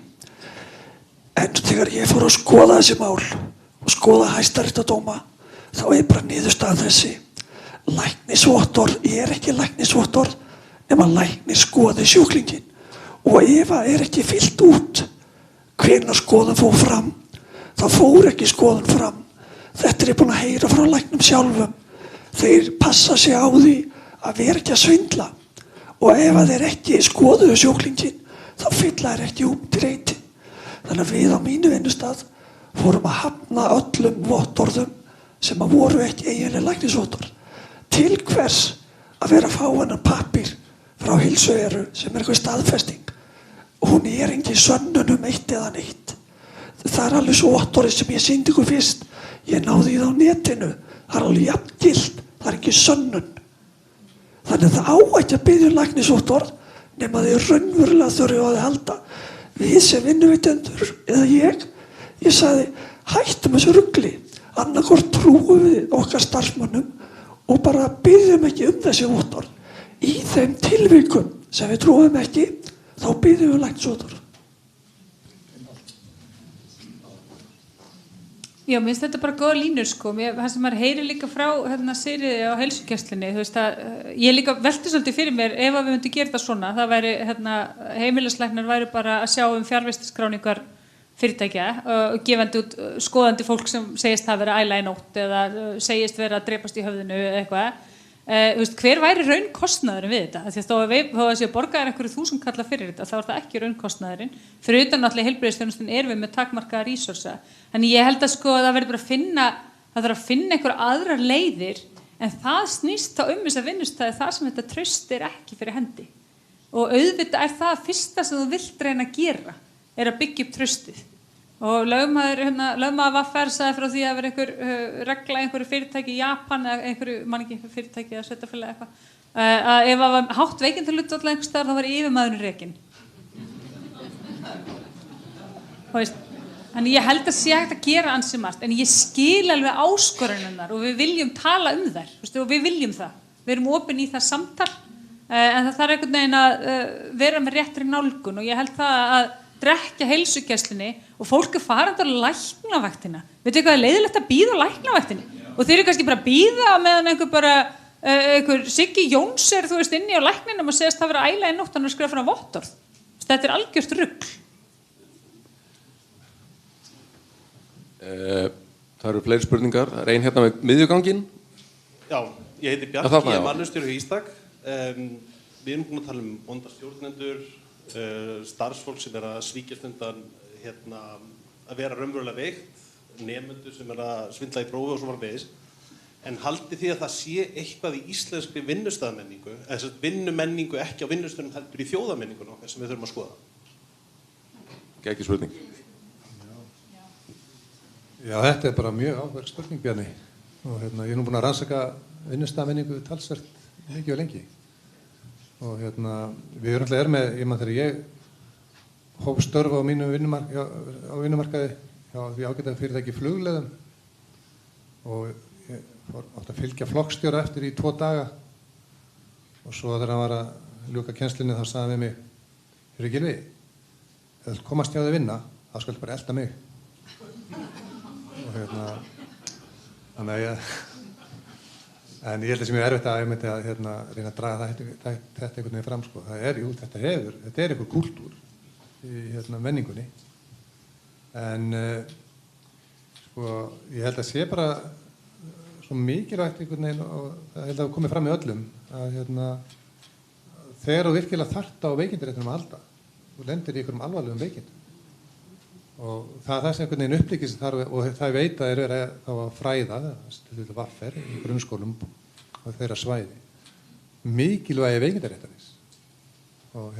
En þegar ég fór að skoða þessi mál og skoða hæstaréttardóma, þá er bara niðurstaðan þessi. Læknisvottorð er ekki læknisvottorð nema læknir skoði sjúklinginn. Og ef það er ekki fyllt út hvenær skoðun fór fram, þá fór ekki skoðun fram. Þetta er ég búin að heyra frá læknum sjálfum. Þeir passa sig á því að vera ekki að svindla. Og ef þeir ekki skoðuðu sjúklinginn, þá fylla þeir ekki til reyti. Þannig að við á mínu vinnustað fórum að hafna öllum vottorðum sem að voru ekki eiginlega læknisvottorð. Til hvers að vera að fá hennan pappír frá Heilsuveru sem er eitthvað staðfesting. Og hún er engin sönnun eitt eða neitt. Það er alveg svo vottorðið sem ég sýndi ykkur fyrst. Ég náði það á netinu. Það er alveg jafn gilt. Það er ekki sönnun. Þannig að það á ekki að biðja læknisvottorð nema þeir raunverulega þurfa á því að halda. Við sem vinnuveitendur eða ég sagði hættum þessu rugli, annarkvort trúum við okkar starfsmönnum og bara biðjum ekki þessi vottorð. Í þeim tilvikum sem við trúum ekki, þá biðjum við læknisvottorð. Já, mér finnst þetta bara góða línur það sem maður heyrir líka frá Sigríði á heilsugæslunni, ég líka velti svolítið fyrir mér ef við myndum gera þetta svona, það væri heimilislæknar væri bara að sjá fjarvistarskráningar fyrirtækja og gefandi út skoðandi fólk sem segist það vera æla í nótt eða segist vera að drepast í höfðinu eða eitthvað. Hver væri raunkostnaðurinn við þetta? Því að þó að sé borgaðir einhverju 1000 kalla fyrir þetta, þá er það ekki raunkostnaðurinn. Fyrir utan náttúrulega heilbrigðisþjónustan erum við með takmarkaða resursa. Þannig ég held að það verður bara það þarf að finna einhverjar aðrar leiðir, en það snýst þá þessa vinnustæði það sem þetta traust er ekki fyrir hendi. Og auðvitað er það fyrsta sem þú vilt reyna að gera, er að byggja upp traustið. Og lögmaður VR sagði frá því að vera einhver regla einhverju fyrirtæki í Japan eða einhverju fyrirtæki eða sveitarfélag eitthvað að ef það var hátt veikindahlutfall einhvers staðar þá var yfirmaðurinn rekinn. Þannig ég held að sé hægt að gera ansi margt, en ég skil alveg áskoranirnar og við viljum tala þær og við viljum það. Við erum opin í það samtal en það þarf einhvern veginn að vera með réttri nálgun og ég held það að drekja heilsugæslunni og fólk farandi á læknavaktina. Veitu hvað er leiðilegt að bíða á læknavaktinni? Og þeir eru kannski bara að bíða meðan einhver Siggi Jóns er inni á lækninum og segist það vera æla í nótt hann og skrifa frá vottorð. Þetta er algjört rugl. Það eru fleiri spurningar. Það er ein hérna með miðjuganginn. Já, ég heiti Bjarki, ég er mannustjóri í Ístak. Við erum búin að tala vonda stjórnendur, starfsfólk sem er að svíkjast undan að vera raunverulega veikt, nemendur sem er að svindla í prófi og svo framvegis. En haldið því að það sé eitthvað í íslenskri vinnustaðamenningu, eða vinnumenningu ekki á vinnustöðum heldur í þjóðamenningun okkar sem við þurfum að skoða? Ekki spurning. Já, þetta er bara mjög áhugaverð spurning, Bjarni. Og ég er nú búin að rannsaka vinnustaðamenningu talsvert mikið og lengi. Og við erum alltaf með, þegar ég hóf störf á mínum vinnumarkaði hjá því ágætaði fyrirtæki Flugleiðum og ég átti að fylgja flokkstjóra eftir í 2 daga og svo þegar hann var að ljúka kennslinni þá sagði hann við mig Fyrir Gylfi, ef þú komast hjá þig að vinna, þá skal bara elda mig. Og þannig að en ég held að það sé mjög erfitt að ég myndi að reyna að draga þetta einhvern veginn fram, sko. Það er, jú, þetta er einhver kúltúr í menningunni. En sko, ég held að sé bara svo mikilvægt einhvern veginn og það held að komið fram í öllum að þegar þú virkilega þarft á veikindaréttinum að halda, þú lendir í einhverjum alvarlegum veikindum. Og það sem einhvern veginn upplýkir sem þarf, og það veit að verið þá að fræða, þetta vaffer í grunnskólum og þeirra svæði, mikilvægi veikindaréttarins. Og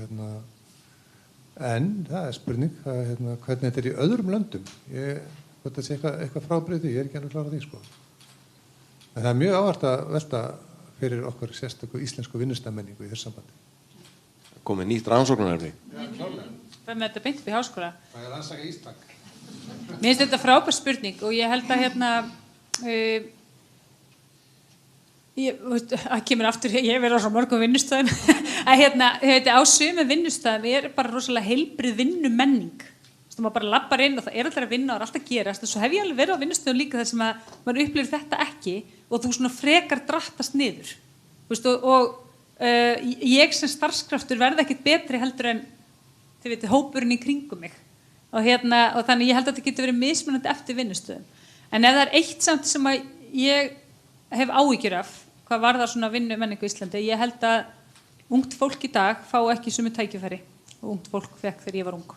en það er spurning hvernig þetta er í öðrum löndum. Hvort það sé eitthvað frábreyði, ég er ekki alveg klár á því, sko. En það er mjög áhært að velta fyrir okkur sérstöku íslensku vinnustamenningu í þessu sambandi. Komið nýtt rannsóknarefni. Já, klárlega. Það með þetta beint upp í háskóla. Það er rannsaka Ísland. Mér finnst þetta frábær spurning og ég held að að kemur aftur, ég hef verið á svo mörgum vinnustöðum að á sumum vinnustöðum er bara rosalega heilbrigð vinnumenning. Þú maður bara lappar inn og það er alltaf að vinna og það er alltaf að gerast og svo hef ég alveg verið á vinnustöðum líka þar sem að maður upplifir þetta ekki og þú svona frekar drattast niður. Ég sem starfskraftur verði ekkit betri heldur en þið veitir, hópurinn í kringum mig og þannig ég held að þetta getur verið mismunandi eftir vinnustöðum. En ef það er eitt samt sem að ég hef áhyggjur af hvað varðar svona vinnumenningu í Íslandi, ég held að ungt fólk í dag fá ekki sömu tækifæri og ungt fólk fekk þegar ég var ung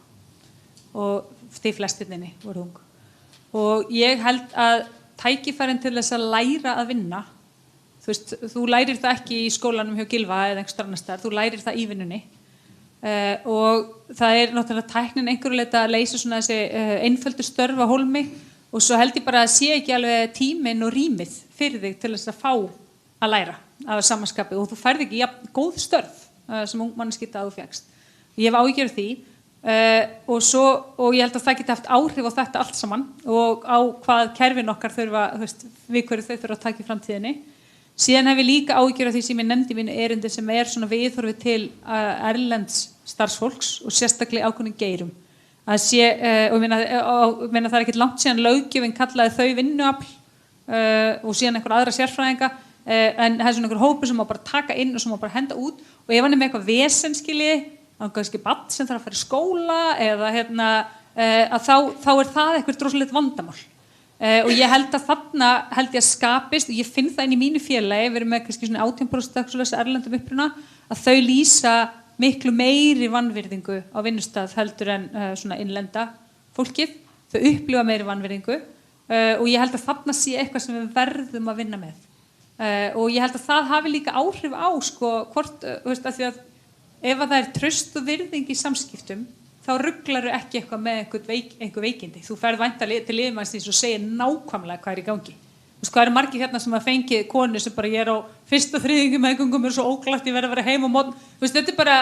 og því flestirninni voru ung. Og ég held að tækifærin til þess að læra að vinna, þú lærir það ekki í skólanum hjá Gylfa eða einhvers staðar annars staðar, þú lærir það í vinnunni. Og það er náttúrulega tæknin einhverju leyti að leysa svona þessi einföldu störf á hólmi og svo held ég bara að sé ekki alveg tíminn og rýmið fyrir þig til þess að fá að læra af samanskapi og þú færð ekki góð störf sem ungmannskita að þú fékkst. Ég hef áhyggjur af því og ég held að það geti haft áhrif á þetta allt saman og á hvað kerfin okkar þurfa, við hverju þau þurfa að taka í framtíðinni. Síðan hef ég líka áhyggjur af því sem ég nefndi mínu erindi sem er svona viðhorfið til erlends starfsfólks og sérstaklega ákveðnum geirum. Og ég meina það er ekkert langt síðan löggjöfin kallaði þau vinnuafl og síðan einhver aðra sérfræðinga en það er svona einhver hópur sem má bara taka inn og sem má bara henda út og ef hann er með eitthvað vesenskili, kannski barn sem þarf að fara í skóla eða að þá er það eitthvað drosalegt vandamál. Og ég held að þarna held ég að skapist og ég finn það inn í mínu félagi, við erum með kannski svona 18% erlendum uppruna, að þau lýsa miklu meiri vanvirðingu á vinnustað heldur en svona innlenda fólkið, þau upplifa meiri vanvirðingu og ég held að þarna sé eitthvað sem við verðum að vinna með og ég held að það hafi líka áhrif á hvort, að því að ef það er traust og virðing í samskiptum þá rugglaru ekki eitthvað með einhver veikindi. Þú ferð væntanlega til yfirmannsins og segir nákvæmlega hvað er í gangi. Hvað eru margir hérna sem að fengi konu sem bara ég er á fyrsta þriðjungi meðgöngum er svo óglætt, ég verð að vera heim á morgun. Þetta er bara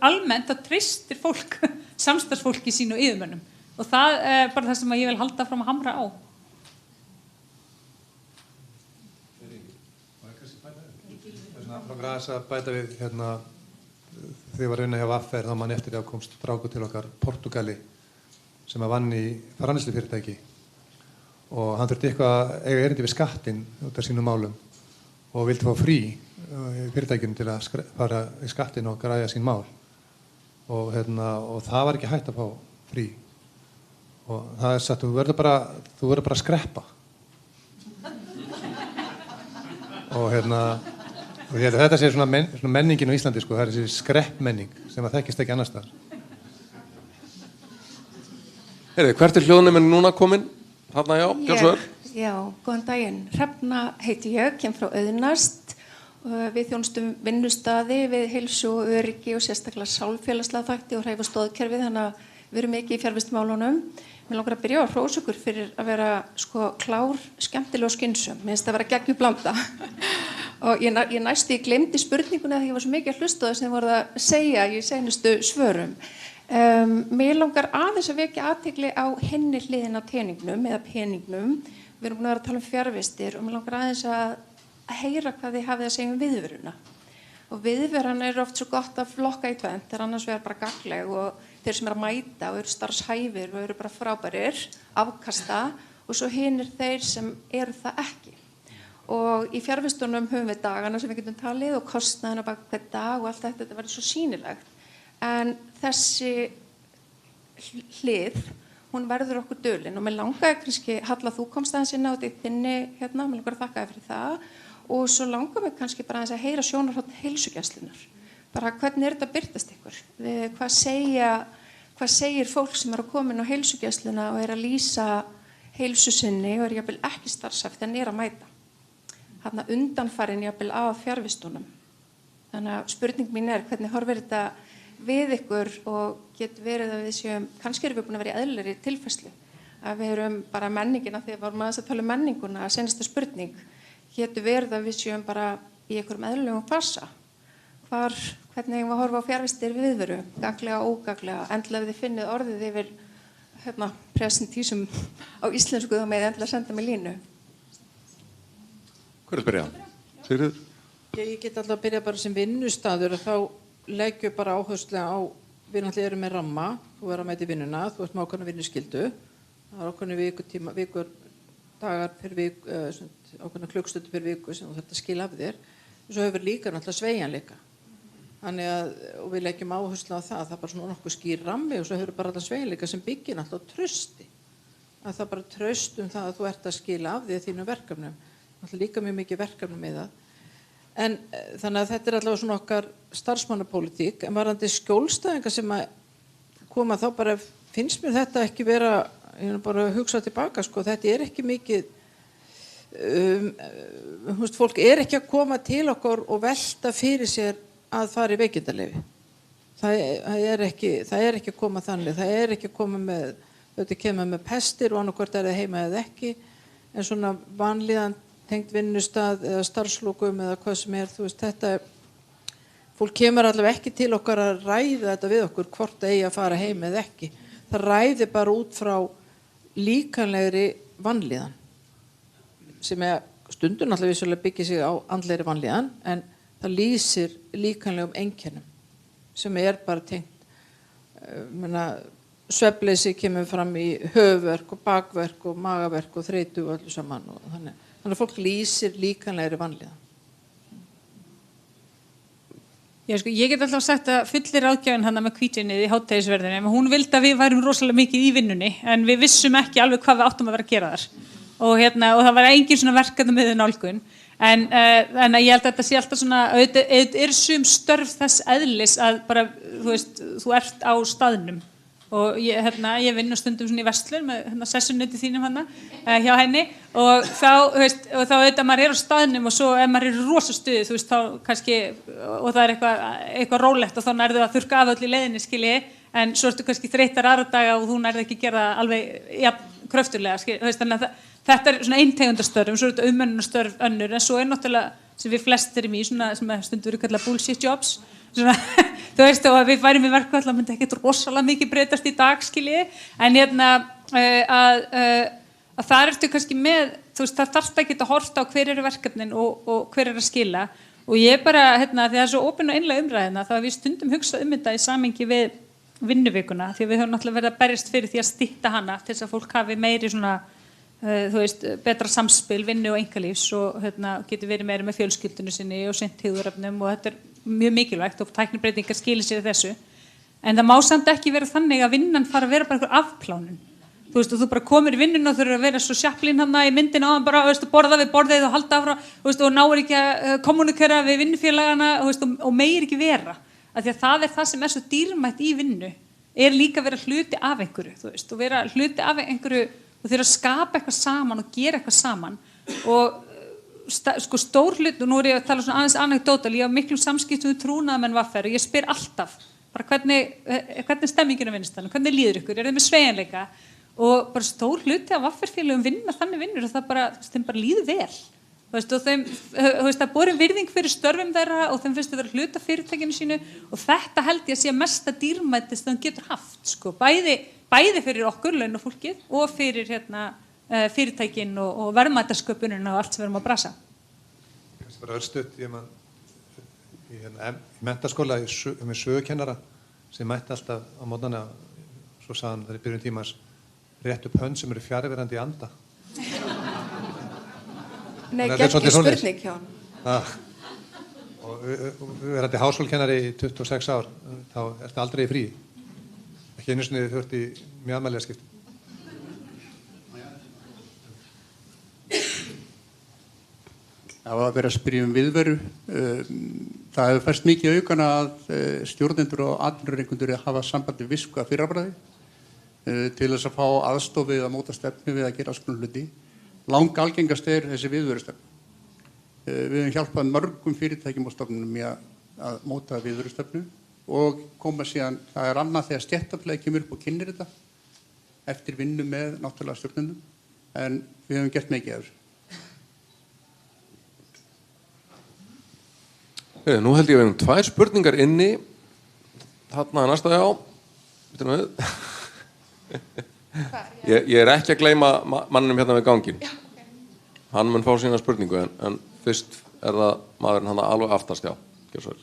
almennt að treystir fólk, samstarfsfólki sínu yfirmönnum og það er bara það sem ég vil halda fram að hamra á. Það að bæta við þegar ég var að hjá Vaffer þá mann eftir að komst strákur til okkar Portugali sem að vann í framleiðslufyrirtæki og hann þurfti eitthvað að eiga erindi við skattinn út af sínum málum og vildi fá frí í fyrirtækinu til að fara í skattinn og græja sín mál og það var ekki hægt að fá frí og það er sagt þú verður bara að skreppa og og ég held að þetta sé svona menningin á Íslandi það er þessi skreppmenning sem að þekkist ekki annars staðar. Hvert er hljóðneminn núna komin? Þarna Björnsvör. Já, góðan daginn. Hrefna heiti ég, kem frá Auðnast. Við þjónustum vinnustaði við heilsu og öryggi og sérstaklega sálfélagslega þætti og hreyfa stoðkerfið þannig að við erum mikið í fjarvistamálunum. Mér langar að byrja á hrósa ykkur fyrir að vera klár, skemmtileg og skynsöm. Mér finnst að vera geggjum blanda. Og ég gleymdi spurninguna þegar ég var svo mikið að hlusta það sem þið voruð að segja í seinustu svörum. Mér langar aðeins að vekja athygli á hinni hliðin á teningnum eða peningnum. Við erum búin að vera að tala um fjarvistir og mér langar aðeins að heyra hvað þið hafið að segja um viðveruna. og viðveran oft svo gott að flokka í tvennt, þeir annars vegar bara gagnleg og þeir sem að mæta og eru starfshæfir og eru bara frábærir, afkasta og svo hinir þeir sem eru það ekki. Og í fjarvistunum höfum við dagana sem við getum talið og kostnaðina bak hvern dag og allt þetta verður svo sýnilegt. En þessi hlið, hún verður okkur dulin og mér langaði kannski, Halla, þú komst aðeins inn á þetta í þinni hérna, mér langar að þakka þér fyrir það og svo langar mig kannski bara aðeins að heyra sjónarhorn heilsugæslunnar. Bara hvernig þetta að birtast ykkur? Hvað segir fólk sem að komin á heilsugæsluna og að lýsa heilsu sinni og jafnvel ekki starfshæft en að mæta? Þarna undanfarin jafnvel af fjarvistunum. Þannig að spurning mín hvernig horfir þetta við ykkur og getur verið að við séum, kannski erum við búin að vera í eðlilegri tilfærslu, að við erum bara menningina, þegar við vorum aðeins að tala um menninguna, senasta spurning, getur verið að við séum bara í einhverjum eðlilegum fasa. Hvernig eigum við að horfa á fjarvistir viðveru, gaglega og ógaglega, endilega við þið finnið orðið yfir presentísum á íslensku þá með endilega senda mig línu. Hver er að byrja? Sigríður? Ég get alltaf að byrja bara sem vinnustaður og þá leggjum bara áherslu á, við náttúrulega erum með ramma, þú verður að mæta í vinnuna, þú ert með ákveðna vinnuskyldu, það er ákveðna vikur, dagar per viku, ákveðna klukkstundir per viku sem þú þarft að skila af þér, og svo hefur líka náttúrulega sveigjanleika. Þannig að, og við leggjum áherslu á það er bara svona nokkuð skýr rammi og svo hefur bara allan sveigjanleika sem byggir náttúrulega á trausti. Að það bara traust það að þú ert að skila af þér þínum verkefnum. Náttúrulega líka mjög mikið verkefnum í það. En þannig að þetta allavega svona okkar starfsmannapólitík, en varðandi skjólstæðingar sem að koma þá bara, finnst mér þetta ekki vera, ég er bara að hugsa tilbaka, sko, þetta ekki mikið, fólk ekki að koma til okkur og velta fyrir sér að fara í veikindaleyfi. Það ekki að koma þannig, það ekki að koma með, þetta kemur með pestir og annarkvort það heima eða ekki, en svona vanlíðan tengt vinnustað eða starfslokum eða hvað sem þú veist, þetta fólk kemur allavega ekki til okkar að ræða þetta við okkur hvort það eigi að fara heim eða ekki. Það ræði bara út frá líkanlegri vanlíðan sem stundum náttúrulega vissulega byggir sig á andlegri vanlíðan en það lýsir líkanlegum einkennum sem bara tengt svefnleysi kemur fram í höfuðverk og bakverk og magaverk og þreytu og öllu saman og þannig að fólk lýsir líkanlegri vanlíðan. Ég get alltaf sagt að fullir ráðgjafinn hana með hvítunnið í hádegisverðinni, en hún vildi að við værum rosalega mikið í vinnunni, en við vissum ekki alveg hvað við áttum að vera að gera þar. Og það var engin svona verkefni með nálgun. En ég held að þetta sé alltaf svona, auðvitað sum störf þess eðlis að bara, þú ert á staðnum. Og ég vinn stundum svona í verslun með sessunuti þínum hjá henni og þá auðvitað maður á staðnum og svo ef maður rosa stuði þá kannski og það eitthvað rólegt og þá nærðu að þurrka af öll í leiðinni skilji en svo ertu kannski þreyttar aðra daga og þú nærðu ekki að gera það alveg kröftulega þannig að þetta svona eintegundastörf svo þetta umönnunastörf önnur en svo náttúrulega sem við flest erum í svona sem stundum eru kallað bullshit jobs svona, þú veist og við værum í verkvall það myndi ekkert rosalega mikið breytast í dag skilji en að það ertu kannski með þú veist það þarf ekki að horta á hver eru verkefnin og hver að skila og ég bara því það er svo opin og einlega umræðina þá við stundum hugsað þetta í samhengi við vinnuvikuna því við höfum náttúrulega verið að berjast fyrir því að stytta hana til þess að fólk hafi meiri svona þú veist, betra samspil, vinnu og einkalífs og getur verið meira með fjölskyldunni sinni og sinnt hugðuröfnum og þetta mjög mikilvægt og tæknibreytingar skilir sér þessu. En það má samt ekki vera þannig að vinnan fara að vera bara einhver afplánun. Þú veist, og þú bara komir í vinnuna og þú eru að vera svo sjaplín í myndin á hann bara, borða við borðið og halda áfram, og náir ekki að kommunikera við vinnufélagana og meir ekki vera. Af því að það er það sem svo dýrmætt í vinnu, líka að vera hluti af einhverju, þú veist, og vera hluti af einhverju og þeir að skapa eitthvað saman og gera eitthvað saman og stór hlut, og nú ég að tala svona aðeins anekdótal, ég á miklum samskiptum við trúnaðamenn VR og ég spyr alltaf bara hvernig stemmingin á vinnustanum, hvernig líður ykkur, þið með sveigjanleika og bara stór hluti af VR-félögum vinna þannig vinnur og það þeim bara líður vel og þeim, það borin virðing fyrir störfum þeirra og þeim finnst þau vera hluta fyrirtækinu sínu og þetta held ég að sé mesta dýrmætist það getur haft, bæði fyrir okkur launafólkið og fyrir fyrirtækin og verðmætasköpunina og allt sem við erum að brasa. Bara örstutt, í menntaskóla með sögukennara sem mætti alltaf á mótnana, svo sagði hann þegar í byrjun tímans, rétt upp hönd sem eru fjarverandi í anda. Nei, geggjur spurning hjá hann. Og verandi háskólakennari í 26 ár, þá ertu aldrei í frí. Ekki einu sinni þurft í mjög afmælilega skipti. Það var að vera að spyrja viðveru. Það hefur færst mikið í aukana að stjórnendur og atvinnurekendur hafa sambandi visku að fyrrabræði til þess að fá aðstoð við að móta stefnu við að gera alls konar hluti. Algengast þessi viðverustefnu. Við höfum hjálpað mörgum fyrirtækjum og stofnunum í að móta viðverustefnu og koma síðan, það annað þegar stéttarfélagi kemur upp og kynnir þetta eftir vinnu með náttúrulega stjórnendum, en við höfum gert mikið af þessu. Nú held ég að við höfum 2 spurningar inni. Þarna næsta, já. Býtum við. Ég er ekki að gleyma manninum hérna við ganginn. Hann mun fá sína spurningu, en fyrst er það maðurinn hann alveg aftast, já. Gjör svo vel.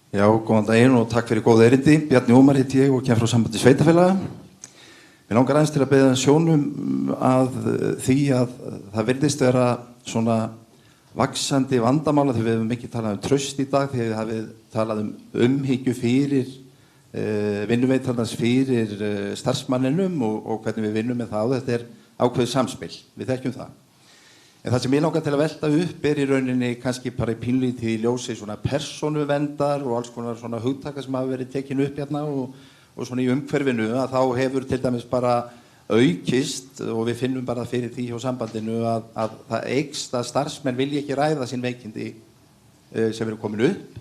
Já, góðan daginn og takk fyrir góða erindi. Bjarni Ómar heiti ég og kem frá sambandi sveitafélaga. Mér langar aðeins til að beða sjónum að því að það virðist vera svona vaxandi vandamála þegar við hefum ekki talað um traust í dag, þegar við hafum talað um umhyggju fyrir vinnuveitarnas fyrir starfsmanninum og hvernig við vinnum með það, og þetta er ákveðið samspil, við þekkjum það. En það sem ég langar til að velta upp í rauninni kannski bara í pínlítið í ljósi svona persónuverndar og alls konar svona hugtaka sem hafa verið tekin upp hérna og svona í umhverfinu, að þá hefur til dæmis bara aukist, og við finnum bara fyrir því hjá sambandinu að það eykst að starfsmenn vilja ekki ræða sín veikindi sem eru komin upp,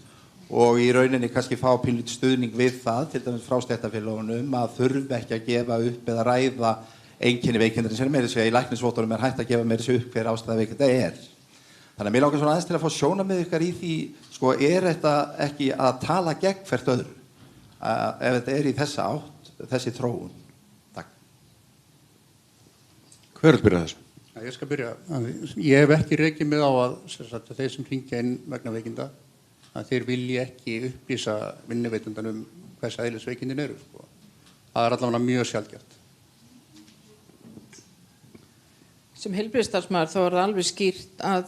og í rauninni kannski fá pínlítið stuðning við það, til dæmis frá stéttarfélögunum, að þurfi ekki að gefa upp eða ræða einkenni veikindar sem meira segja í læknisvottorðum er hægt að gefa meira segja upp hver ástæða veikinda er. Þannig að mér langar svona aðeins til að fá sjónarmið ykkar í því, sko, er þetta ekki að tala gegn hvert öðru, ef þetta er í þessa átt, þessi þróun? Takk. Hver vil byrja þessu? Ég skal byrja. Ég hef ekki rekið mig á að þeir sem hringja inn vegna veikinda, að þeir vilji ekki upplýsa vinnuveitandanum hvers eðlis veikindin eru. Sko. Það er allavega mjög sjaldgæft. Sem heilbrigðisstarfsmaður þá er það alveg skýrt að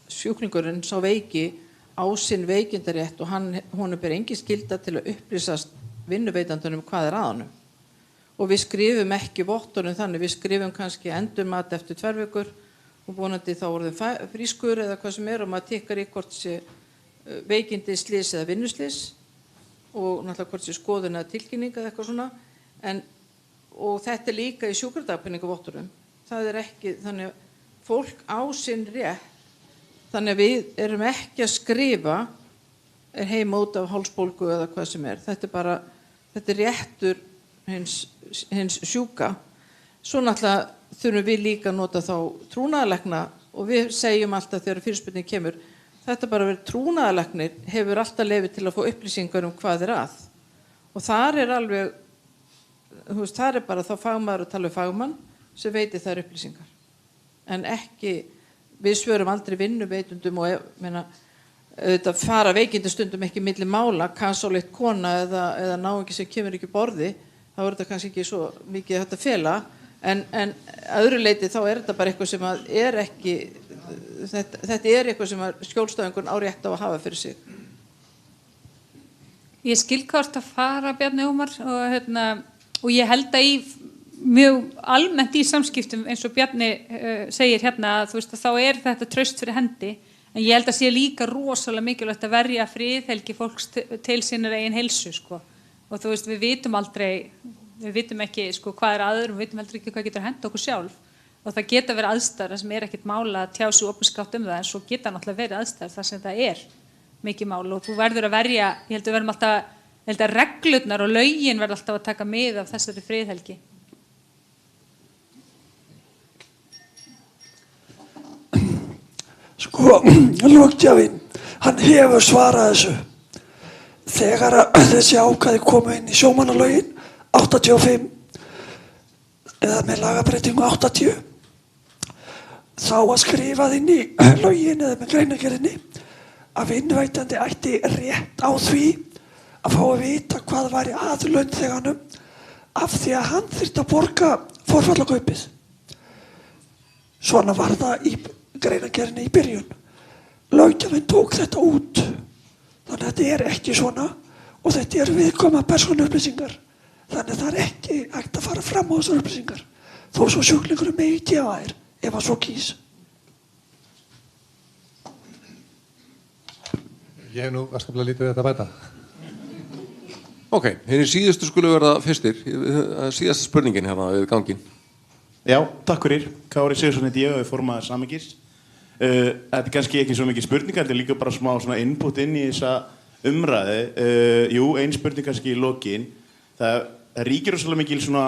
sjúklingurinn sá veiki á sinn veikindarétt og honum ber engin skylda til að upplýsast vinnuveitandanum hvað er að honum. Og við skrifum ekki vottorðum þannig, við skrifum kannski endurmat eftir 2 vikur og vonandi þá orðum frískur eða hvað sem er, og maður tikkar í hvort sé veikindi, slys eða vinnuslys og náttúrulega hvort sé skoðun eða tilkynning eða eitthvað svona, og þetta er líka í sjúkradagpenningavottorðum. Það er ekki, þannig að fólk á sinn rétt, þannig að við erum ekki að skrifa er heima út af hálsbólgu eða hvað sem er. Þetta er réttur hins sjúka. Svo náttúrulega þurfum við líka að nota þá trúnaðarlækna, og við segjum alltaf þegar fyrirspurning kemur, þetta bara verið trúnaðarlæknir hefur alltaf leyfi til að fá upplýsingar hvað er að. Og þar er alveg, þar er bara þá fagmaður að tala fagmann sem veitir þær upplýsingar. En ekki, við svörum aldrei vinnuveitundum og auðvitað fara veikindi stundum ekki milli mála, kansáleitt kona eða náungi sem kemur ekki borði, þá er þetta kannski ekki svo mikið þetta fela, en öðru leiti þá er þetta bara eitthvað sem er ekki, þetta er eitthvað sem skjólstæðingun á rétt á að hafa fyrir sig. Ég skil hvort að fara, Bjarni Ómar, og ég held að í mjög almennt í samskiptum eins og Bjarni segir hérna, að þá er þetta traust fyrir hendi, en ég held að sé líka rosalega mikilvægt að verja friðhelgi fólks til sinnar eigin heilsu, sko. Og við vitum aldrei, við vitum ekki hvað er aður, við vitum aldrei ekki hvað getur hent okkur sjálf, og það geta verið aðstæður sem er ekkert mála að tjá sig opinskátt það, en svo geta náttúrulega verið aðstæður þar sem það er mikið mál, og þú verður að verja, ég held að verðum alltaf, ég held að reglurnar og lögin verður alltaf að taka mið af þessari friðhelgi. Sko, löggjafinn, hann hefur svarað þessu. Þegar þessi ákvæði komu inn í sjómannalögin 85 eða með lagabreytingu 80, þá var skrifað inn í lögin eða með greinargerðinni að vinnuveitandi ætti rétt á því að fá að vita hvað væri að launþeganum af því að hann þyrfti að borga forfallakaupið. Svona var það í greinargerðinni í byrjun. Löggjafinn tók þetta út. Þannig að þetta ekki svona og þetta viðkvæmar persónuupplýsingar. Þannig að það ekki hægt að fara fram á þessar upplýsingar. Þó svo sjúklingur megi gefa þær ef hann svo kýs. Ég hef nú afskaplega lítið við þetta að bæta. Ok, henni síðustu skulu verða fyrstir. Síðasta spurningin hérna við gangin. Já, takk fyrir. Kári Sigurðsson heiti ég og ég formaður Samhengis. Þetta kannski ekki svo mikið spurningar, þetta líka bara smá svona input inn í þessa umræðu. Jú, ein spurning kannski í lokin. Það ríkir rosalega mikil svona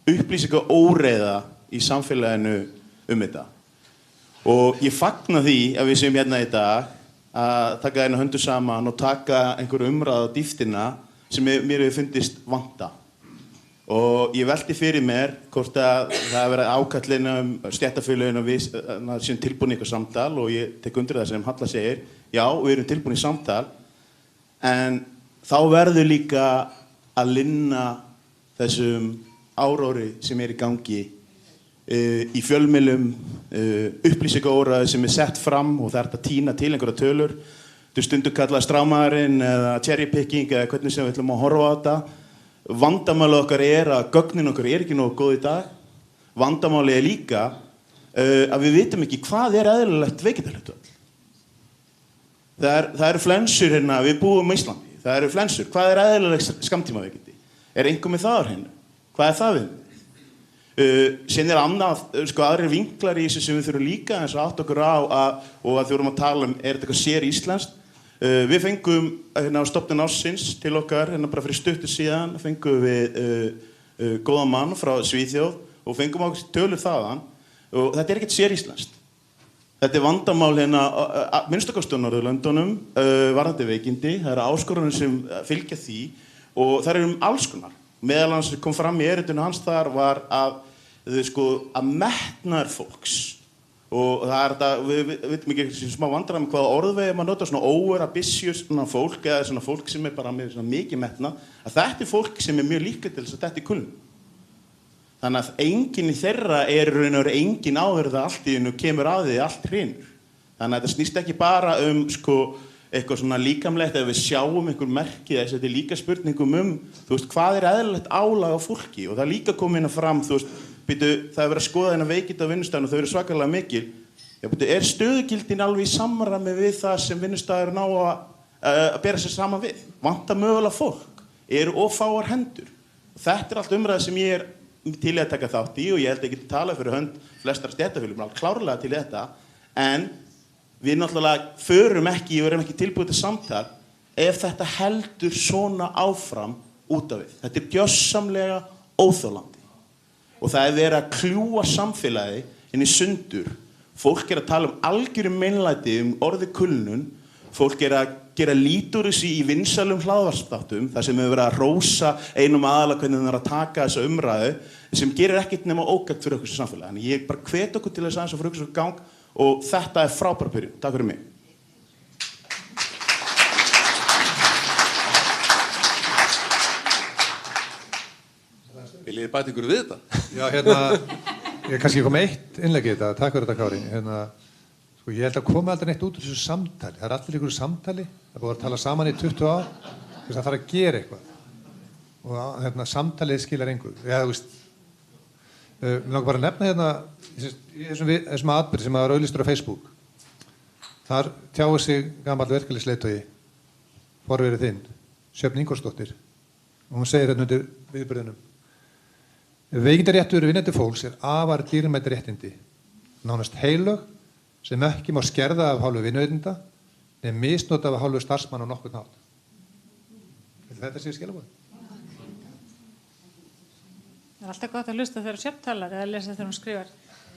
upplýsinga óreiða í samfélaginu þetta. Og ég fagna því að við séum hérna í dag að taka einu höndu saman og taka einhverju umræðu á dýftina sem mér hefur fundist vanta. Og ég velti fyrir mér hvort að það verið ákallin stéttarfélögin og við séum tilbúin í eitthvað samtal og ég tek undir það sem Halla segir. Já, við erum tilbúin í samtal en þá verður líka að linna þessum áróri sem í gangi í fjölmiðlum, upplýsingaóraði sem sett fram og það er að tína til einhverja tölur. Þú stundur kallað strámaðurinn eða cherry picking eða hvernig sem við ætlum að horfa á þetta. Vandamáli okkar að gögnin okkar ekki nógu góð í dag. Vandamáli líka að við vitum ekki hvað eðlilegt veikindahlutfall. Það eru flensur hérna, við búum í Íslandi. Það eru flensur. Hvað eðlilegt skammtímaveikindi? Einhver með það á hennu? Hvað það við? Síðan annað, aðrir vinklar í þessu sem við þurfum líka eins og átt okkur á og að þurfum að tala þetta eitthvað sér íslenskt. Við fengum á stofnun ársins til okkar, bara fyrir stuttu síðan, fengum við góðan mann frá Svíþjóð og fengum okkur tölur þaðan og þetta ekkert sér íslenskt. Þetta vandamál minnstakosti á Norðurlöndunum, varðandi veikindi, það eru áskoranir sem fylgja því og það eru alls konar. Meðal hans kom fram í erindinu hans þar var að metnaður fólks og það þetta, við veitum ekki smá vandræðum hvaða orðvegi maður nota, svona overambitious fólk eða svona fólk sem bara með svona mikið metnað, að þetta fólk sem mjög líklegt til þess að þetta kulnun. Þannig að enginn í þeirra raun og veru enginn áður það allt í hennu kemur að því allt hrynur. Þannig að þetta snýst ekki bara eitthvað svona líkamlegt ef við sjáum einhver merki þess að þetta líka spurningum hvað eðlilegt álag á fólki og það líka kom inn að fram, það er verið að skoða þennan veikinda á vinnustæðinu og þau eru svakalega mikil. Er stöðugildin alveg í samræmi við það sem vinnustæður ná að bera sér saman við? Vantar mögulega fólk? Eru of fáar hendur? Þetta allt umræði sem ég til að taka þátt í og ég held ekki að tala fyrir hönd flestar stéttarfélögum, alveg klárlega til þetta, en við náttúrulega förum ekki og erum ekki tilbúið til samtal ef þetta heldur svona áfram út af við. Þetta gjörsamlega óþolandi. Og það verið að kljúfa samfélagi inn í sundur. Fólk að tala algjöru meinlæti orðið kulnun. Fólk að gera lítur þessi í vinsælum hlaðvarpsþáttum, þar sem hefur verið að rósa einum aðala hvernig það er að taka þessa umræðu, sem gerir ekkert nema ógagn fyrir okkur sem samfélagi. Þannig ég bara hvet okkur til þess aðeins að fyrir okkur gang og þetta frábær byrjun. Takk fyrir mig. Viljið þið bæta ykkur við þetta? Já, ég kannski kom eitt innlegg í þetta. Takk fyrir þetta, Kári. Ég held að koma aldrei neitt út úr þessu samtali. Það allir ykkur samtali. Það búið að tala saman í 20 ár. Það þarf að gera eitthvað. Og samtalið skilar engu. Mér langar bara að nefna þessum atburði sem var auglýstur á Facebook. Þar tjáir sig gamall verkalýðsleiðtogi, forverið þinn, Sjöfn Ingólfsdóttir. Og hún segir undir viðburðinum: veikindaréttur vinnandi fólks afar dýrmæt réttindi, nánast heilög sem ekki má skerða af hálfu vinnuveitenda en misnota af hálfu starfsmanna á nokkurn hátt. Þetta séu skilaboð. Það alltaf gott að hlusta þegar Sjöfn talar eða lesa þegar hún skrifar.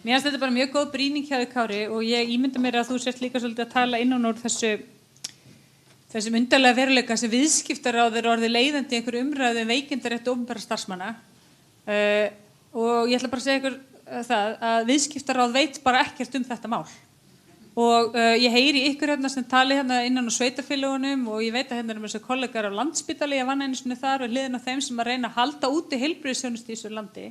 Mér finnst þetta bara mjög góð brýning hjá þig, Kári, og ég ímynda mér að þú sért líka svolítið að tala innan úr þessum undarlega veruleika sem viðskiptaráð orðið leiðandi í einhverju umræðu veikindarétt opinberra starfsmanna. Og ég ætla bara að segja ykkur það að viðskiptaráð veit bara ekkert þetta mál. og ég heyri ykkur hérna sem tali hérna innan á sveitarfélögunum og ég veit að hérna þessi kollegar á Landspítali, ég vann einu sinni þar og hliðin á þeim sem að reyna að halda úti heilbrigðisþjónustu í þessu landi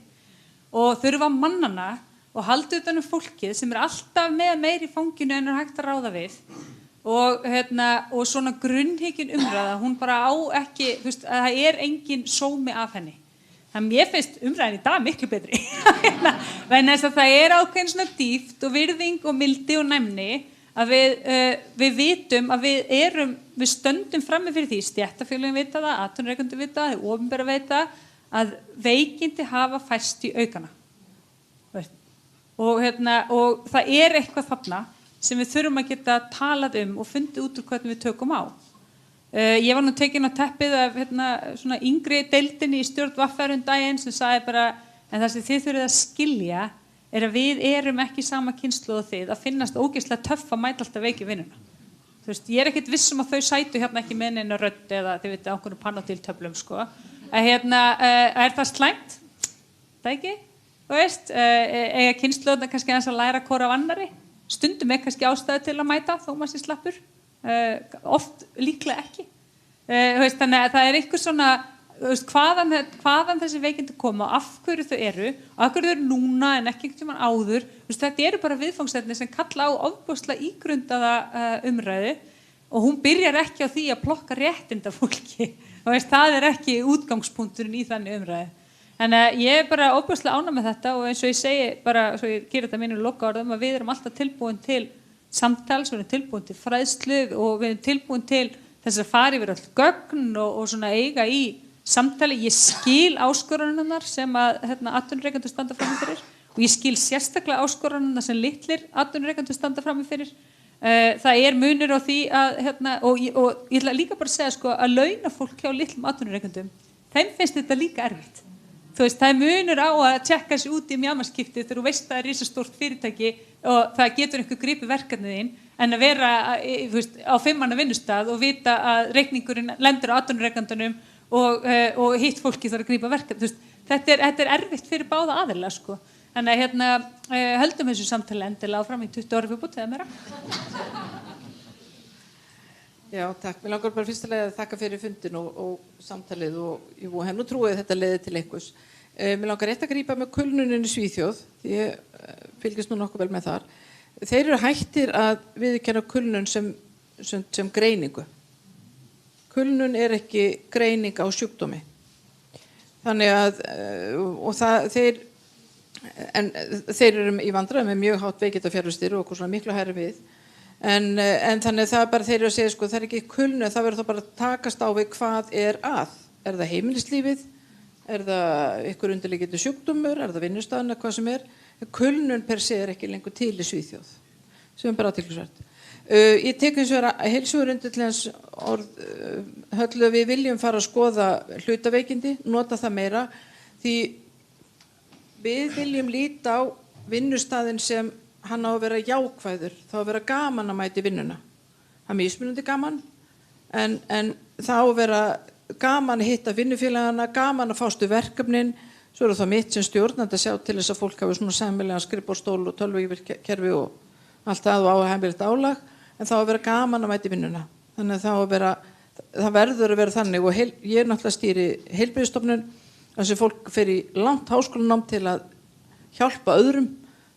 og þurfa mannana og halda utan fólkið sem alltaf með meiri í fanginu en hægt að ráða við og svona grunnhyggin umræða, hún bara á ekki, þú veist, að það engin sómi af henni. Þannig mér finnst umræðin í dag miklu betri. Vegna þess að það ákveðin svona dýpt og virðing og mildi og næmni að við vitum að við stöndum frammi fyrir því, stéttarfélögin vita það, atvinnurekendur vita það, opinbera vita að veikindi hafa færst í aukana. Og það eitthvað þarna sem við þurfum að geta talað og fundið út úr hvernig við tökum á. Ég var nú tekin á teppið af svona yngri deildinni í stjórn VR daginn sem sagði bara en það sem þið þurfið að skilja að við erum ekki sama kynslóð og þið að finnast ógeðslega töff að mæta alltaf veiki vinnuna. Þú veist, ég ekkert viss að þau sætu hérna ekki með neina rödd eða þið veitu ákveðnum panodiltöflum sko. Það slæmt? Það ekki? Þú veist, eiga kynslóðna kannski aðeins að læra hvora af annarri. Stundum kannski ástæðu til að mæta þó maður sé slappur. Oft líklega ekki. Þannig að það einhver svona, hvaðan þessi veikindi koma og af hverju þau eru, og af hverju þau eru núna en ekki einhvern tímann áður. Þetta eru bara viðfangsefni sem kalla á ofboðslega ígrundaða umræðu og hún byrjar ekki á því að plokka réttinda fólki. Það ekki útgangspunkturinn í þannig umræðu. En ég bara ofboðslega ánægð með þetta og eins og ég segi bara, svo ég gerir þetta mínu lokaorðum að við erum alltaf tilbúin til samtals, við erum tilbúin til fræðslu og við erum tilbúin til þess að fara yfir all gögn og svona eiga í samtali. Ég skil áskoranirnar sem að atvinnurekendur standa frammi fyrir og ég skil sérstaklega áskoranirnar sem litlir atvinnurekendur standa frammi fyrir. Það munur á því að og ég ætla líka bara að segja sko að launafólk hjá litlum atvinnurekendum, þeim finnst þetta líka erfitt. Þú veist, það munur á að tjekka sig út í mjamaskipti þegar þú veist að það risastórt fyrirtæki og það getur einhver gripið verkefnið þín en að vera á 5 manna vinnustað og vita að reikningurinn lendur á atvinnurekendunum og hitt fólki þarf að grípa verkefnið. Þetta erfitt fyrir báða aðila sko. Þannig að höldum þessu samtali endilega áfram í 20 ára viðbót eða meira. Já, takk. Mér langar bara fyrstulega að þakka fyrir fundin og samtalið og ég hef nú trúið þetta leiði til einhvers. Mér langar rétt að grípa með kulnunin í Svíþjóð, því ég fylgist nú nokkuð vel með þar. Þeir eru hættir að viðurkenna kulnun sem greiningu. Kulnun ekki greining á sjúkdómi. Þannig að, þeir eru í vandræðum með mjög hátt veikindafjarvistir og okkur svona miklu hærri við. En þannig það bara þeir eru að segja sko það ekki kulnun, það verður þá bara að takast á við hvað að. Er það heimilislífið? Er það ykkur undirliggjandi sjúkdómur? Er það vinnustafna? Hvað sem er? Kulnun per se ekki lengur til í Svíþjóð. Sem bara athyglisvert. Ég tek eins og heilsugrundvallans orð Höllu við viljum fara að skoða hlutaveikindi, nota það meira því við viljum líta á vinnustaðinn sem hann á að vera jákvæður, þá að vera gaman að mæti vinnuna. Það mismunandi gaman, en það á að vera gaman að hitta vinnufélagana, gaman að fástu verkefnin, svo það mitt sem stjórnandi að sjá til þess að fólk hafi svona sæmilega skrifborðstól og tölvukerfi og allt það og á að heimilegt álag, en þá að vera gaman að mæti vinnuna. Þannig að það verður að vera þannig og ég náttúrulega stýri heilbrigðisstofnun, þess að fólk fer í langt háskólanám til að hjálpa öðrum,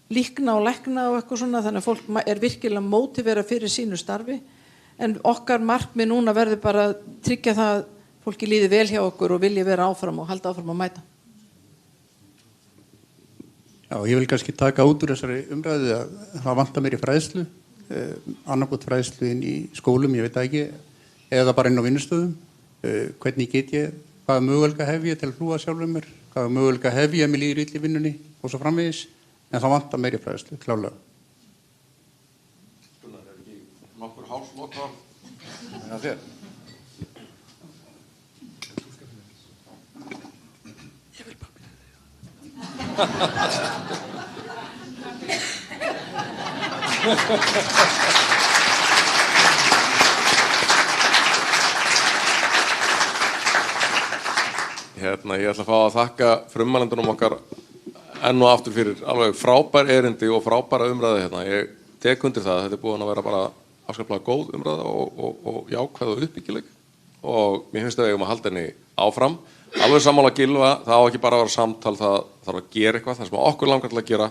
líkna og lækna og eitthvað svona, þannig að fólk virkilega mótivera fyrir sínu starfi, en okkar markmið núna verður bara að tryggja það að fólki líði vel hjá okkur og vilji vera áfram og halda áfram að mæta. Já, ég vil kannski taka út úr þessari umræðu að það vantar mér í fræðslu, annarkot fræðslu inn í skólum, ég veit ekki, eða bara inn á vinnustöðum. Hvernig get ég, hvaða möguleika hef ég til að hlúa sjálfum mér, hvaða möguleika hef ég að mér líður illa í vinnunni og svo framvegis. En það vantar meiri fræðslu, klálega. Gunnar, ekki nokkur hálslokar með þér? Ég vil bara Ég ætla að fá að þakka frummælendunum okkar enn og aftur fyrir alveg frábær erindi og frábæra umræðu hérna. Ég tek undir það, þetta búin að vera bara afskaplega góð umræða og jákvæð og uppbyggileg og mér finnst að við eigum að halda henni áfram. Alveg sammála Gylfa, það á ekki bara að vera samtal, það þarf að gera eitthvað, það sem okkur langar til að gera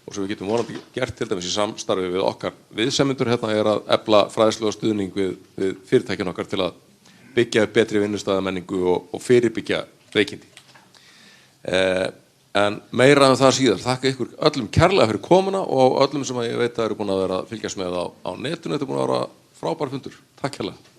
og sem við getum vonandi gert til dæmis í samstarfi við okkar viðsemjendur hérna er að efla fræðslu og stuðning við fyrirtækin okkar til að byggja upp betri vinnustæðamenningu og fyrirbyggja veikindi. En meira um það síðar. Þakka ykkur öllum kærlega fyrir komuna og öllum sem ég veit að eru búin að vera að fylgjast með á netinu. Þetta er búin að vera frábær fundur. Takk kærlega.